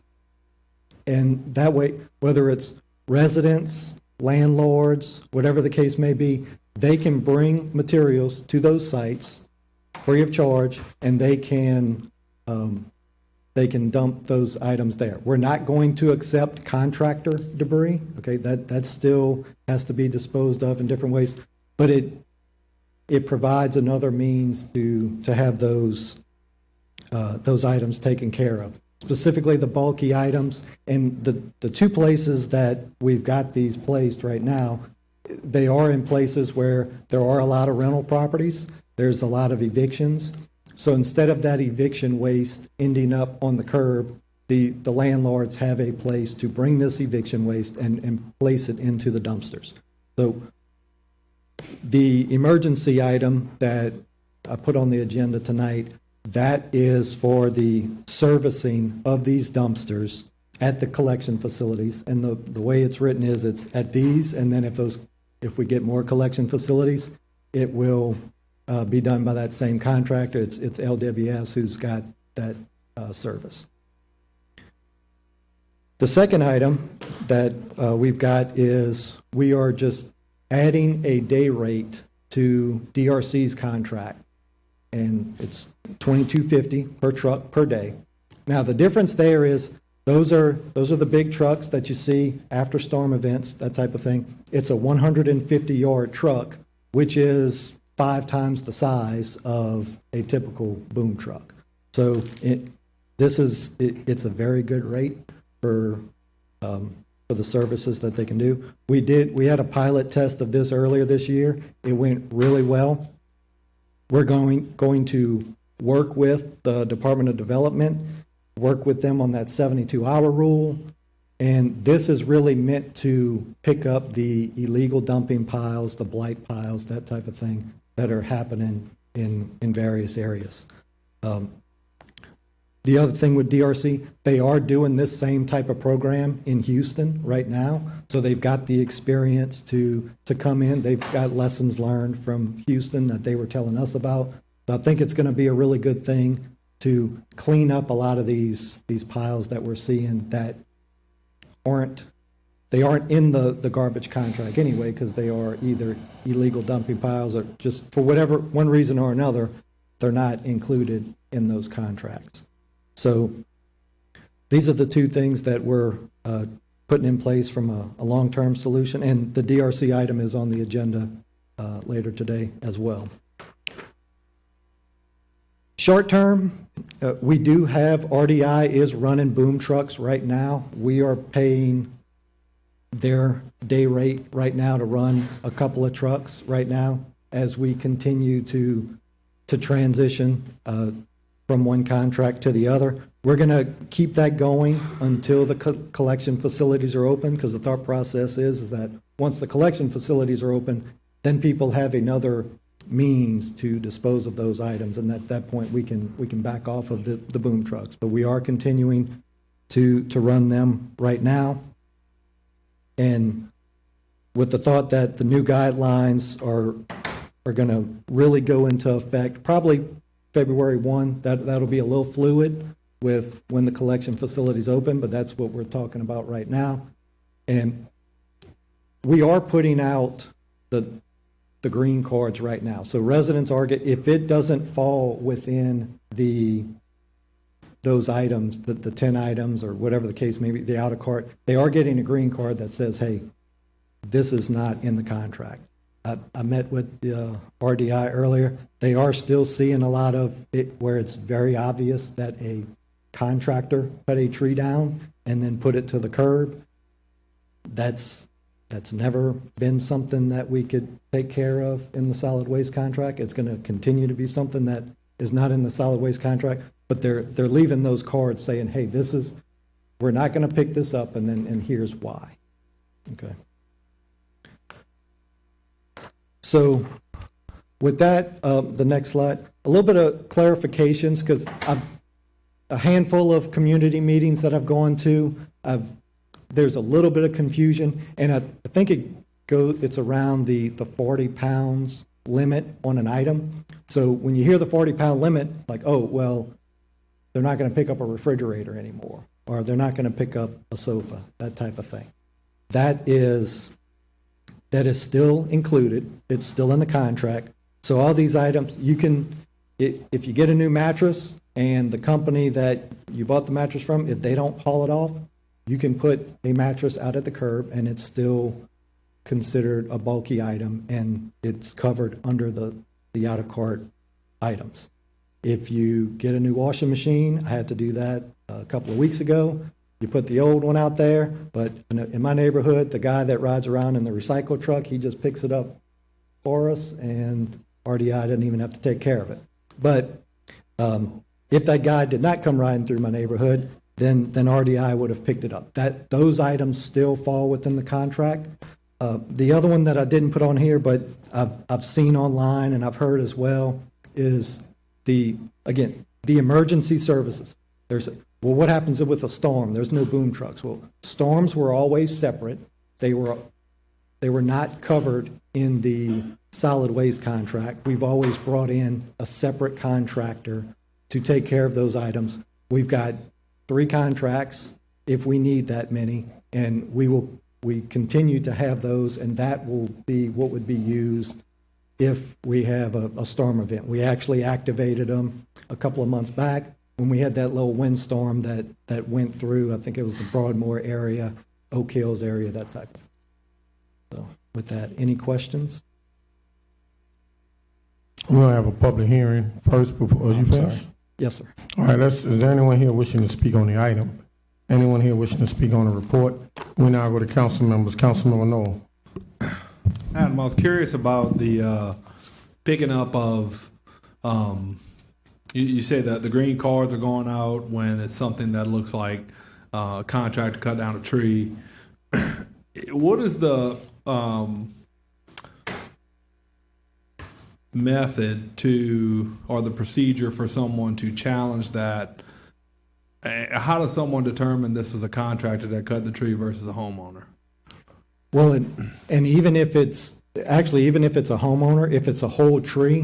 and that way, whether it's residents, landlords, whatever the case may be, they can bring materials to those sites free of charge, and they can dump those items there. We're not going to accept contractor debris. Okay, that still has to be disposed of in different ways, but it provides another means to have those items taken care of. Specifically the bulky items, and the two places that we've got these placed right now, they are in places where there are a lot of rental properties, there's a lot of evictions. So instead of that eviction waste ending up on the curb, the landlords have a place to bring this eviction waste and place it into the dumpsters. So the emergency item that I put on the agenda tonight, that is for the servicing of these dumpsters at the collection facilities. And the way it's written is it's at these, and then if we get more collection facilities, it will be done by that same contractor. It's LWS who's got that service. The second item that we've got is we are just adding a day rate to DRC's contract, and it's $22.50 per truck per day. Now the difference there is those are the big trucks that you see after storm events, that type of thing. It's a 150-yard truck, which is 5 times the size of a typical boom truck. So it's a very good rate for the services that they can do. We had a pilot test of this earlier this year. It went really well. We're going to work with the Department of Development, work with them on that 72-hour rule, and this is really meant to pick up the illegal dumping piles, the blight piles, that type of thing that are happening in various areas. The other thing with DRC, they are doing this same type of program in Houston right now, so they've got the experience to come in. They've got lessons learned from Houston that they were telling us about. So I think it's going to be a really good thing to clean up a lot of these piles that we're seeing that aren't in the garbage contract anyway, because they are either illegal dumping piles or just for whatever one reason or another, they're not included in those contracts. So these are the two things that we're putting in place from a long-term solution, and the DRC item is on the agenda later today as well. Short-term, we do have RDI is running boom trucks right now. We are paying their day rate right now to run a couple of trucks right now as we continue to transition from one contract to the other. We're going to keep that going until the collection facilities are open, because the thought process is that once the collection facilities are open, then people have another means to dispose of those items, and at that point, we can back off of the boom trucks. But we are continuing to run them right now. And with the thought that the new guidelines are going to really go into effect probably February 1, that'll be a little fluid with when the collection facilities open, but that's what we're talking about right now. And we are putting out the green cards right now. So residents are if it doesn't fall within those items, the 10 items or whatever the case may be, the outer cart, they are getting a green card that says, hey, this is not in the contract. I met with the RDI earlier. They are still seeing a lot of it where it's very obvious that a contractor cut a tree down and then put it to the curb. That's never been something that we could take care of in the solid waste contract. It's going to continue to be something that is not in the solid waste contract, but they're leaving those cards saying, hey, we're not going to pick this up, and here's why. Okay. So with that, the next slide, a little bit of clarifications, because a handful of community meetings that I've gone to, there's a little bit of confusion, and I think it's around the 40 pounds limit on an item. So when you hear the 40-pound limit, it's like, oh, well, they're not going to pick up a refrigerator anymore, or they're not going to pick up a sofa, that type of thing. That is still included. It's still in the contract. So all these items, you can, if you get a new mattress and the company that you bought the mattress from, if they don't haul it off, you can put a mattress out at the curb and it's still considered a bulky item and it's covered under the out of cart items. If you get a new washing machine, I had to do that a couple of weeks ago. You put the old one out there, but in my neighborhood, the guy that rides around in the recycle truck, he just picks it up for us, and RDI doesn't even have to take care of it. But if that guy did not come riding through my neighborhood, then RDI would have picked it up. Those items still fall within the contract. The other one that I didn't put on here, but I've seen online and I've heard as well, is the emergency services. Well, what happens with a storm? There's no boom trucks. Well, storms were always separate. They were not covered in the solid waste contract. We've always brought in a separate contractor to take care of those items. We've got 3 contracts if we need that many, and we continue to have those, and that will be what would be used if we have a storm event. We actually activated them a couple of months back when we had that little windstorm that went through. I think it was the Broadmoor area, Oak Hills area, that type of thing. So with that, any questions? We're going to have a public hearing first before you finish? Sorry. Yes, sir. All right, is there anyone here wishing to speak on the item? Anyone here wishing to speak on the report? We now go to council members. Councilmember Noel. Adam, I was curious about the picking up of, you say that the green cards are going out when it's something that looks like a contract to cut down a tree. What is the method or the procedure for someone to challenge that? How does someone determine this was a contractor that cut the tree versus a homeowner? Well, and even if it's a homeowner, if it's a whole tree,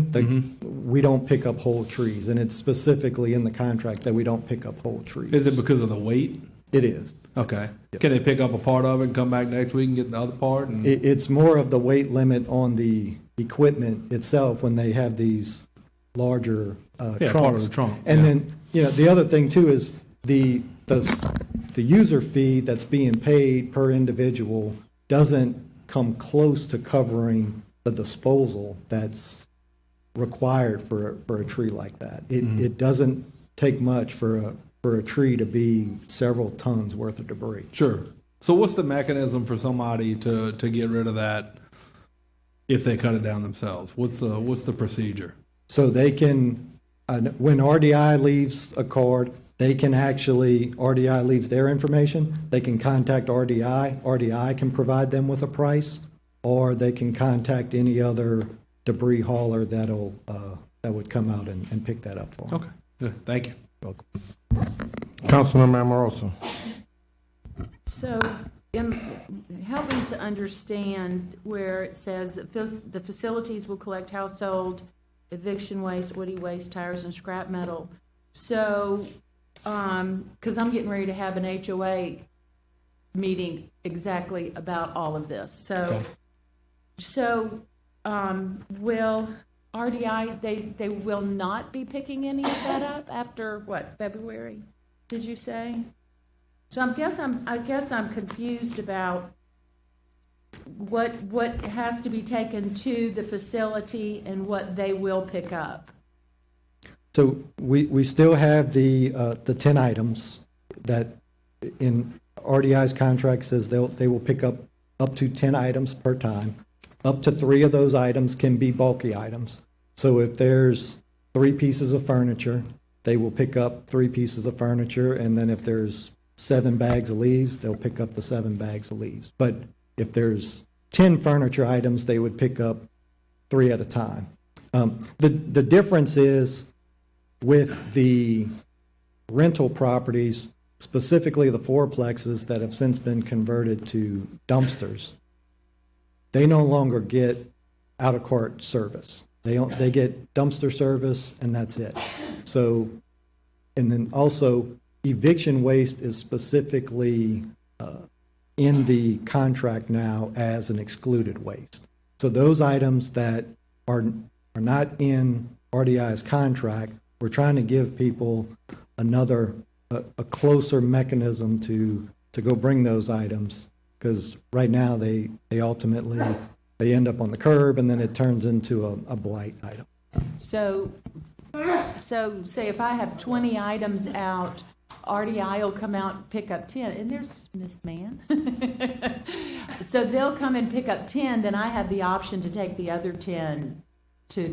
we don't pick up whole trees, and it's specifically in the contract that we don't pick up whole trees. Is it because of the weight? It is. Okay. Yes. Can they pick up a part of it and come back next week and get the other part? It's more of the weight limit on the equipment itself when they have these larger trunks. Part of the trunk. And then the other thing too is the user fee that's being paid per individual doesn't come close to covering the disposal that's required for a tree like that. It doesn't take much for a tree to be several tons worth of debris. Sure. So what's the mechanism for somebody to get rid of that if they cut it down themselves? What's the procedure? So they can, when RDI leaves a card, RDI leaves their information, they can contact RDI. RDI can provide them with a price, or they can contact any other debris hauler that would come out and pick that up for them. Okay, good, thank you. Welcome. Councilman Amoroso. So, help me to understand where it says that the facilities will collect household eviction waste, woody waste, tires, and scrap metal. So, because I'm getting ready to have an HOA meeting exactly about all of this. So, will RDI, they will not be picking any of that up after, what, February, did you say? So I guess I'm confused about what has to be taken to the facility and what they will pick up. So we still have the 10 items that in RDI's contract says they will pick up to 10 items per time. Up to 3 of those items can be bulky items. So if there's 3 pieces of furniture, they will pick up 3 pieces of furniture, and then if there's 7 bags of leaves, they'll pick up the 7 bags of leaves. But if there's 10 furniture items, they would pick up 3 at a time. The difference is with the rental properties, specifically the fourplexes that have since been converted to dumpsters, they no longer get out-of-court service. They get dumpster service, and that's it. So, and then also, eviction waste is specifically in the contract now as an excluded waste. So those items that are not in RDI's contract, we're trying to give people a closer mechanism to go bring those items, because right now they ultimately they end up on the curb, and then it turns into a blight item. So say if I have 20 items out, RDI will come out and pick up 10, and there's Miss Man. So they'll come and pick up 10, then I have the option to take the other 10 to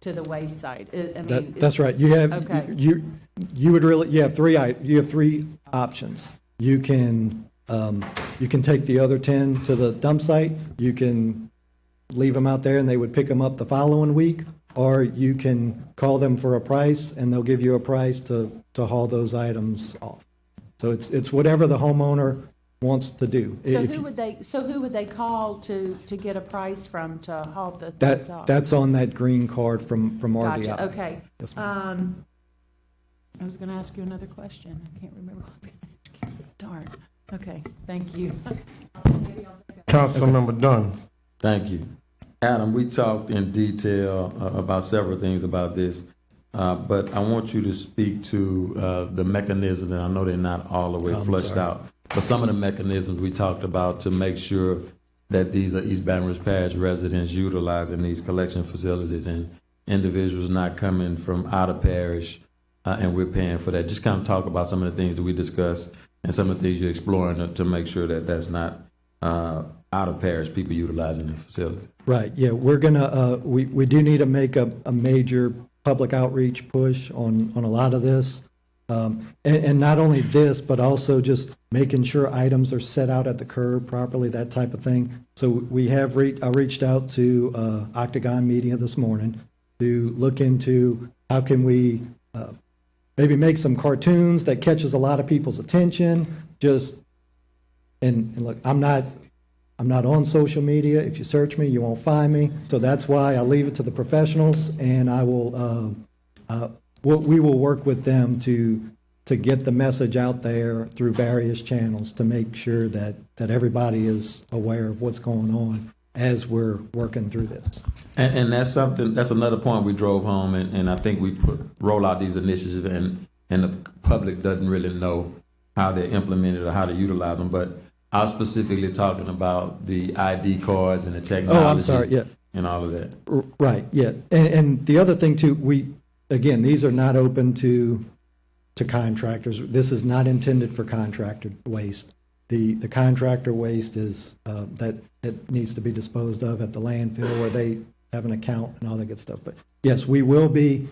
the waste site. That's right. You have okay. you have 3 options. You can take the other 10 to the dump site. You can leave them out there and they would pick them up the following week, or you can call them for a price and they'll give you a price to haul those items off. So it's whatever the homeowner wants to do. So who would they call to get a price from to haul the things off? That's on that green card from RDI. Gotcha. Okay. Yes, ma'am. I was going to ask you another question. I can't remember. Darn. Okay. Thank you. Councilmember Dunn. Thank you. Adam, we talked in detail about several things about this, but I want you to speak to the mechanisms, and I know they're not all the way flushed out, but some of the mechanisms we talked about to make sure that these are East Baton Rouge Parish residents utilizing these collection facilities and individuals not coming from out of parish, and we're paying for that. Just kind of talk about some of the things that we discussed and some of the things you're exploring to make sure that that's not out of parish people utilizing the facility. Right. Yeah, we're gonna we do need to make a major public outreach push on a lot of this, and not only this, but also just making sure items are set out at the curb properly, that type of thing. So we have I reached out to Octagon Media this morning to look into how can we maybe make some cartoons that catches a lot of people's attention. And look, I'm not on social media. If you search me, you won't find me. So that's why I leave it to the professionals, and I will we will work with them to get the message out there through various channels to make sure that everybody is aware of what's going on as we're working through this. And that's another point we drove home, and I think we roll out these initiatives, and the public doesn't really know how they're implemented or how to utilize them. But I was specifically talking about the ID cards and the technology. Oh, I'm sorry, yeah. And all of that. Right, yeah. And the other thing too, these are not open to contractors. This is not intended for contractor waste. The contractor waste is that it needs to be disposed of at the landfill where they have an account and all that good stuff. But yes, we will be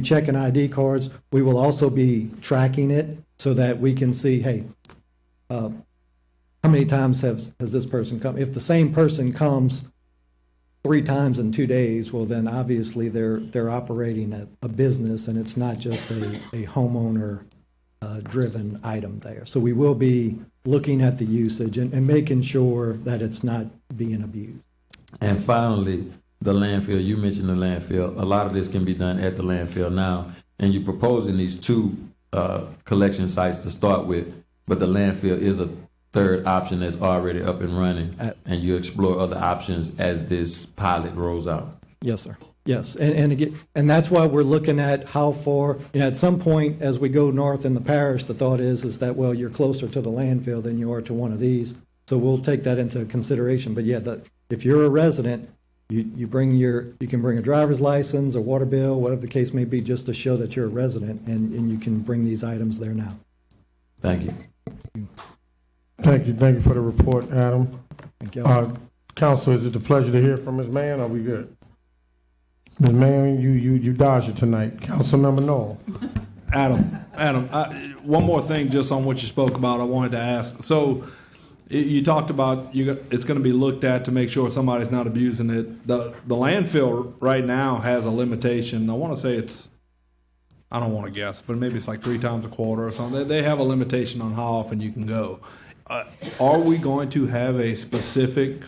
checking ID cards. We will also be tracking it so that we can see, hey, how many times has this person come? If the same person comes 3 times in 2 days, well, then obviously they're operating a business, and it's not just a homeowner driven item there. So we will be looking at the usage and making sure that it's not being abused. And finally, the landfill, you mentioned the landfill. A lot of this can be done at the landfill now, and you're proposing these 2 collection sites to start with, but the landfill is a third option that's already up and running, and you explore other options as this pilot rolls out. Yes, sir. Yes, and again, and that's why we're looking at how far, at some point as we go north in the parish, the thought is that, well, you're closer to the landfill than you are to one of these. So we'll take that into consideration. But yeah, if you're a resident, you can bring a driver's license, a water bill, whatever the case may be, just to show that you're a resident, and you can bring these items there now. Thank you. Thank you for the report, Adam. Thank you. Council, is it a pleasure to hear from Ms. Mann? Are we good? Ms. Mann, you dodged it tonight. Councilmember Noel. Adam, one more thing just on what you spoke about, I wanted to ask. So you talked about it's going to be looked at to make sure somebody's not abusing it. The landfill right now has a limitation. I want to say I don't want to guess, but maybe it's like 3 times a quarter or something. They have a limitation on how often you can go. Are we going to have a specific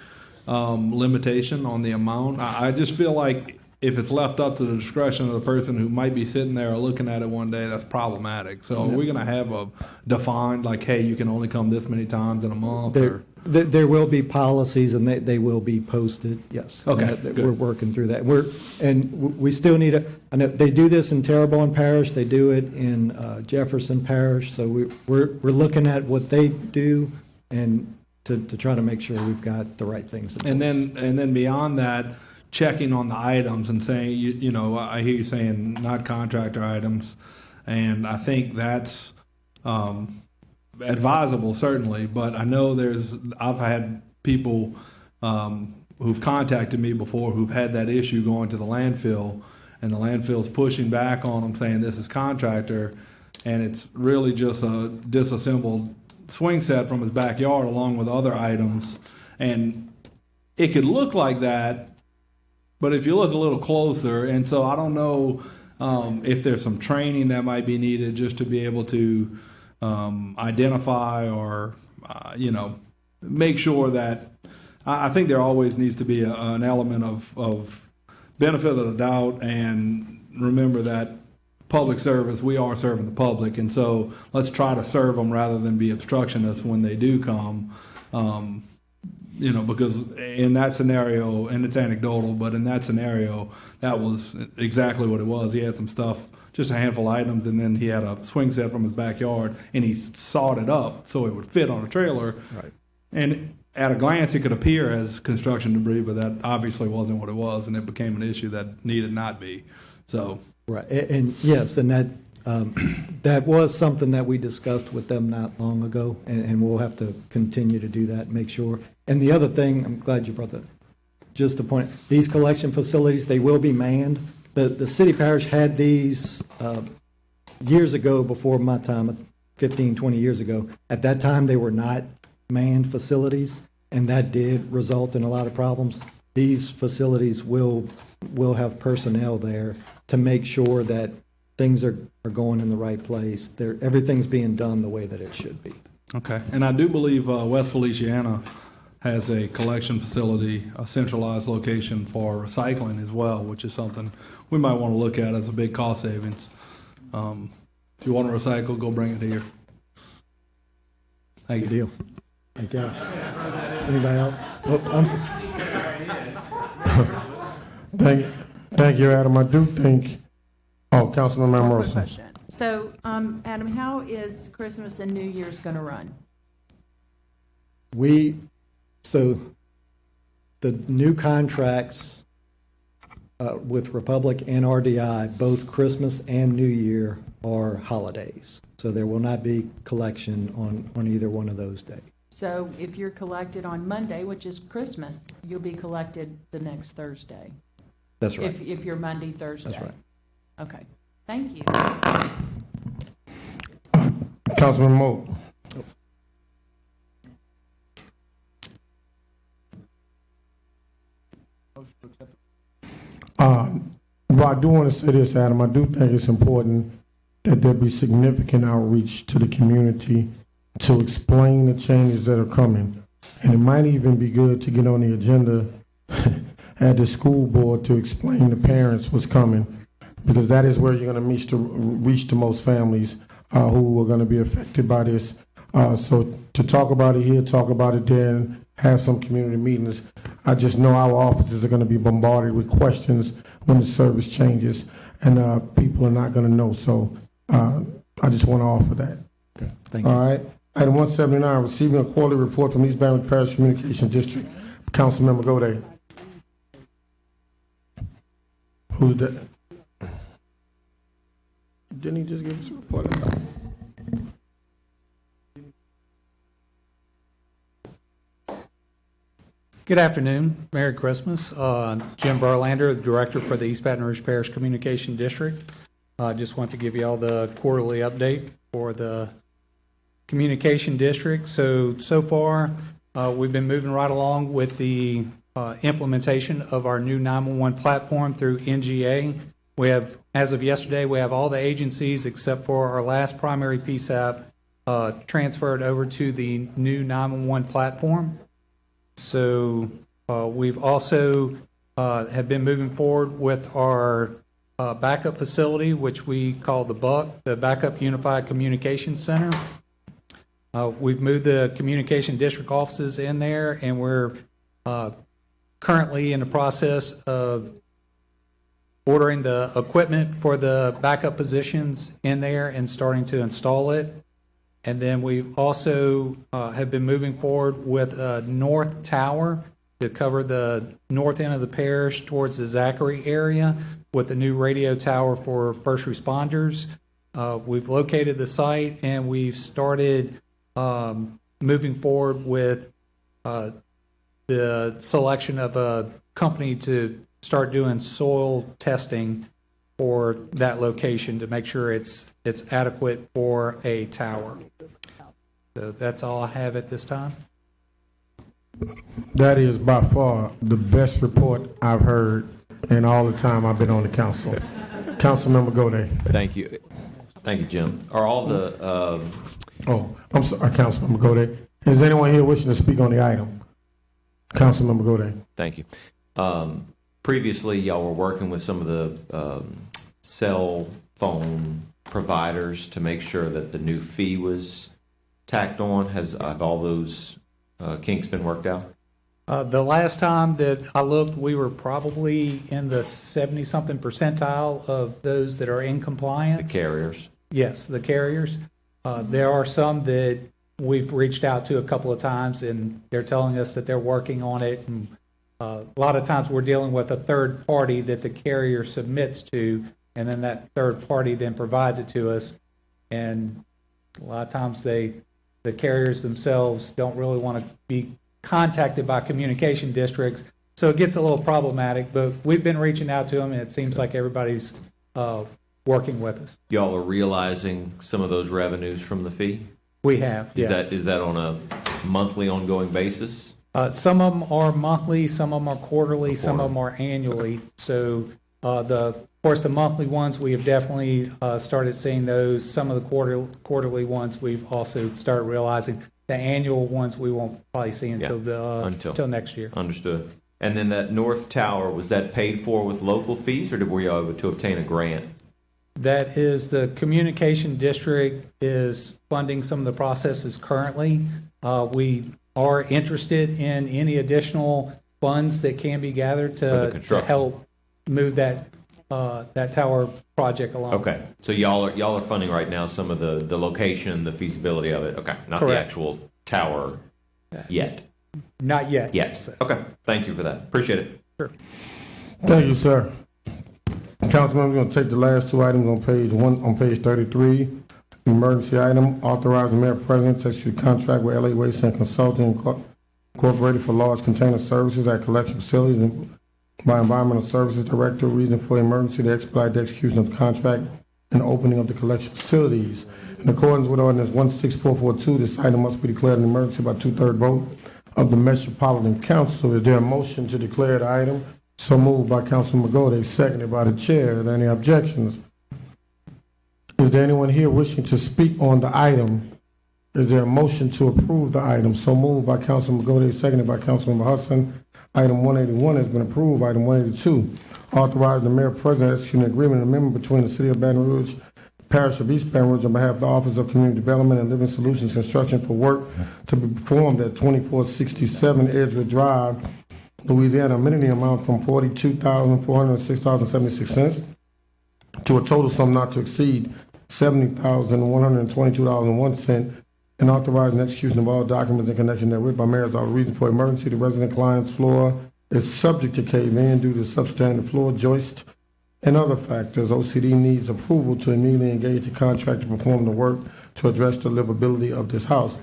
limitation on the amount? I just feel like if it's left up to the discretion of the person who might be sitting there looking at it one day, that's problematic. So are we going to have a defined, like, hey, you can only come this many times in a month? There will be policies, and they will be posted, yes. Okay, We're working through that. We still need I know they do this in Terrebonne Parish, they do it in Jefferson Parish, so we're looking at what they do and to try to make sure we've got the right things in place. And then beyond that, checking on the items and saying, I hear you saying not contractor items, and I think that's advisable, certainly, but I know I've had people who've contacted me before who've had that issue going to the landfill, and the landfill's pushing back on them saying this is contractor, and it's really just a disassembled swing set from his backyard along with other items, and it could look like that, but if you look a little closer, and so I don't know if there's some training that might be needed just to be able to identify or, make sure that I think there always needs to be an element of benefit of the doubt, and remember that public service, we are serving the public, and so let's try to serve them rather than be obstructionists when they do come. Because in that scenario, and it's anecdotal, but in that scenario, that was exactly what it was. He had some stuff, just a handful of items, and then he had a swing set from his backyard, and he sawed it up so it would fit on a trailer. Right. And at a glance, it could appear as construction debris, but that obviously wasn't what it was, and it became an issue that needed not be. So. Right, and yes, and that was something that we discussed with them not long ago, and we'll have to continue to do that, make sure. And the other thing, I'm glad you brought that, just to point, these collection facilities, they will be manned. The city parish had these years ago, before my time, 15, 20 years ago. At that time, they were not manned facilities, and that did result in a lot of problems. These facilities will have personnel there to make sure that things are going in the right place. Everything's being done the way that it should be. Okay, and I do believe West Feliciana has a collection facility, a centralized location for recycling as well, which is something we might want to look at as a big cost savings. If you want to recycle, go bring it here. Thank you. Good deal. Thank you. Anybody else? Oh, I'm Thank you, Adam. I do think, Councilman Quick Amoroso. question. So, Adam, how is Christmas and New Year's going to run? So the new contracts with Republic and RDI, both Christmas and New Year are holidays. So there will not be collection on either one of those days. So if you're collected on Monday, which is Christmas, you'll be collected the next Thursday. That's right. If you're Monday, Thursday. That's right. Okay. Thank you. Councilman Moe. Well, I do want to say this, Adam. I do think it's important that there be significant outreach to the community to explain the changes that are coming. And it might even be good to get on the agenda at the school board to explain to parents what's coming, because that is where you're going to reach the most families who are going to be affected by this. So to talk about it here, talk about it there, and have some community meetings. I just know our offices are going to be bombarded with questions when the service changes, and people are not going to know. So I just want to offer that. Okay, thank you. All right. Item 179, receiving a quarterly report from East Baton Rouge Parish Communication District. Councilmember Gode. Who's that? Didn't he just give us a report? Good afternoon. Merry Christmas. Jim Verlander, the Director for the East Baton Rouge Parish Communication District. Just want to give you all the quarterly update for the Communication District. So far, we've been moving right along with the implementation of our new 911 platform through NGA. We have, as of yesterday, we have all the agencies except for our last primary PSAP transferred over to the new 911 platform. So we've also have been moving forward with our backup facility, which we call the BUC, the Backup Unified Communication Center. We've moved the communication district offices in there, and we're currently in the process of ordering the equipment for the backup positions in there and starting to install it. And then we've also have been moving forward with a north tower to cover the north end of the parish towards the Zachary area with a new radio tower for first responders. We've located the site, and we've started moving forward with the selection of a company to start doing soil testing for that location to make sure it's adequate for a tower. So that's all I have at this time. That is by far the best report I've heard in all the time I've been on the council. Councilmember Gode. Thank you. Thank you, Jim. Are all the... I'm sorry, Councilmember Gode. Is anyone here wishing to speak on the item? Councilmember Gode. Thank you. Previously, y'all were working with some of the cell phone providers to make sure that the new fee was tacked on. Have all those kinks been worked out? The last time that I looked, we were probably in the 70-something percentile of those that are in compliance. The carriers? Yes, the carriers. There are some that we've reached out to a couple of times, and they're telling us that they're working on it. And a lot of times we're dealing with a third party that the carrier submits to, and then that third party then provides it to us. And a lot of times the carriers themselves don't really want to be contacted by communication districts, so it gets a little problematic. But we've been reaching out to them, and it seems like everybody's working with us. Y'all are realizing some of those revenues from the fee? We have, yes. Is that on a monthly, ongoing basis? Some of them are monthly, some of them are quarterly, some of them are annually. So of course, the monthly ones, we have definitely started seeing those. Some of the quarterly ones, we've also started realizing. The annual ones we won't probably see until next year. Understood. And then that north tower, was that paid for with local fees, or were you able to obtain a grant? That is, the communication district is funding some of the processes currently. We are interested in any additional funds that can be gathered to help move that tower project along. Okay, so y'all are funding right now some of the location, the feasibility of it. Okay, not Correct. the actual tower yet. Not yet. Yes. Okay, thank you for that. Appreciate it. Sure. Thank you, sir. Councilman, we're going to take the last two items on page 33. Emergency item, authorizing mayor president to execute contract with LA Waste and Consulting Incorporated for large container services at collection facilities and by Environmental Services Director. Reason for emergency to expedite the execution of the contract and opening of the collection facilities. In accordance with ordinance 16442, this item must be declared an emergency by 2/3 vote of the Metropolitan Council. Is there a motion to declare the item So moved by Councilman Magode, seconded by the chair. Are there any objections? Is there anyone here wishing to speak on the item? Is there a motion to approve the item? So moved by Councilman Magode, seconded by Councilmember Hudson. Item 181 has been approved. Item 182, authorizing the mayor president to execute an agreement and amendment between the city of Baton Rouge, parish of East Baton Rouge, on behalf of the Office of Community Development and Living Solutions Construction for work to be performed at 2467 Edgewood Drive, Louisiana, amending the amount from $42,406.76 to a total sum not to exceed $70,122.01, and authorizing the execution of all documents in connection therewith by mayor's office. Reason for emergency: the resident client's floor is subject to cave-in due to substandard floor joist and other factors. OCD needs approval to immediately engage the contractor to perform the work to address the livability of this house.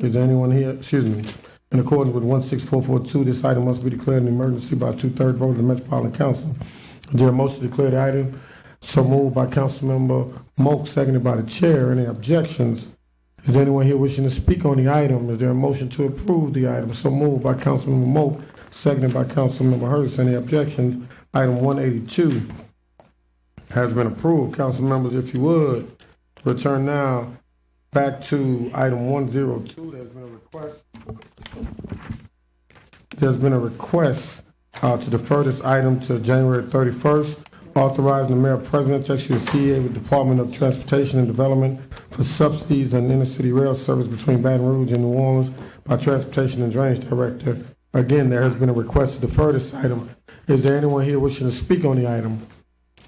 Is there anyone here, in accordance with 16442, this item must be declared an emergency by 2/3 vote of the Metropolitan Council. Is there a motion to declare the item? So moved by Councilmember Moak, seconded by the chair. Any objections? Is there anyone here wishing to speak on the item? Is there a motion to approve the item? So moved by Councilmember Moak, seconded by Councilmember Hurst. Any objections? Item 182 has been approved. Council members, if you would, return now back to item 102. There's been a request to defer this item to January 31st, authorizing the mayor president to execute a CA with Department of Transportation and Development for subsidies and intercity rail service between Baton Rouge and New Orleans by Transportation and Drainage Director. Again, there has been a request to defer this item. Is there anyone here wishing to speak on the item?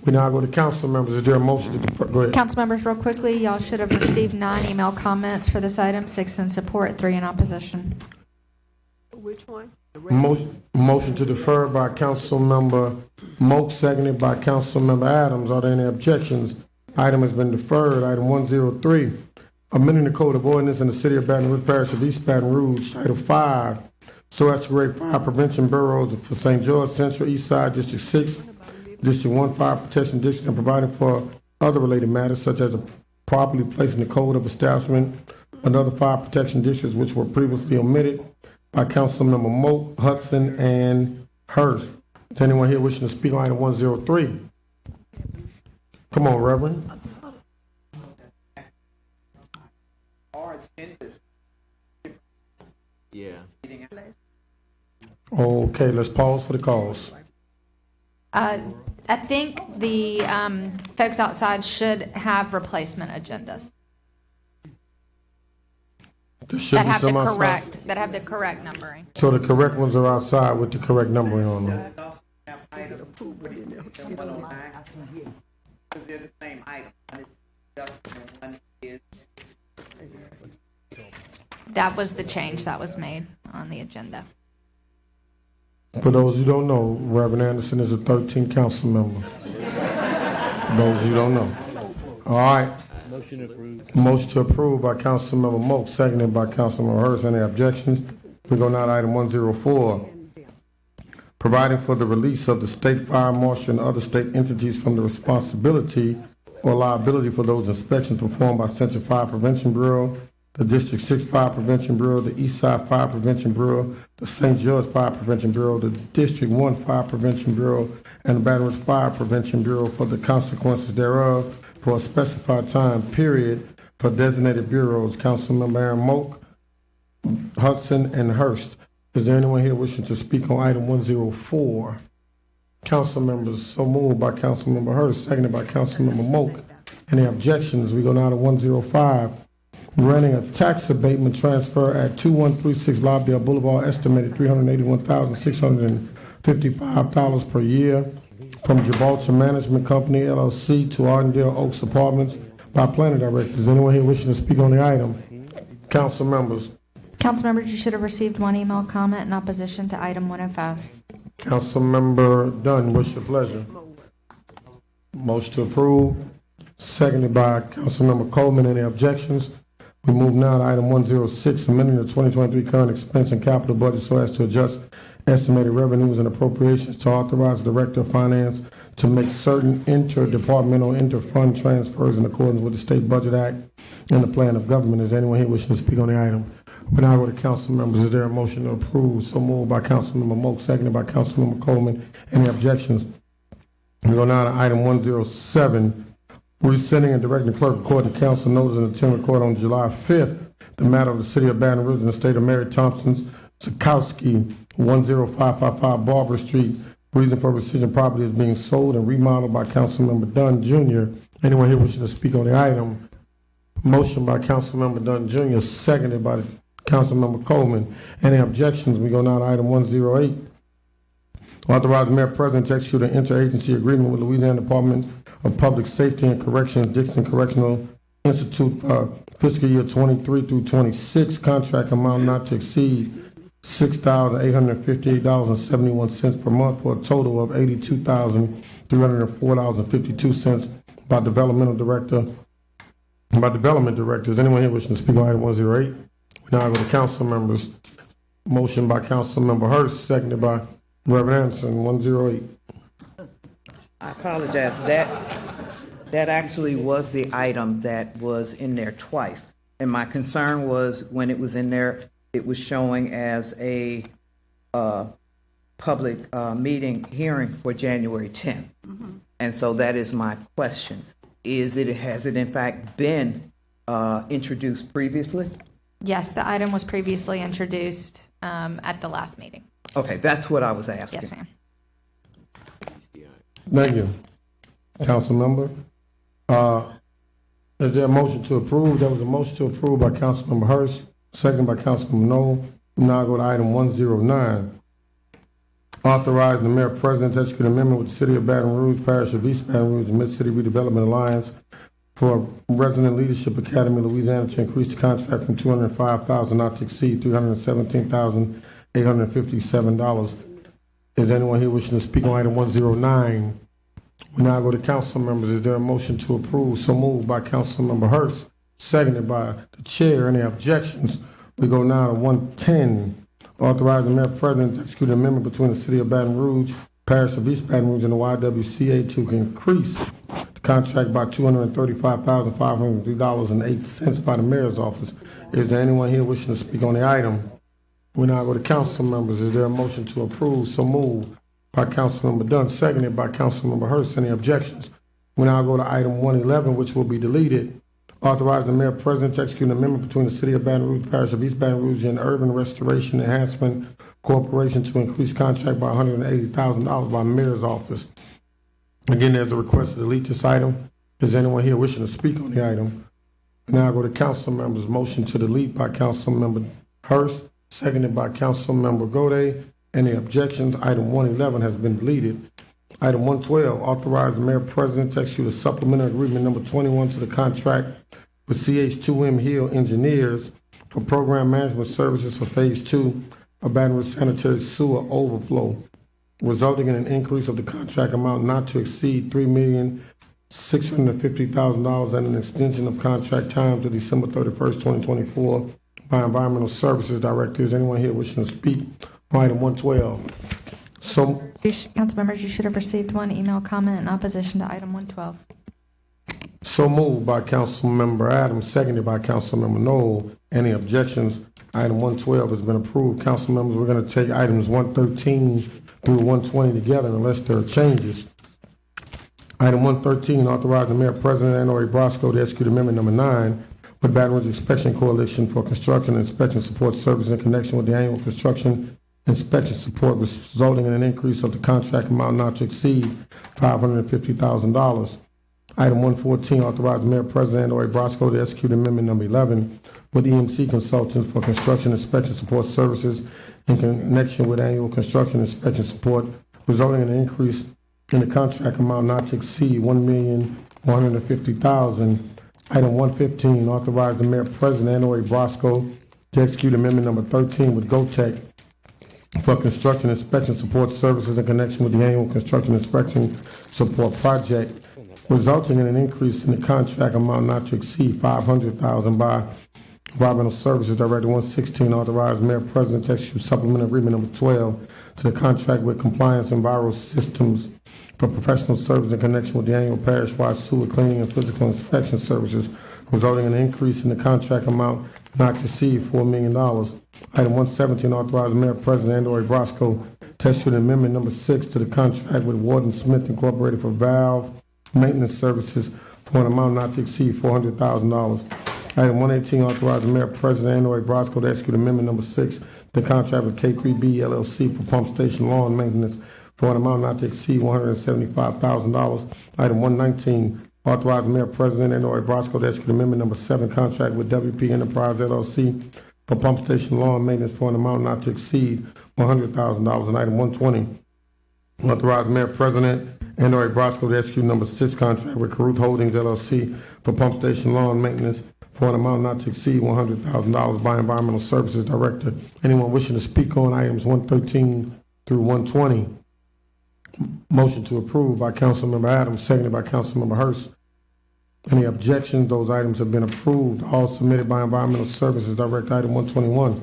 We now go to council members. Is there a motion to defer? Go ahead. Council members, real quickly, y'all should have received 9 email comments for this item, 6 in support, 3 in opposition. Which one? Motion to defer by Council Member Moak, seconded by Council Member Adams. Are there any objections? Item has been deferred. Item 103, amending the Code of Ordinance in the City of Baton Rouge, Parish of East Baton Rouge, Title 5, so as to create 5 prevention bureaus for St. George, Central, East Side, District 6, District 1, 5 protection districts, and providing for other related matters such as properly placing the code of establishment another 5 protection districts which were previously omitted by Councilmember Moak, Hudson, and Hurst. Is anyone here wishing to speak on item 103? Come on, Reverend. Yeah. Okay, let's pause for the calls. I think the folks outside should have replacement agendas that have the correct numbering. So the correct ones are outside with the correct numbering on them. That was the change that was made on the agenda. For those who don't know, Reverend Anderson is a 13th council member. For those who don't know. All right. Motion approved. Motion to approve by Councilmember Moak, seconded by Councilmember Hurst. Any objections? We go now to item 104. Providing for the release of the state fire marshal and other state entities from the responsibility or liability for those inspections performed by Central Fire Prevention Bureau, the District 6 Fire Prevention Bureau, the East Side Fire Prevention Bureau, the St. George Fire Prevention Bureau, the District 1 Fire Prevention Bureau, and the Baton Rouge Fire Prevention Bureau for the consequences thereof for a specified time period for designated bureaus. Councilmember Aaron Moak, Hudson, and Hurst. Is there anyone here wishing to speak on item 104? Council members, so moved by Councilmember Hurst, seconded by Councilmember Moak. Any objections? We go now to 105. Granting a tax abatement transfer at 2136 Lobdell Boulevard, estimated $381,655 per year from Gibraltar Management Company, LLC, to Ardendale Oaks Apartments by Planning Director. Is anyone here wishing to speak on the item? Council members. Council members, you should have received 1 email comment in opposition to item 105. Councilmember Dunn, what's your pleasure? Motion to approve, seconded by Councilmember Coleman. Any objections? We move now to item 106, amending the 2023 current expense and capital budget so as to adjust estimated revenues and appropriations to authorize the Director of Finance to make certain interdepartmental interfund transfers in accordance with the State Budget Act and the Plan of Government. Is anyone here wishing to speak on the item? We now go to council members. Is there a motion to approve? So moved by Councilmember Moak, seconded by Councilmember Coleman. Any objections? We go now to item 107, rescinding and directing the clerk of court to council notice in the Tenant Court on July 5th, the matter of the city of Baton Rouge in the state of Mary Thompson's Zukowski, 10555 Barber Street. Reason for rescission: property is being sold and remodeled by Councilmember Dunn Jr. Anyone here wishing to speak on the item? Motion by Councilmember Dunn Jr., seconded by Councilmember Coleman. Any objections? We go now to item 108. Authorize the Mayor President to execute an interagency agreement with Louisiana Department of Public Safety and Corrections, Dixon Correctional Institute, fiscal year 23 through 26, contract amount not to exceed $6,858.71 per month for a total of $82,304.52 by development directors. Anyone here wishing to speak on item 108? We now go to council members. Motion by Councilmember Hurst, seconded by Reverend Anderson, 108. I apologize. That actually was the item that was in there twice. And my concern was when it was in there, it was showing as a public meeting hearing for January 10th. And so that is my question. Has it in fact been introduced previously? Yes, the item was previously introduced at the last meeting. Okay, that's what I was asking. Yes, ma'am. Thank you. Council member. Is there a motion to approve? There was a motion to approve by Councilmember Hurst, second by Councilmember Knoll. We now go to item 109. Authorizing the Mayor President to execute an amendment with the City of Baton Rouge, Parish of East Baton Rouge, and Mid-City Redevelopment Alliance for Resident Leadership Academy, Louisiana, to increase the contract from $205,000 not to exceed $317,857. Is anyone here wishing to speak on item 109? We now go to council members. Is there a motion to approve? So moved by Councilmember Hurst, seconded by the chair. Any objections? We go now to 110. Authorizing the Mayor President to execute an amendment between the City of Baton Rouge, Parish of East Baton Rouge, and the YWCA to increase the contract by $235,503.08 by the Mayor's office. Is there anyone here wishing to speak on the item? We now go to council members. Is there a motion to approve? So moved by Councilmember Dunn, seconded by Councilmember Hurst. Any objections? We now go to item 111, which will be deleted. Authorizing the Mayor President to execute an amendment between the City of Baton Rouge, Parish of East Baton Rouge, and Urban Restoration Enhancement Corporation to increase contract by $180,000 by the Mayor's office. Again, there's a request to delete this item. Is anyone here wishing to speak on the item? We now go to council members. Motion to delete by Councilmember Hurst, seconded by Councilmember Gode. Any objections? Item 111 has been deleted. Item 112, authorize the Mayor President to execute a supplemental agreement number 21 to the contract with CH2M Hill Engineers for program management services for Phase 2 of Baton Rouge Sanitary Sewer Overflow, resulting in an increase of the contract amount not to exceed $3,650,000 and an extension of contract time to December 31st, 2024 by Environmental Services Director. Is anyone here wishing to speak on item 112? So, Council members, you should have received one email comment in opposition to item 112. so moved by Councilmember Adams, seconded by Councilmember Knoll. Any objections? Item 112 has been approved. Council members, we're going to take items 113 through 120 together unless there are changes. Item 113, authorize the Mayor President and/or Brosco to execute amendment number 9 with Baton Rouge Inspection Coalition for construction and inspection support services in connection with the annual construction inspection support, resulting in an increase of the contract amount not to exceed $550,000. Item 114, authorize the Mayor President or Brosco to execute amendment number 11 with EMC Consultants for construction inspection support services in connection with annual construction inspection support, resulting in an increase in the contract amount not to exceed $1,150,000. Item 115, authorize the Mayor President or Brosco to execute amendment number 13 with GOTEC for construction inspection support services in connection with the annual construction inspection support project, resulting in an increase in the contract amount not to exceed $500,000 by Environmental Services Director. 116, authorized Mayor President to execute supplemental agreement number 12 to the contract with Compliance Enviro Systems for professional services in connection with the annual parish-wide sewer cleaning and physical inspection services, resulting in an increase in the contract amount not to exceed $4 million. Item 117, authorize the Mayor, President, and/or Brosco to execute amendment number 6 to the contract with Warden Smith Incorporated for valve maintenance services for an amount not to exceed $400,000. Item 118, authorize the Mayor, President, and/or Brosco to execute amendment number 6 to the contract with K3B LLC for pump station lawn maintenance for an amount not to exceed $175,000. Item 119, authorize the Mayor, President, and/or Brosco to execute amendment number 7 contract with WP Enterprise LLC for pump station lawn maintenance for an amount not to exceed $100,000. And item 120, authorize the Mayor, President, and/or Brosco to execute number 6 contract with Caruth Holdings LLC for pump station lawn maintenance for an amount not to exceed $100,000 by Environmental Services Director. Anyone wishing to speak on items 113 through 120? Motion to approve by Councilmember Adams, seconded by Councilmember Hurst. Any objections? Those items have been approved. All submitted by Environmental Services Director. Item 121.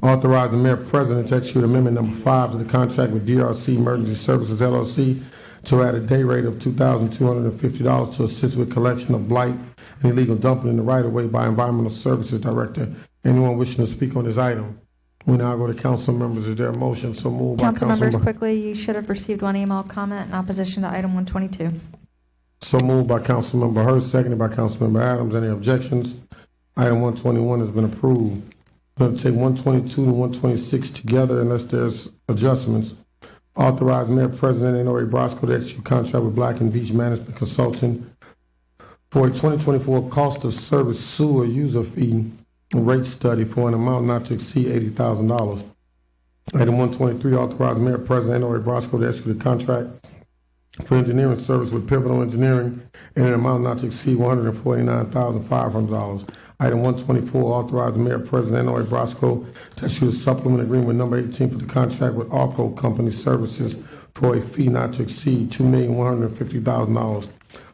Authorize the Mayor President to execute amendment number 5 to the contract with DRC Emergency Services LLC to add a day rate of $2,250 to assist with collection of blight and illegal dumping in the right-of-way by Environmental Services Director. Anyone wishing to speak on this item? We now go to council members. Is there a motion? So moved by Council members, Councilmember. quickly, you should have received one email comment in opposition to item 122. So moved by Councilmember Hurst, seconded by Councilmember Adams. Any objections? Item 121 has been approved. We're going to take 122 and 126 together unless there's adjustments. Authorize Mayor President N.O.A. Brosco to execute contract with Black and Beach Management Consulting for a 2024 cost of service sewer user fee rate study for an amount not to exceed $80,000. Item 123, authorize Mayor President N.O.A. Brosco to execute a contract for engineering service with Pivotal Engineering in an amount not to exceed $149,500. Item 124, authorize the Mayor President N.O.A. Brosco to execute a supplement agreement number 18 for the contract with Arco Company Services for a fee not to exceed $2,150,000.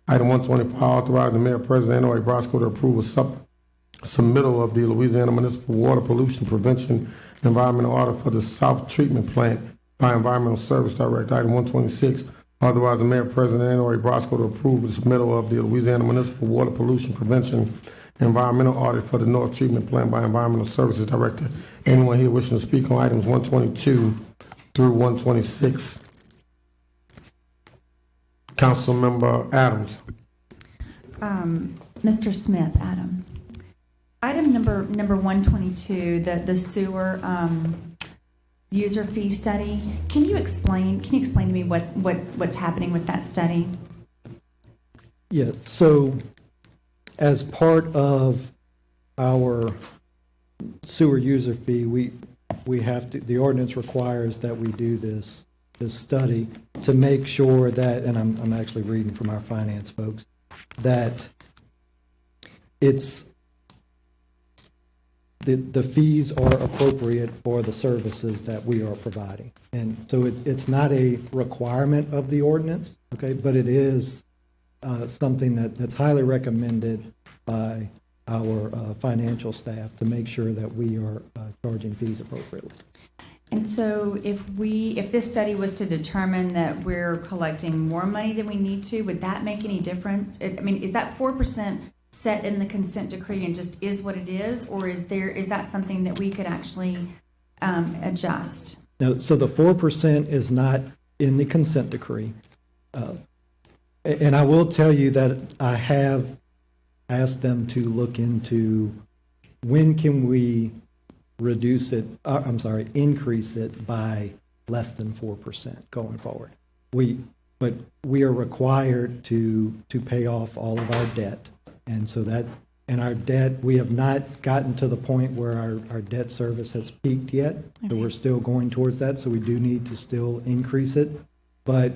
Item 125, authorize the Mayor President N.O.A. Brosco to approve a submittal of the Louisiana Municipal Water Pollution Prevention Environmental Audit for the South Treatment Plant by Environmental Service Director. Item 126, authorize the Mayor President N.O.A. Brosco to approve the submittal of the Louisiana Municipal Water Pollution Prevention Environmental Audit for the North Treatment Plant by Environmental Services Director. Anyone here wishing to speak on items 122 through 126? Councilmember Adams. Mr. Smith, Adam. Item number 122, the sewer user fee study. Can you explain to me what's happening with that study? Yeah, so as part of our sewer user fee, we have to, the ordinance requires that we do this study to make sure that, and I'm actually reading from our finance folks, that it's the fees are appropriate for the services that we are providing. And so it's not a requirement of the ordinance, okay, but it is something that's highly recommended by our financial staff to make sure that we are charging fees appropriately. And so if this study was to determine that we're collecting more money than we need to, would that make any difference? I mean, is that 4% set in the consent decree and just is what it is, or is that something that we could actually adjust? No, so the 4% is not in the consent decree. And I will tell you that I have asked them to look into when can we reduce it, increase it by less than 4% going forward. But we are required to pay off all of our debt. And so our debt, we have not gotten to the point where our debt service has peaked yet. Okay. So we're still going towards that. So we do need to still increase it. But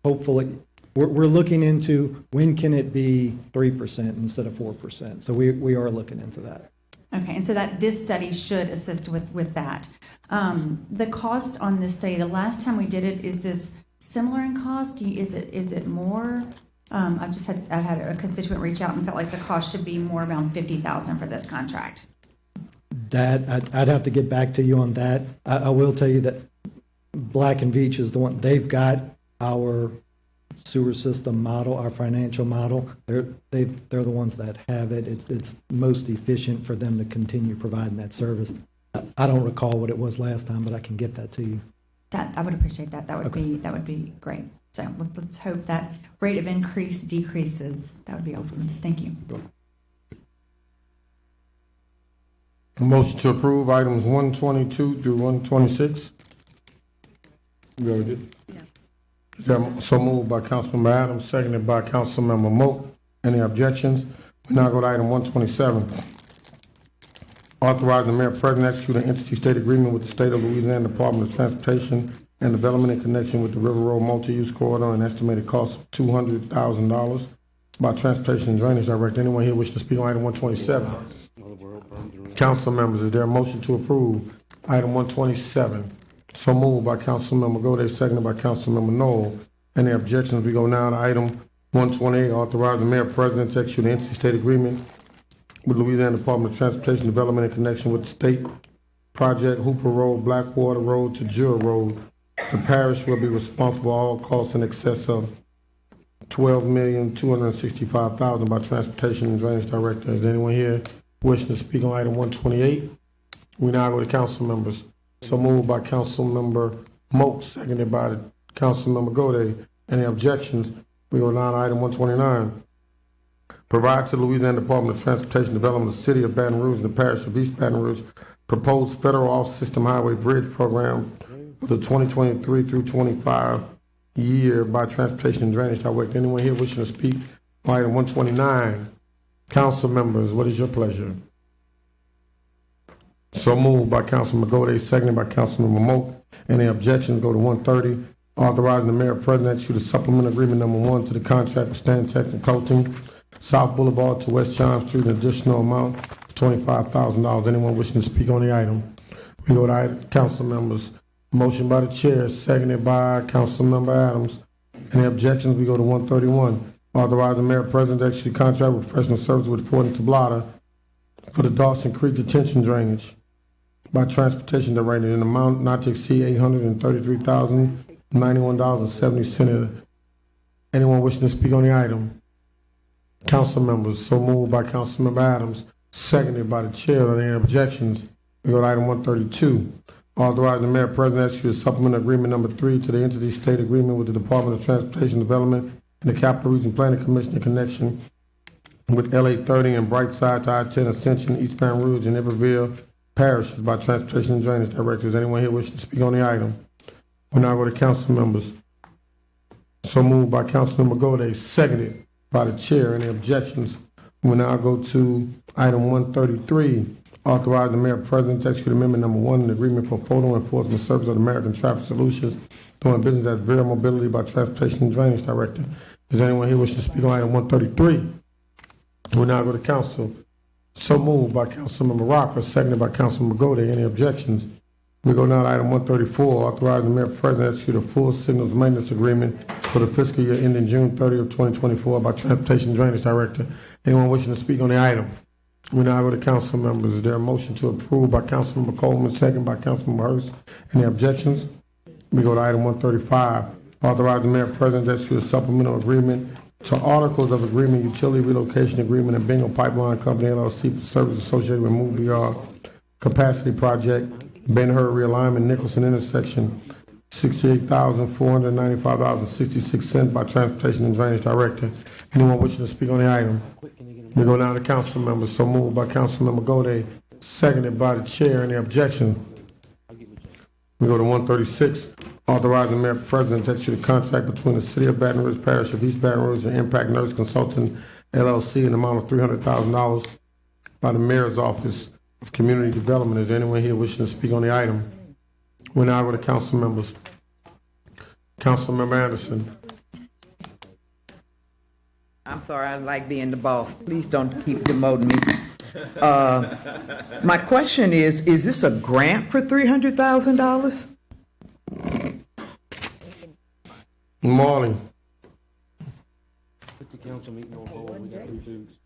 hopefully, we're looking into when can it be 3% instead of 4%. So we are looking into that. Okay, and so that this study should assist with that. The cost on this study, the last time we did it, is this similar in cost? Is it more? I've had a constituent reach out and felt like the cost should be more around $50,000 for this contract. That I'd have to get back to you on that. I will tell you that Black and Veatch is the one, they've got our sewer system model, our financial model. They're the ones that have it. It's most efficient for them to continue providing that service. I don't recall what it was last time, but I can get that to you. That, I would appreciate that. That would be great. So let's hope that rate of increase decreases. That would be awesome. Thank you. Motion to approve items 122 through 126. We already did? Yeah. So moved by Councilmember Adams, seconded by Councilmember Moak. Any objections? We now go to item 127. Authorize the mayor president to execute an entity state agreement with the state of Louisiana Department of Transportation and Development in connection with the River Road multi-use corridor, an estimated cost of $200,000 by Transportation and Drainage Director. Anyone here wish to speak on item 127? Council members, is there a motion to approve item 127? So moved by Councilmember Gode, seconded by Councilmember Knoll. Any objections? We go now to item 128. Authorize the mayor president to execute an entity state agreement with Louisiana Department of Transportation Development in connection with the state project Hooper Road, Blackwater Road to Jura Road. The parish will be responsible for all costs in excess of $12,265,000 by Transportation and Drainage Director. Is there anyone here wishing to speak on item 128? We now go to council members. So moved by Councilmember Moak, seconded by Councilmember Gode. Any objections? We go down to item 129. Provide to the Louisiana Department of Transportation Development, the City of Baton Rouge, and the Parish of East Baton Rouge, proposed federal off-system highway bridge program for the 2023 through 25 year by Transportation and Drainage Director. Anyone here wishing to speak on item 129? Council members, what is your pleasure? So moved by Councilmember Gode, seconded by Councilmember Moak. Any objections? Go to 130. Authorizing the mayor president to execute a supplement agreement number 1 to the contract with Stantec and Coating, South Boulevard to West Chime Street, an additional amount of $25,000. Anyone wishing to speak on the item? We go to item, council members. Motion by the chair, seconded by Councilmember Adams. Any objections? We go to 131. Authorizing the mayor president to execute a contract with professional services with Ford and Tablata for the Dawson Creek detention drainage by Transportation Director in an amount not to exceed $833,091.70. Anyone wishing to speak on the item? Council members, so moved by Councilmember Adams, seconded by the chair. Are there any objections? We go to item 132. Authorizing the mayor president to execute a supplement agreement number 3 to the entity state agreement with the Department of Transportation Development and the Capital Region Planning Commission in connection with LA 30 and Brightside to I-10 Ascension, East Baton Rouge, and Iberville parishes by Transportation and Drainage Directors. Anyone here wishing to speak on the item? We now go to council members. So moved by Councilmember Gode, seconded by the chair. Any objections? We now go to item 133. Authorize the mayor president to execute amendment number 1 in the agreement for photo enforcement service of American Traffic Solutions doing business as Vera Mobility by Transportation and Drainage Director. Is there anyone here wishing to speak on item 133? We now go to council. So moved by Councilmember Rocker, seconded by Councilmember Gode. Any objections? We go now to item 134. Authorize the mayor president to execute a full signals maintenance agreement for the fiscal year ending June 30 of 2024 by Transportation and Drainage Director. Anyone wishing to speak on the item? We now go to council members. Is there a motion to approve by Councilmember Coleman, second by Councilmember Hurst? Any objections? We go to item 135. Authorize the mayor president to execute a supplemental agreement to Articles of Agreement, Utility Relocation Agreement, and Bingo Pipeline Company, LLC, for service associated with EBR Capacity Project, Ben-Hur Realignment, Nicholson Intersection, $68,495.66 by Transportation and Drainage Director. Anyone wishing to speak on the item? We go down to council members. So moved by Councilmember Gode, seconded by the chair. Any objection? We go to 136. Authorizing the mayor president to execute a contract between the City of Baton Rouge, Parish of East Baton Rouge, and Impact Nurse Consultant, LLC, in the amount of $300,000 by the Mayor's Office of Community Development. Is there anyone here wishing to speak on the item? We now go to council members. Councilmember Anderson. I'm sorry, I like being the boss. Please don't keep demoting me. My question is this a grant for $300,000? Good morning. Put the council meeting on hold. We got reboots.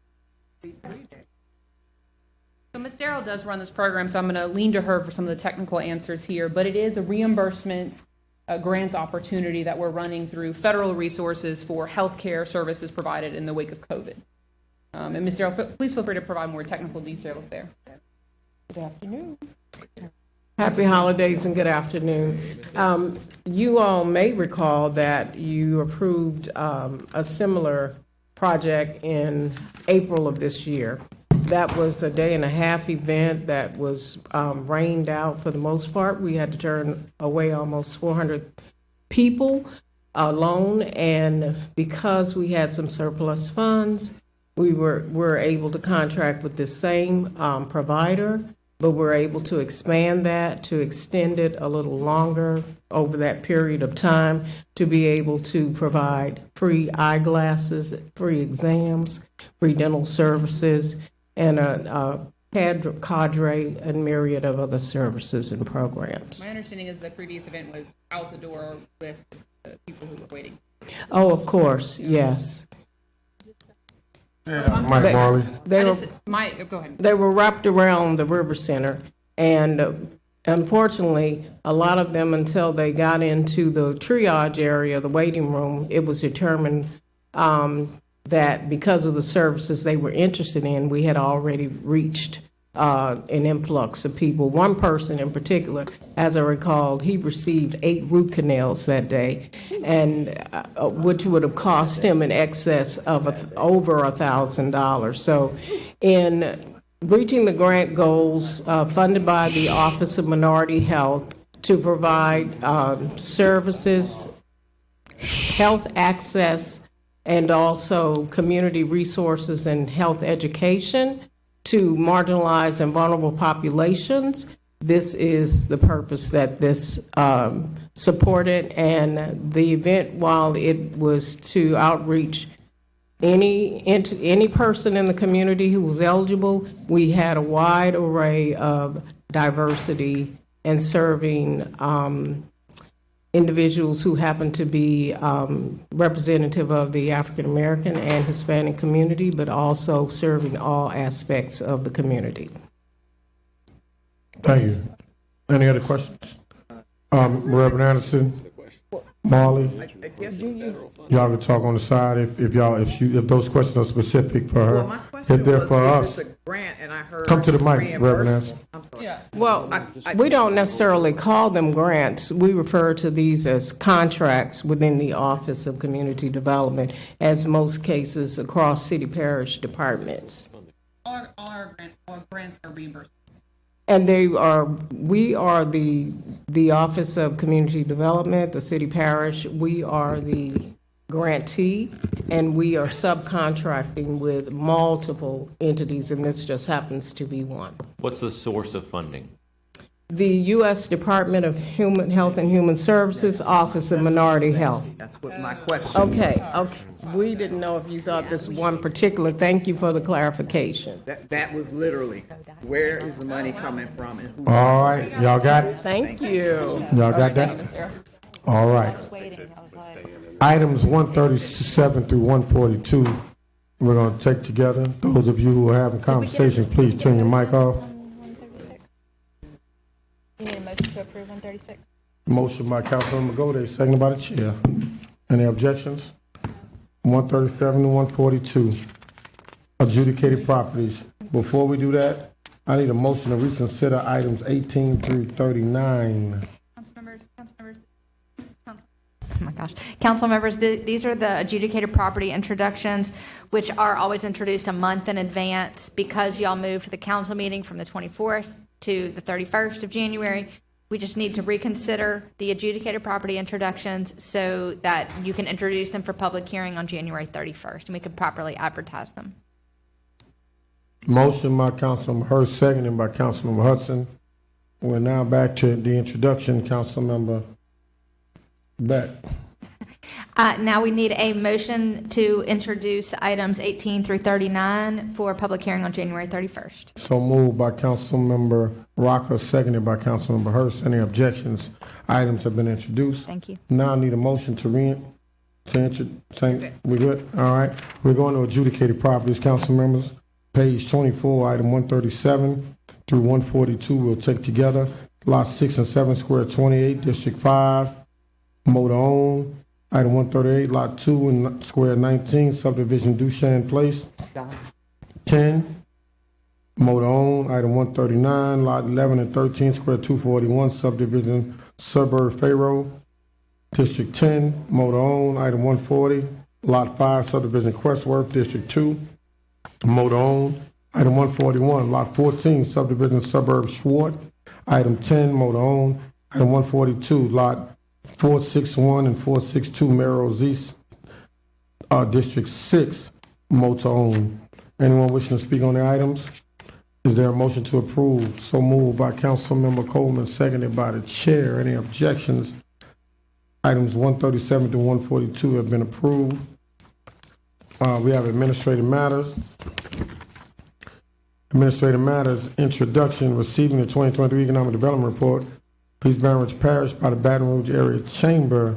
So Ms. Darrell does run this program, so I'm going to lean to her for some of the technical answers here, but it is a reimbursement grant opportunity that we're running through federal resources for healthcare services provided in the wake of COVID. And Ms. Darrell, please feel free to provide more technical details there. Good afternoon. Happy holidays and good afternoon. You all may recall that you approved a similar project in April of this year. That was a day-and-a-half event that was rained out for the most part. We had to turn away almost 400 people alone, and because we had some surplus funds, we were able to contract with the same provider, but we're able to expand that, to extend it a little longer over that period of time, to be able to provide free eyeglasses, free exams, free dental services, and a cadre and myriad of other services and programs. My understanding is the previous event was out the door with the people who were waiting. Oh, of course, yes. Mike Marley. Go ahead. They were wrapped around the River Center, and unfortunately, a lot of them, until they got into the triage area, the waiting room, it was determined that because of the services they were interested in, we had already reached an influx of people. One person in particular, as I recall, he received 8 root canals that day, and which would have cost him in excess of over $1,000. So in reaching the grant goals funded by the Office of Minority Health to provide services, health access, and also community resources and health education to marginalized and vulnerable populations. This is the purpose that this supported, and the event, while it was to outreach any person in the community who was eligible, we had a wide array of diversity and serving individuals who happen to be representative of the African American and Hispanic community, but also serving all aspects of the community. Thank you. Any other questions? Reverend Anderson, Marley, y'all can talk on the side if those questions are specific for her. Well, my question if they're was, for is us, this a grant, and I heard come to the mic, Reverend Anderson. I'm sorry. Yeah. Well, we don't necessarily call them grants. We refer to these as contracts within the Office of Community Development, as most cases across city parish departments. All our grants are reimbursed. And we are the Office of Community Development, the city parish. We are the grantee, and we are subcontracting with multiple entities, and this just happens to be one. What's the source of funding? The U.S. Department of Human Health and Human Services, Office of Minority Health. That's what my question Okay. We didn't know if you thought this one particular. Thank you for the clarification. That was literally, where is the money coming from and who? All right, y'all got it? Thank you. Y'all got that? All right. Items 137 through 142, we're going to take together. Those of you who are having conversations, please turn your mic off. You need a motion to approve 136. Motion by Councilmember Gode, seconded by the chair. Any objections? 137 to 142, adjudicated properties. Before we do that, I need a motion to reconsider items 18 through 39. Oh my gosh. Council members, these are the adjudicated property introductions, which are always introduced a month in advance because y'all moved the council meeting from the 24th to the 31st of January. We just need to reconsider the adjudicated property introductions so that you can introduce them for public hearing on January 31st, and we can properly advertise them. Motion by Councilmember Hurst, seconded by Councilmember Hudson. We're now back to the introduction, Councilmember Beck. Now we need a motion to introduce items 18 through 39 for public hearing on January 31st. So moved by Councilmember Rocker, seconded by Councilmember Hurst. Any objections? Items have been introduced. Thank you. Now I need a motion to we good? All right. We're going to adjudicated properties, council members. Page 24, item 137 through 142 we'll take together. Lot 6 and 7, square 28, District 5. motor owned. Item 138, Lot 2 and Square 19, subdivision Duchesne Place. 10, motor owned. Item 139, Lot 11 and 13, Square 241, subdivision Suburb Fayroe. District 10, motor owned. Item 140, Lot 5, subdivision Crestworth. District 2, motor owned. Item 141, Lot 14, subdivision Suburb Swart. Item 10, motor owned. Item 142, Lot 461 and 462, Melrose East, District 6, motor owned. Anyone wishing to speak on the items? Is there a motion to approve? So moved by Councilmember Coleman, seconded by the chair. Any objections? Items 137 to 142 have been approved. We have administrative matters. Administrative matters, introduction, receiving the 2023 Economic Development Report, East Baton Rouge Parish by the Baton Rouge Area Chamber,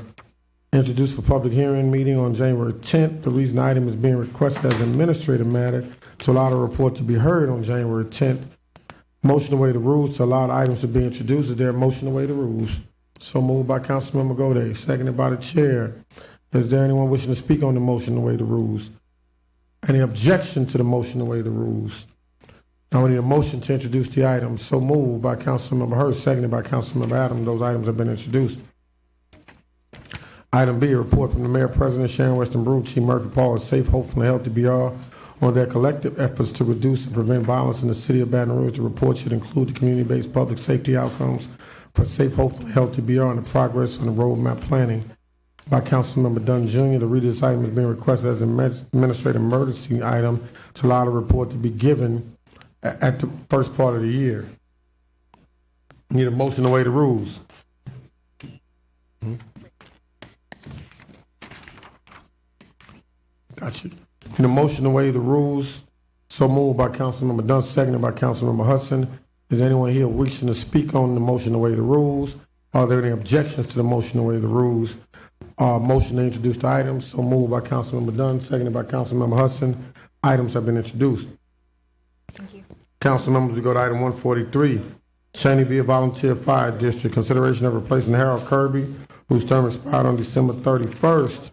introduced for public hearing meeting on January 10th. The reason the item is being requested as an administrative matter to allow the report to be heard on January 10th. Motion to waive the rules to allow the items to be introduced. Is there a motion to waive the rules? So moved by Councilmember Gode, seconded by the chair. Is there anyone wishing to speak on the motion to waive the rules? Any objection to the motion to waive the rules? Now we need a motion to introduce the items. So moved by Councilmember Hurst, seconded by Councilmember Adams. Those items have been introduced. Item B, a report from the Mayor, President Sharon Weston Brew, Chief Murphy Paul, and Safe, Hopeful, and Healthy BR on their collective efforts to reduce and prevent violence in the city of Baton Rouge. The report should include the community-based public safety outcomes for Safe, Hopeful, and Healthy BR and the progress on the roadmap planning by Councilmember Dunn Jr. The reader of this item is being requested as an administrative emergency item to allow the report to be given at the first part of the year. Need a motion to waive the rules. Gotcha. Need a motion to waive the rules. So moved by Councilmember Dunn, seconded by Councilmember Hudson. Is anyone here wishing to speak on the motion to waive the rules? Are there any objections to the motion to waive the rules? Motion to introduce the items. So moved by Councilmember Dunn, seconded by Councilmember Hudson. Items have been introduced. Thank you. Council members, we go to item 143. Cheneyville Volunteer Fire District, consideration of replacing Harold Kirby, whose term expired on December 31st.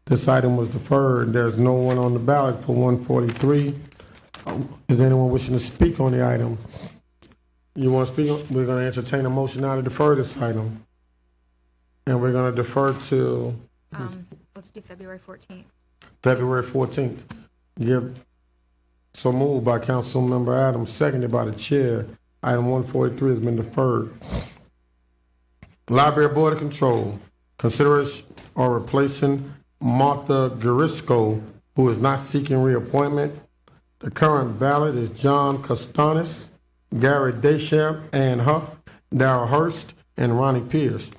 This item was deferred. There's no one on the ballot for 143. Is anyone wishing to speak on the item? You want to speak? We're going to entertain a motion now to defer this item. And we're going to defer till Let's do February 14th. February 14th. So moved by Councilmember Adams, seconded by the chair. Item 143 has been deferred. Library Board of Control, consideration or replacing Martha Garisco, who is not seeking reappointment. The current ballot is John Costanis, Gary Deschamps, Ann Huff, Darrell Hurst, and Ronnie Pierce.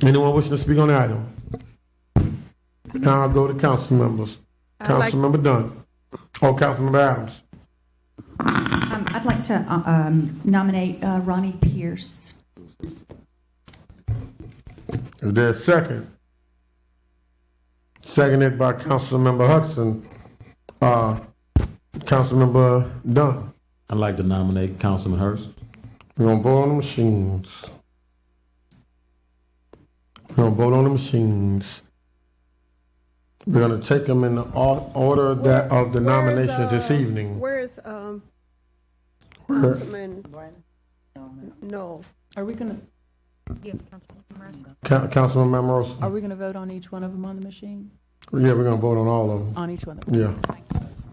Anyone wishing to speak on the item? Now I'll go to council members. Councilmember Dunn. Councilmember Adams. I'd like to nominate Ronnie Pierce. Is there a second? Seconded by Councilmember Hudson. Councilmember Dunn. I'd like to nominate Councilman Hurst. We're going to vote on the machines. We're going to vote on the machines. We're going to take them in the order of the nominations this evening. Where's Councilman? No. Are we going to? Councilman Mamarosa. Are we going to vote on each one of them on the machine? Yeah, we're going to vote on all of them. On each one of them? Yeah.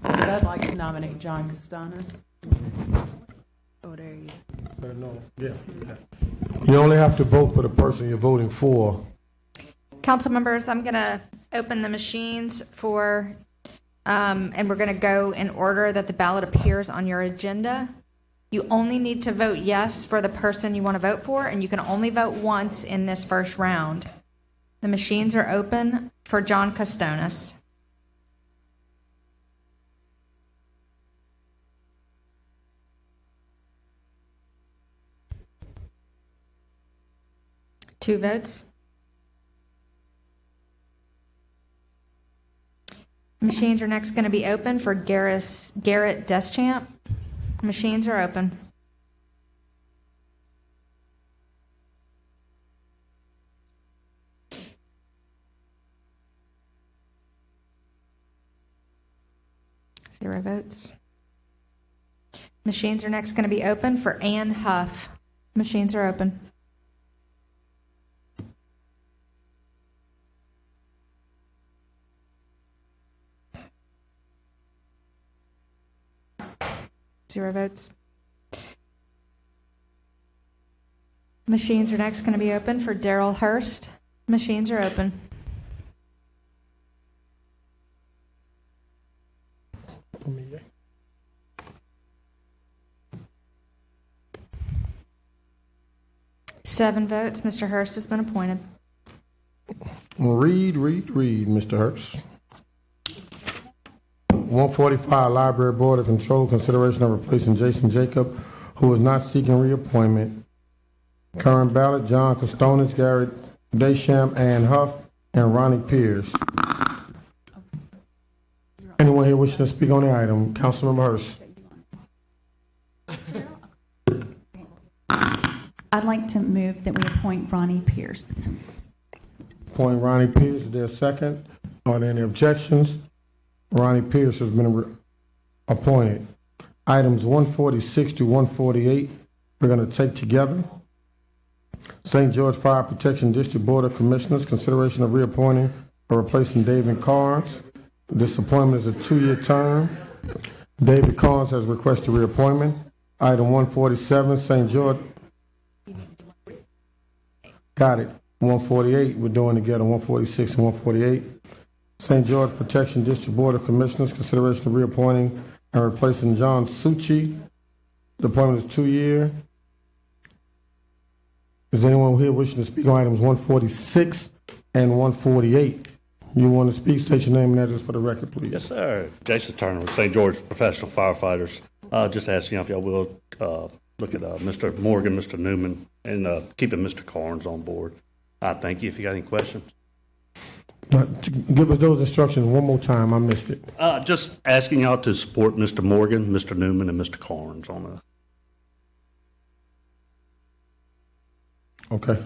Because I'd like to nominate John Costanis. Oh, there you go. No. Yeah. You only have to vote for the person you're voting for. Council members, I'm going to open the machines for, and we're going to go in order that the ballot appears on your agenda. You only need to vote yes for the person you want to vote for, and you can only vote once in this first round. The machines are open for John Costanis. Two votes. Machines are next going to be open for Garrett Deschamps. Machines are open. 0 votes. Machines are next going to be open for Ann Huff. Machines are open. Zero votes. Machines are next going to be open for Daryl Hurst. Machines are open. Seven votes. Mr. Hurst has been appointed. Read, Mr. Hurst. 145, Library Board of Control, consideration of replacing Jason Jacob, who is not seeking reappointment. Current ballot, John Costonis, Gary Deschamps, Ann Huff, and Ronnie Pierce. Anyone here wishing to speak on the item? Councilmember Hurst. I'd like to move that we appoint Ronnie Pierce. Appoint Ronnie Pierce. Is there a second? Are there any objections? Ronnie Pierce has been appointed. Items 146 to 148, we're going to take together. St. George Fire Protection District Board of Commissioners, consideration of reappointing or replacing David Carnes. This appointment is a 2-year term. David Carnes has requested reappointment. Item 147, St. George. Got it. 148, we're doing together 146 and 148. St. George Protection District Board of Commissioners, consideration of reappointing and replacing John Succi. The appointment is 2-year. Is anyone here wishing to speak on items 146 and 148? You want to speak? State your name and address for the record, please. Yes, sir. Jason Turner with St. George Professional Firefighters. Just asking if y'all will look at Mr. Morgan, Mr. Newman, and keeping Mr. Carnes on board. Thank you. If you got any questions. Give us those instructions one more time. I missed it. Just asking y'all to support Mr. Morgan, Mr. Newman, and Mr. Carnes on the. Okay.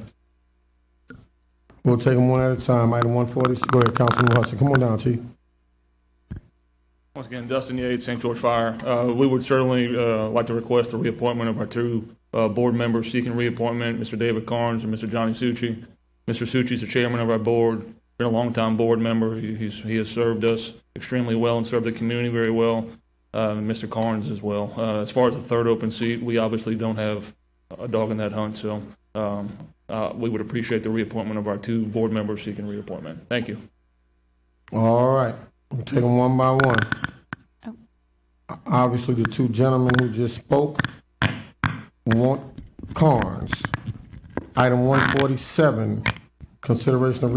We'll take them one at a time. Item 140. Go ahead, Councilman Hudson. Come on down, Chief. Once again, Dustin Yates, St. George Fire. We would certainly like to request the reappointment of our two board members seeking reappointment, Mr. David Carnes and Mr. Johnny Succi. Mr. Succi is the chairman of our board, been a long-time board member. He has served us extremely well and served the community very well. Mr. Carnes as well. As far as the third open seat, we obviously don't have a dog in that hunt, so we would appreciate the reappointment of our two board members seeking reappointment. Thank you. All right. We'll take them one by one. Obviously, the two gentlemen who just spoke want Carnes. Item 147, consideration of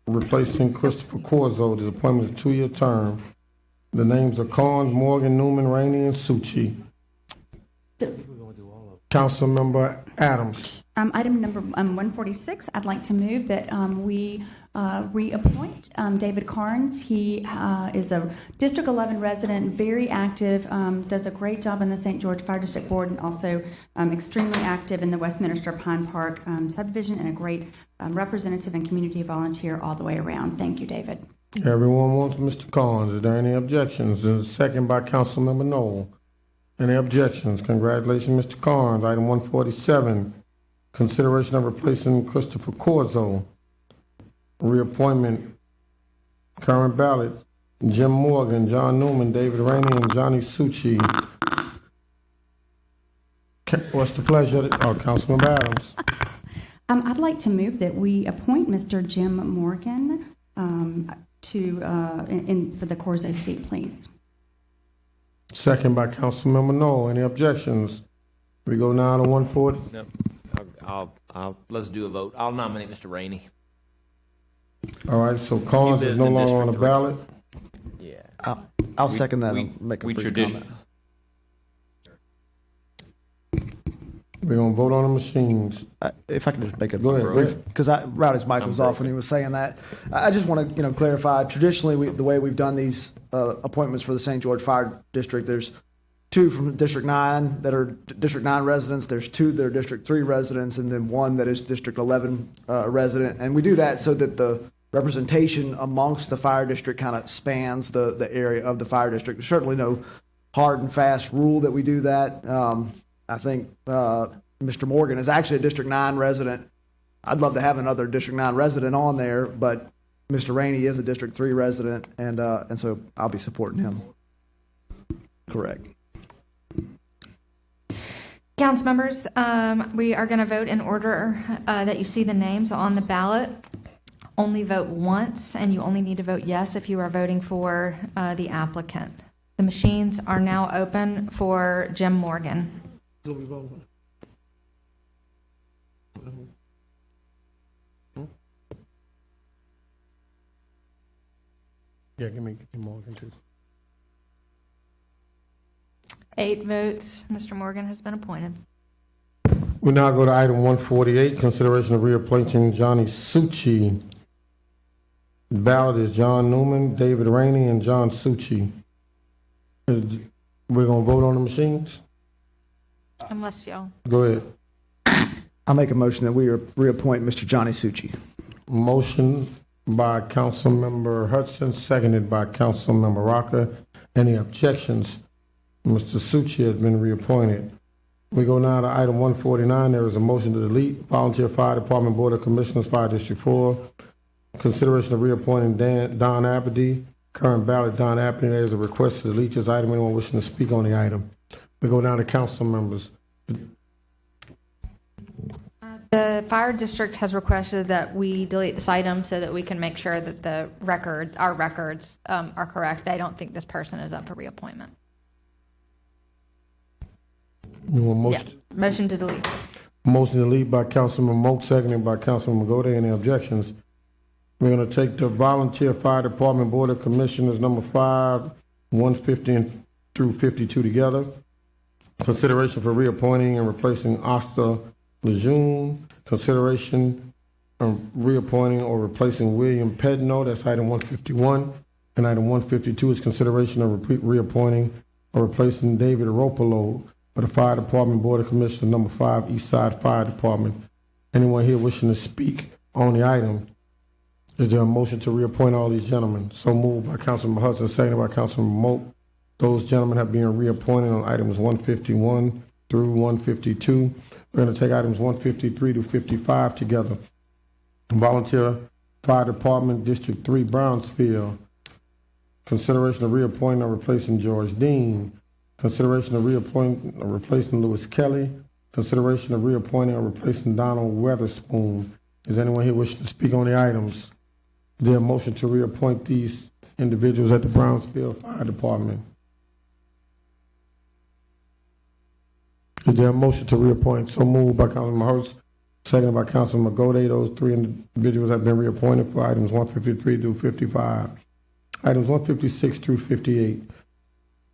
replacing Christopher Corzo. His appointment is a 2-year term. The names are Carnes, Morgan, Newman, Rainey, and Succi. Councilmember Adams. Item number 146, I'd like to move that we reappoint David Carnes. He is a District 11 resident, very active, does a great job in the St. George Fire District Board, and also extremely active in the Westminster Pine Park subdivision, and a great representative and community volunteer all the way around. Thank you, David. Everyone wants Mr. Carnes. Is there any objections? There's a second by Councilmember Knoll. Any objections? Congratulations, Mr. Carnes. Item 147, consideration of replacing Christopher Corzo. Reappointment. Current ballot, Jim Morgan, John Newman, David Rainey, and Johnny Succi. What's the pleasure? Councilmember Adams. I'd like to move that we appoint Mr. Jim Morgan for the Corzo seat, please. Second by Councilmember Knoll. Any objections? We go now to 140. No, let's do a vote. I'll nominate Mr. Rainey. All right, so Collins is no longer on the ballot. Yeah. I'll second that and make a brief comment. We're going to vote on the machines. If I can just make a Go ahead, brief, because Rowdy's mic was off when he was saying that. I just want to, clarify. Traditionally, the way we've done these appointments for the St. George Fire District, there's 2 from District 9 that are District 9 residents. There's 2 that are District 3 residents, and then 1 that is District 11 resident. And we do that so that the representation amongst the fire district kind of spans the area of the fire district. There's certainly no hard and fast rule that we do that. I think Mr. Morgan is actually a District 9 resident. I'd love to have another District 9 resident on there, but Mr. Rainey is a District 3 resident, and so I'll be supporting him. Correct. Council members, we are going to vote in order that you see the names on the ballot. Only vote once, and you only need to vote yes if you are voting for the applicant. The machines are now open for Jim Morgan. Yeah, give me Morgan too. 8 votes. Mr. Morgan has been appointed. We now go to item 148, consideration of reappointing Johnny Succi. The ballot is John Newman, David Rainey, and John Succi. We're going to vote on the machines? Unless y'all. Go ahead. I'll make a motion that we reappoint Mr. Johnny Succi. Motion by Councilmember Hudson, seconded by Councilmember Rocker. Any objections? Mr. Succi has been reappointed. We go now to item 149. There is a motion to delete Volunteer Fire Department Board of Commissioners, Fire District 4. Consideration of reappointing Don Aberdeen. Current ballot, Don Aberdeen. There is a request to delete this item. Anyone wishing to speak on the item? We go down to council members. The fire district has requested that we delete this item so that we can make sure that our records are correct. They don't think this person is up for reappointment. You want motion? Yeah. Motion to delete. Motion to delete by Councilman Moak, seconded by Councilman Gode. Any objections? We're going to take the Volunteer Fire Department Board of Commissioners, number 5, 150 through 52 together. Consideration for reappointing and replacing Asta Lejeune. Consideration of reappointing or replacing William Pedno. That's item 151. And item 152 is consideration of reappointing or replacing David Ropolo for the Fire Department Board of Commissioners, number 5, East Side Fire Department. Anyone here wishing to speak on the item? Is there a motion to reappoint all these gentlemen? So moved by Councilman Hudson, seconded by Councilman Moak. Those gentlemen have been reappointed on items 151 through 152. We're going to take items 153 to 55 together. Volunteer Fire Department, District 3, Brownsfield. Consideration of reappointing or replacing George Dean. Consideration of reappointing or replacing Lewis Kelly. Consideration of reappointing or replacing Donald Weatherspoon. Is anyone here wishing to speak on the items? Is there a motion to reappoint these individuals at the Brownsfield Fire Department? Is there a motion to reappoint? So moved by Councilman Hurst, seconded by Councilman Gode. Those 3 individuals have been reappointed for items 153 through 55. Items 156 through 58.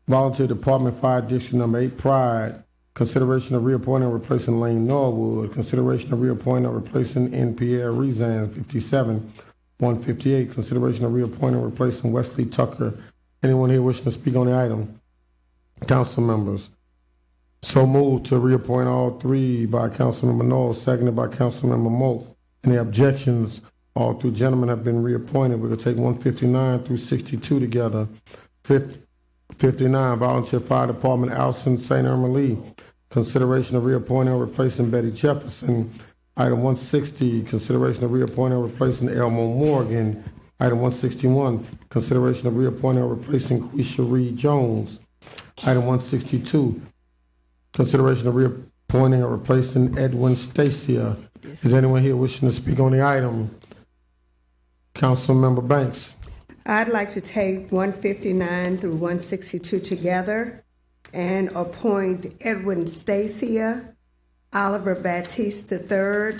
Volunteer Department Fire District number 8, Pride. Consideration of reappointing or replacing Lane Norwood. Consideration of reappointing or replacing N. Pierre Rezan, 57. 158. Consideration of reappointing or replacing Wesley Tucker. Anyone here wishing to speak on the item? Council members. So moved to reappoint all 3 by Councilmember Knowles, seconded by Councilmember Moak. Any objections? All 3 gentlemen have been reappointed. We're going to take 159 through 62 together. 59, Volunteer Fire Department, Alson St. Irma Lee. Consideration of reappointing or replacing Betty Jefferson. Item 160, consideration of reappointing or replacing Elmo Morgan. Item 161, consideration of reappointing or replacing Quisha Reed Jones. Item 162, consideration of reappointing or replacing Edwin Stacia. Is anyone here wishing to speak on the item? Councilmember Banks. I'd like to take 159 through 162 together and appoint Edwin Stacia, Oliver Baptiste III,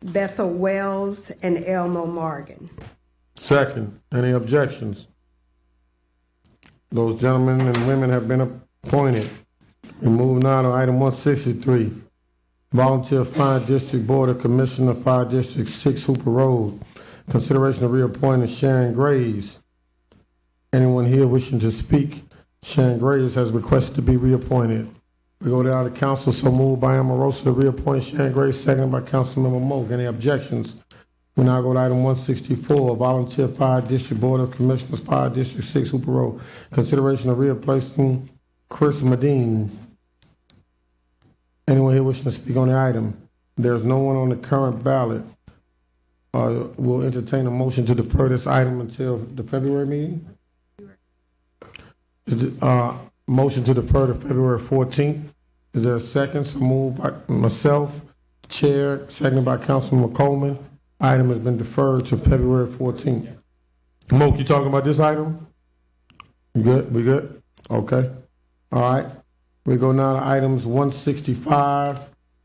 Bethel Wells, and Elmo Morgan. Second. Any objections? Those gentlemen and women have been appointed. We move now to item 163. Volunteer Fire District Board of Commissioner, Fire District 6, Hooper Road. Consideration of reappointing Sharon Graves. Anyone here wishing to speak? Sharon Graves has requested to be reappointed. We go down to council. So moved by Amorosa to reappoint Sharon Graves, seconded by Councilmember Moak. Any objections? We now go to item 164, Volunteer Fire District Board of Commissioners, Fire District 6, Hooper Road. Consideration of replacing Chris Medine. Anyone here wishing to speak on the item? There's no one on the current ballot. We'll entertain a motion to defer this item until the February meeting. Motion to defer to February 14th. Is there a second? So moved by myself, Chair, seconded by Councilman Coleman. Item has been deferred to February 14th. Moke, you talking about this item? You good? We good? Okay. All right. We go now to items 165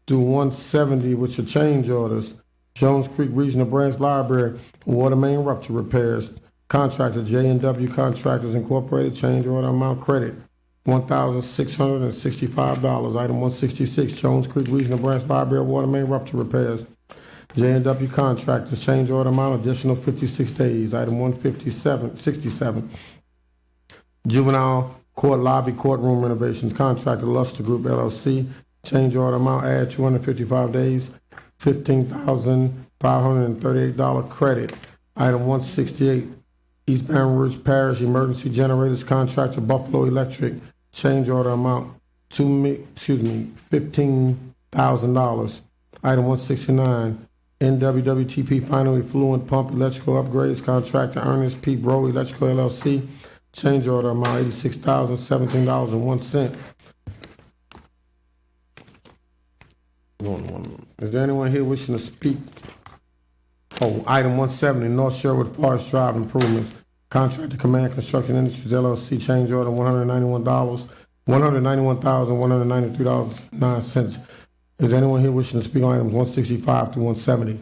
through 170, which are change orders. Jones Creek Regional Branch Library, water main rupture repairs. Contractor J&W Contractors Incorporated, change order amount credit, $1,665. Item 166, Jones Creek Regional Branch Library, water main rupture repairs. J&W Contractors, change order amount, additional 56 days. Item 167, Juvenile Court Lobby Courtroom Renovations, Contractor Luster Group LLC, change order amount, add 255 days, $15,538 credit. Item 168, East Baton Rouge Parish Emergency Generators, Contractor Buffalo Electric, change order amount, $15,000. Item 169, NWWTP Final Effluent Pump Electrical Upgrades, Contractor Ernest P. Bro Electrical LLC, change order amount $86,017.01. Is there anyone here wishing to speak? Oh, item 170, North Sherwood Forest Drive improvements. Contractor Command Construction Industries LLC, change order $191,193.09. Is there anyone here wishing to speak on items 165 to 170?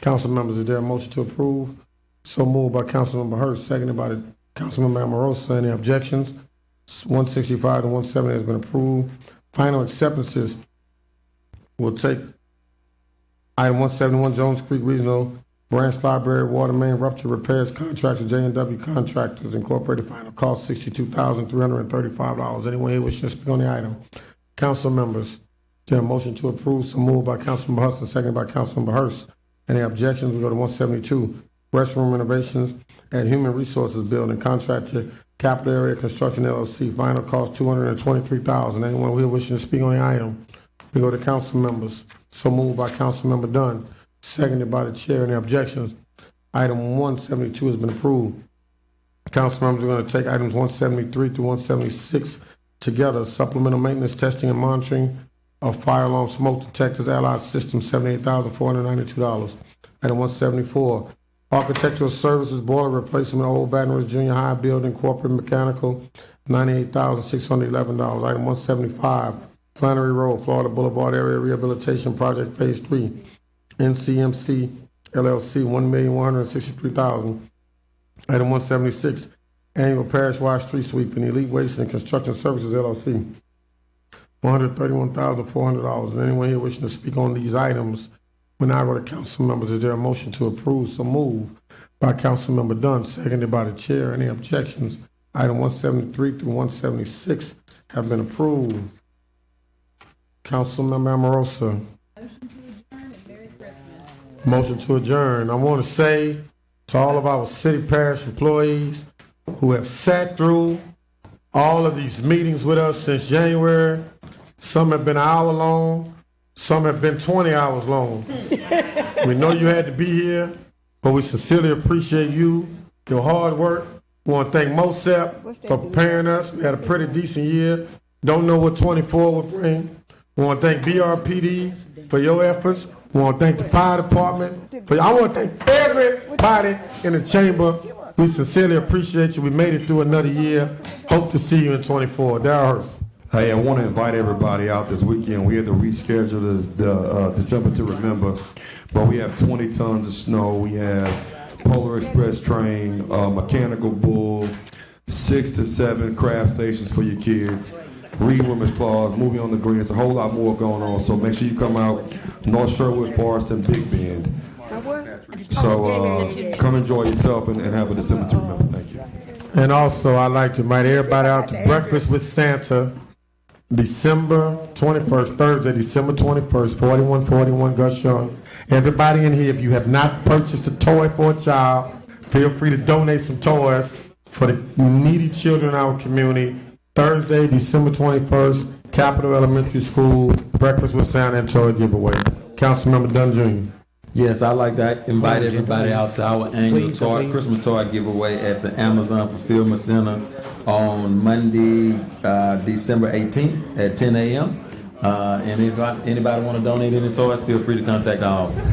Council members, is there a motion to approve? So moved by Councilmember Hurst, seconded by Councilmember Amorosa. Any objections? 165 to 170 has been approved. Final acceptances. We'll take item 171, Jones Creek Regional Branch Library Water Main Rupture Repairs, Contractor J&W Contractors Incorporated, final cost $62,335. Anyone here wishing to speak on the item? Council members, is there a motion to approve? So moved by Councilmember Hudson, seconded by Councilmember Hurst. Any objections? We go to 172, restroom renovations at Human Resources Building, Contractor Capital Area Construction LLC, final cost $223,000. Anyone here wishing to speak on the item? We go to council members. So moved by Councilmember Dunn, seconded by the chair. Any objections? Item 172 has been approved. Council members are going to take items 173 to 176 together. Supplemental maintenance, testing, and monitoring of fire alarm smoke detectors, Allied Systems, $78,492. Item 174, architectural services, boiler replacement, Old Baton Rouge Junior High building, corporate mechanical, $98,611. Item 175, Flannery Road, Florida Boulevard Area Rehabilitation Project Phase 3, NCMC LLC, $1,163,000. Item 176, Annual Parish-wide Street Sweeping, Elite Waste and Construction Services LLC, $131,400. And anyone here wishing to speak on these items? When I go to council members, is there a motion to approve? So move by Councilmember Dunn, seconded by the chair. Any objections? Item 173 through 176 have been approved. Councilmember Amorosa. Motion to adjourn. I want to say to all of our city parish employees who have sat through all of these meetings with us since January, some have been an hour long, some have been 20 hours long. We know you had to be here, but we sincerely appreciate you, your hard work. We want to thank MOSEP for preparing us. We had a pretty decent year. Don't know what 24 will bring. We want to thank BRPD for your efforts. We want to thank the fire department. I want to thank everybody in the chamber. We sincerely appreciate you. We made it through another year. Hope to see you in 24. Darryl Hurst. Hey, I want to invite everybody out this weekend. We had to reschedule the December to Remember, but we have 20 tons of snow. We have Polar Express train, mechanical bull, 6 to 7 craft stations for your kids, reading room is closed, movie on the green. There's a whole lot more going on. So make sure you come out, North Sherwood, Forest, and Big Bend. So come enjoy yourself and have a December to Remember. Thank you. And also, I'd like to invite everybody out to Breakfast with Santa December 21st, Thursday, December 21st, 4141 Gus Young. Everybody in here, if you have not purchased a toy for a child, feel free to donate some toys for the needy children in our community. Thursday, December 21st, Capitol Elementary School, Breakfast with Santa and Toy Giveaway. Councilmember Dunn Jr. Yes, I'd like to invite everybody out to our annual Christmas toy giveaway at the Amazon Fulfillment Center on Monday, December 18th at 10 a.m. And if anybody want to donate any toys, feel free to contact our office.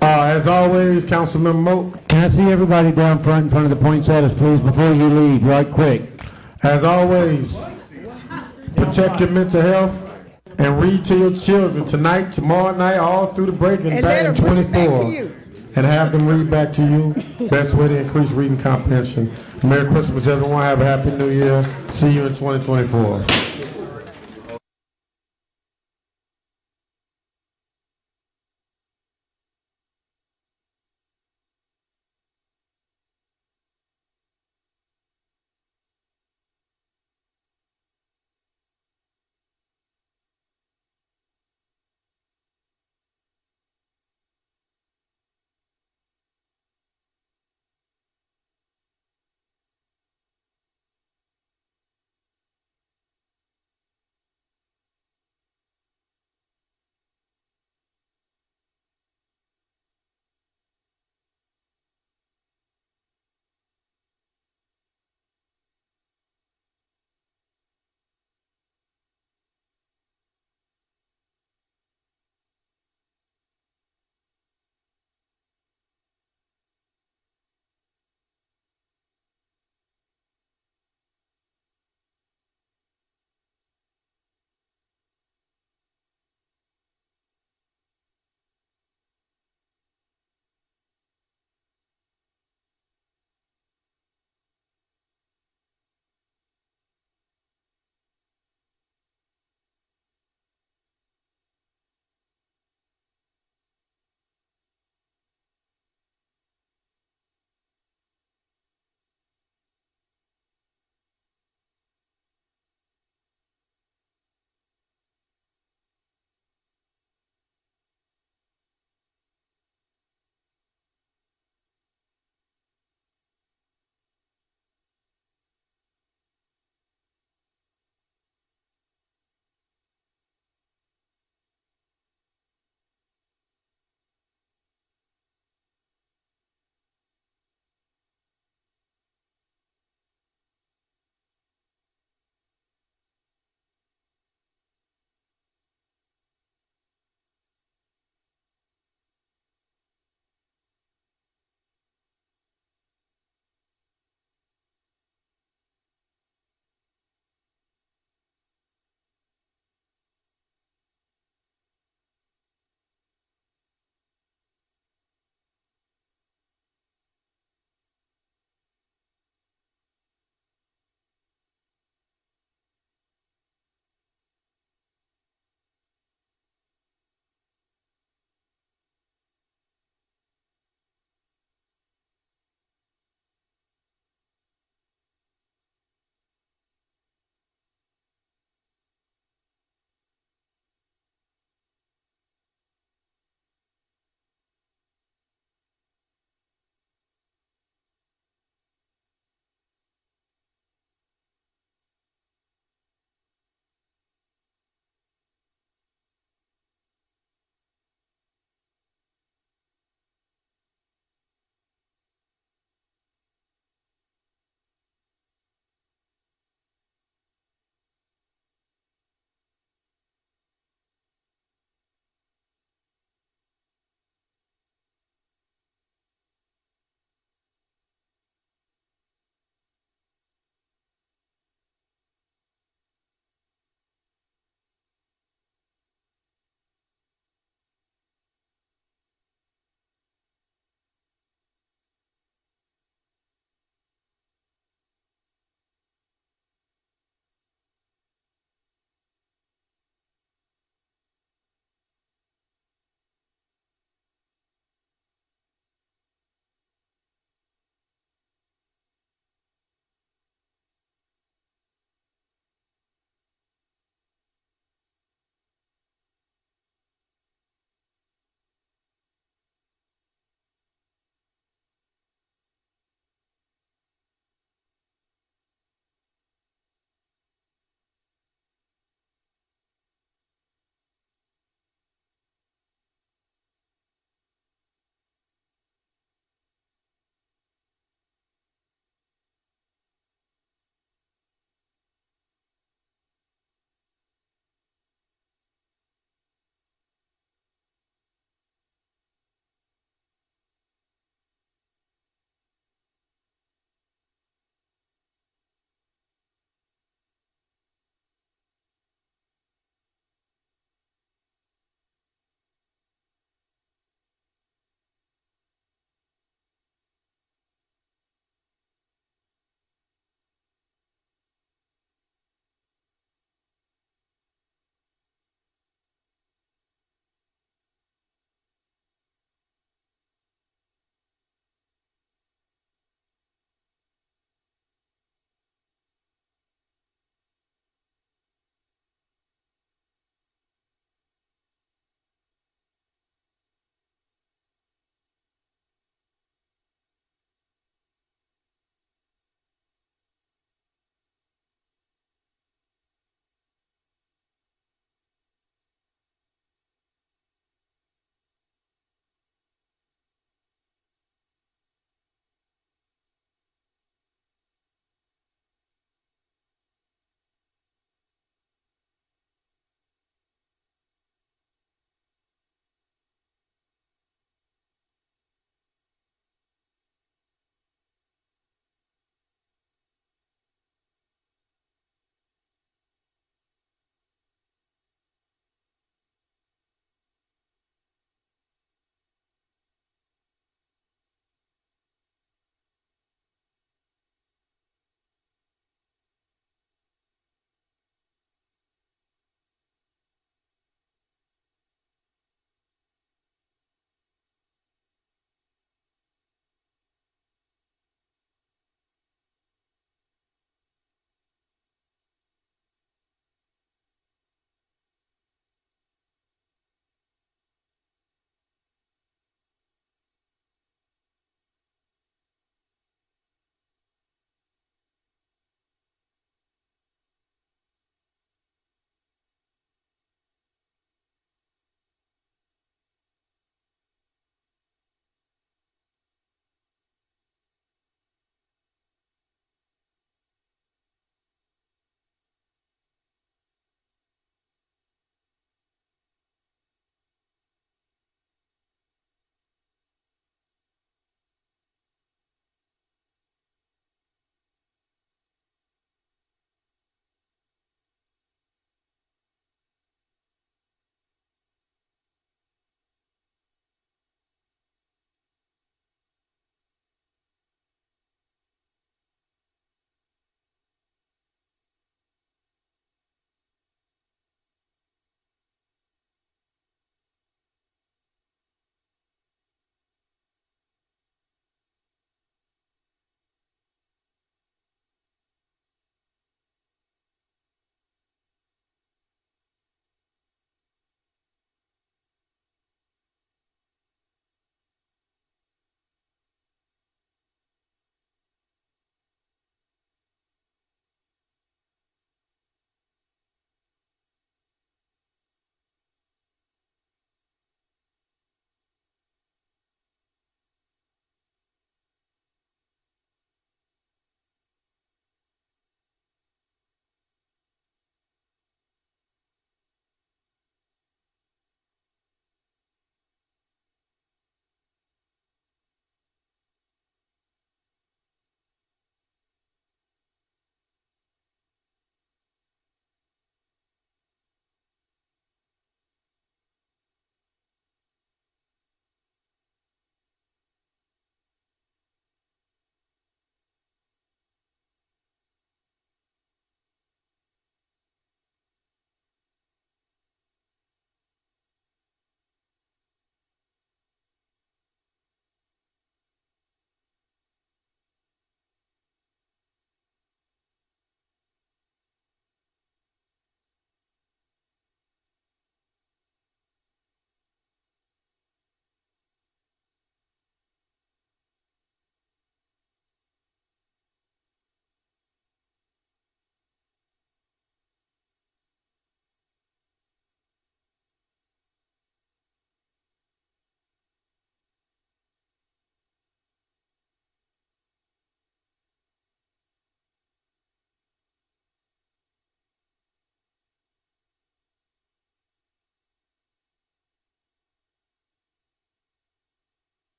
As always, Councilmember Moak. Can I see everybody down front in front of the poinsettias, please, before you leave, right quick? As always, protect your mental health and read to your children tonight, tomorrow night, all through the break and back in 24. And have them read back to you. Best way to increase reading comprehension. Merry Christmas, everyone. Have a happy new year. See you in 2024.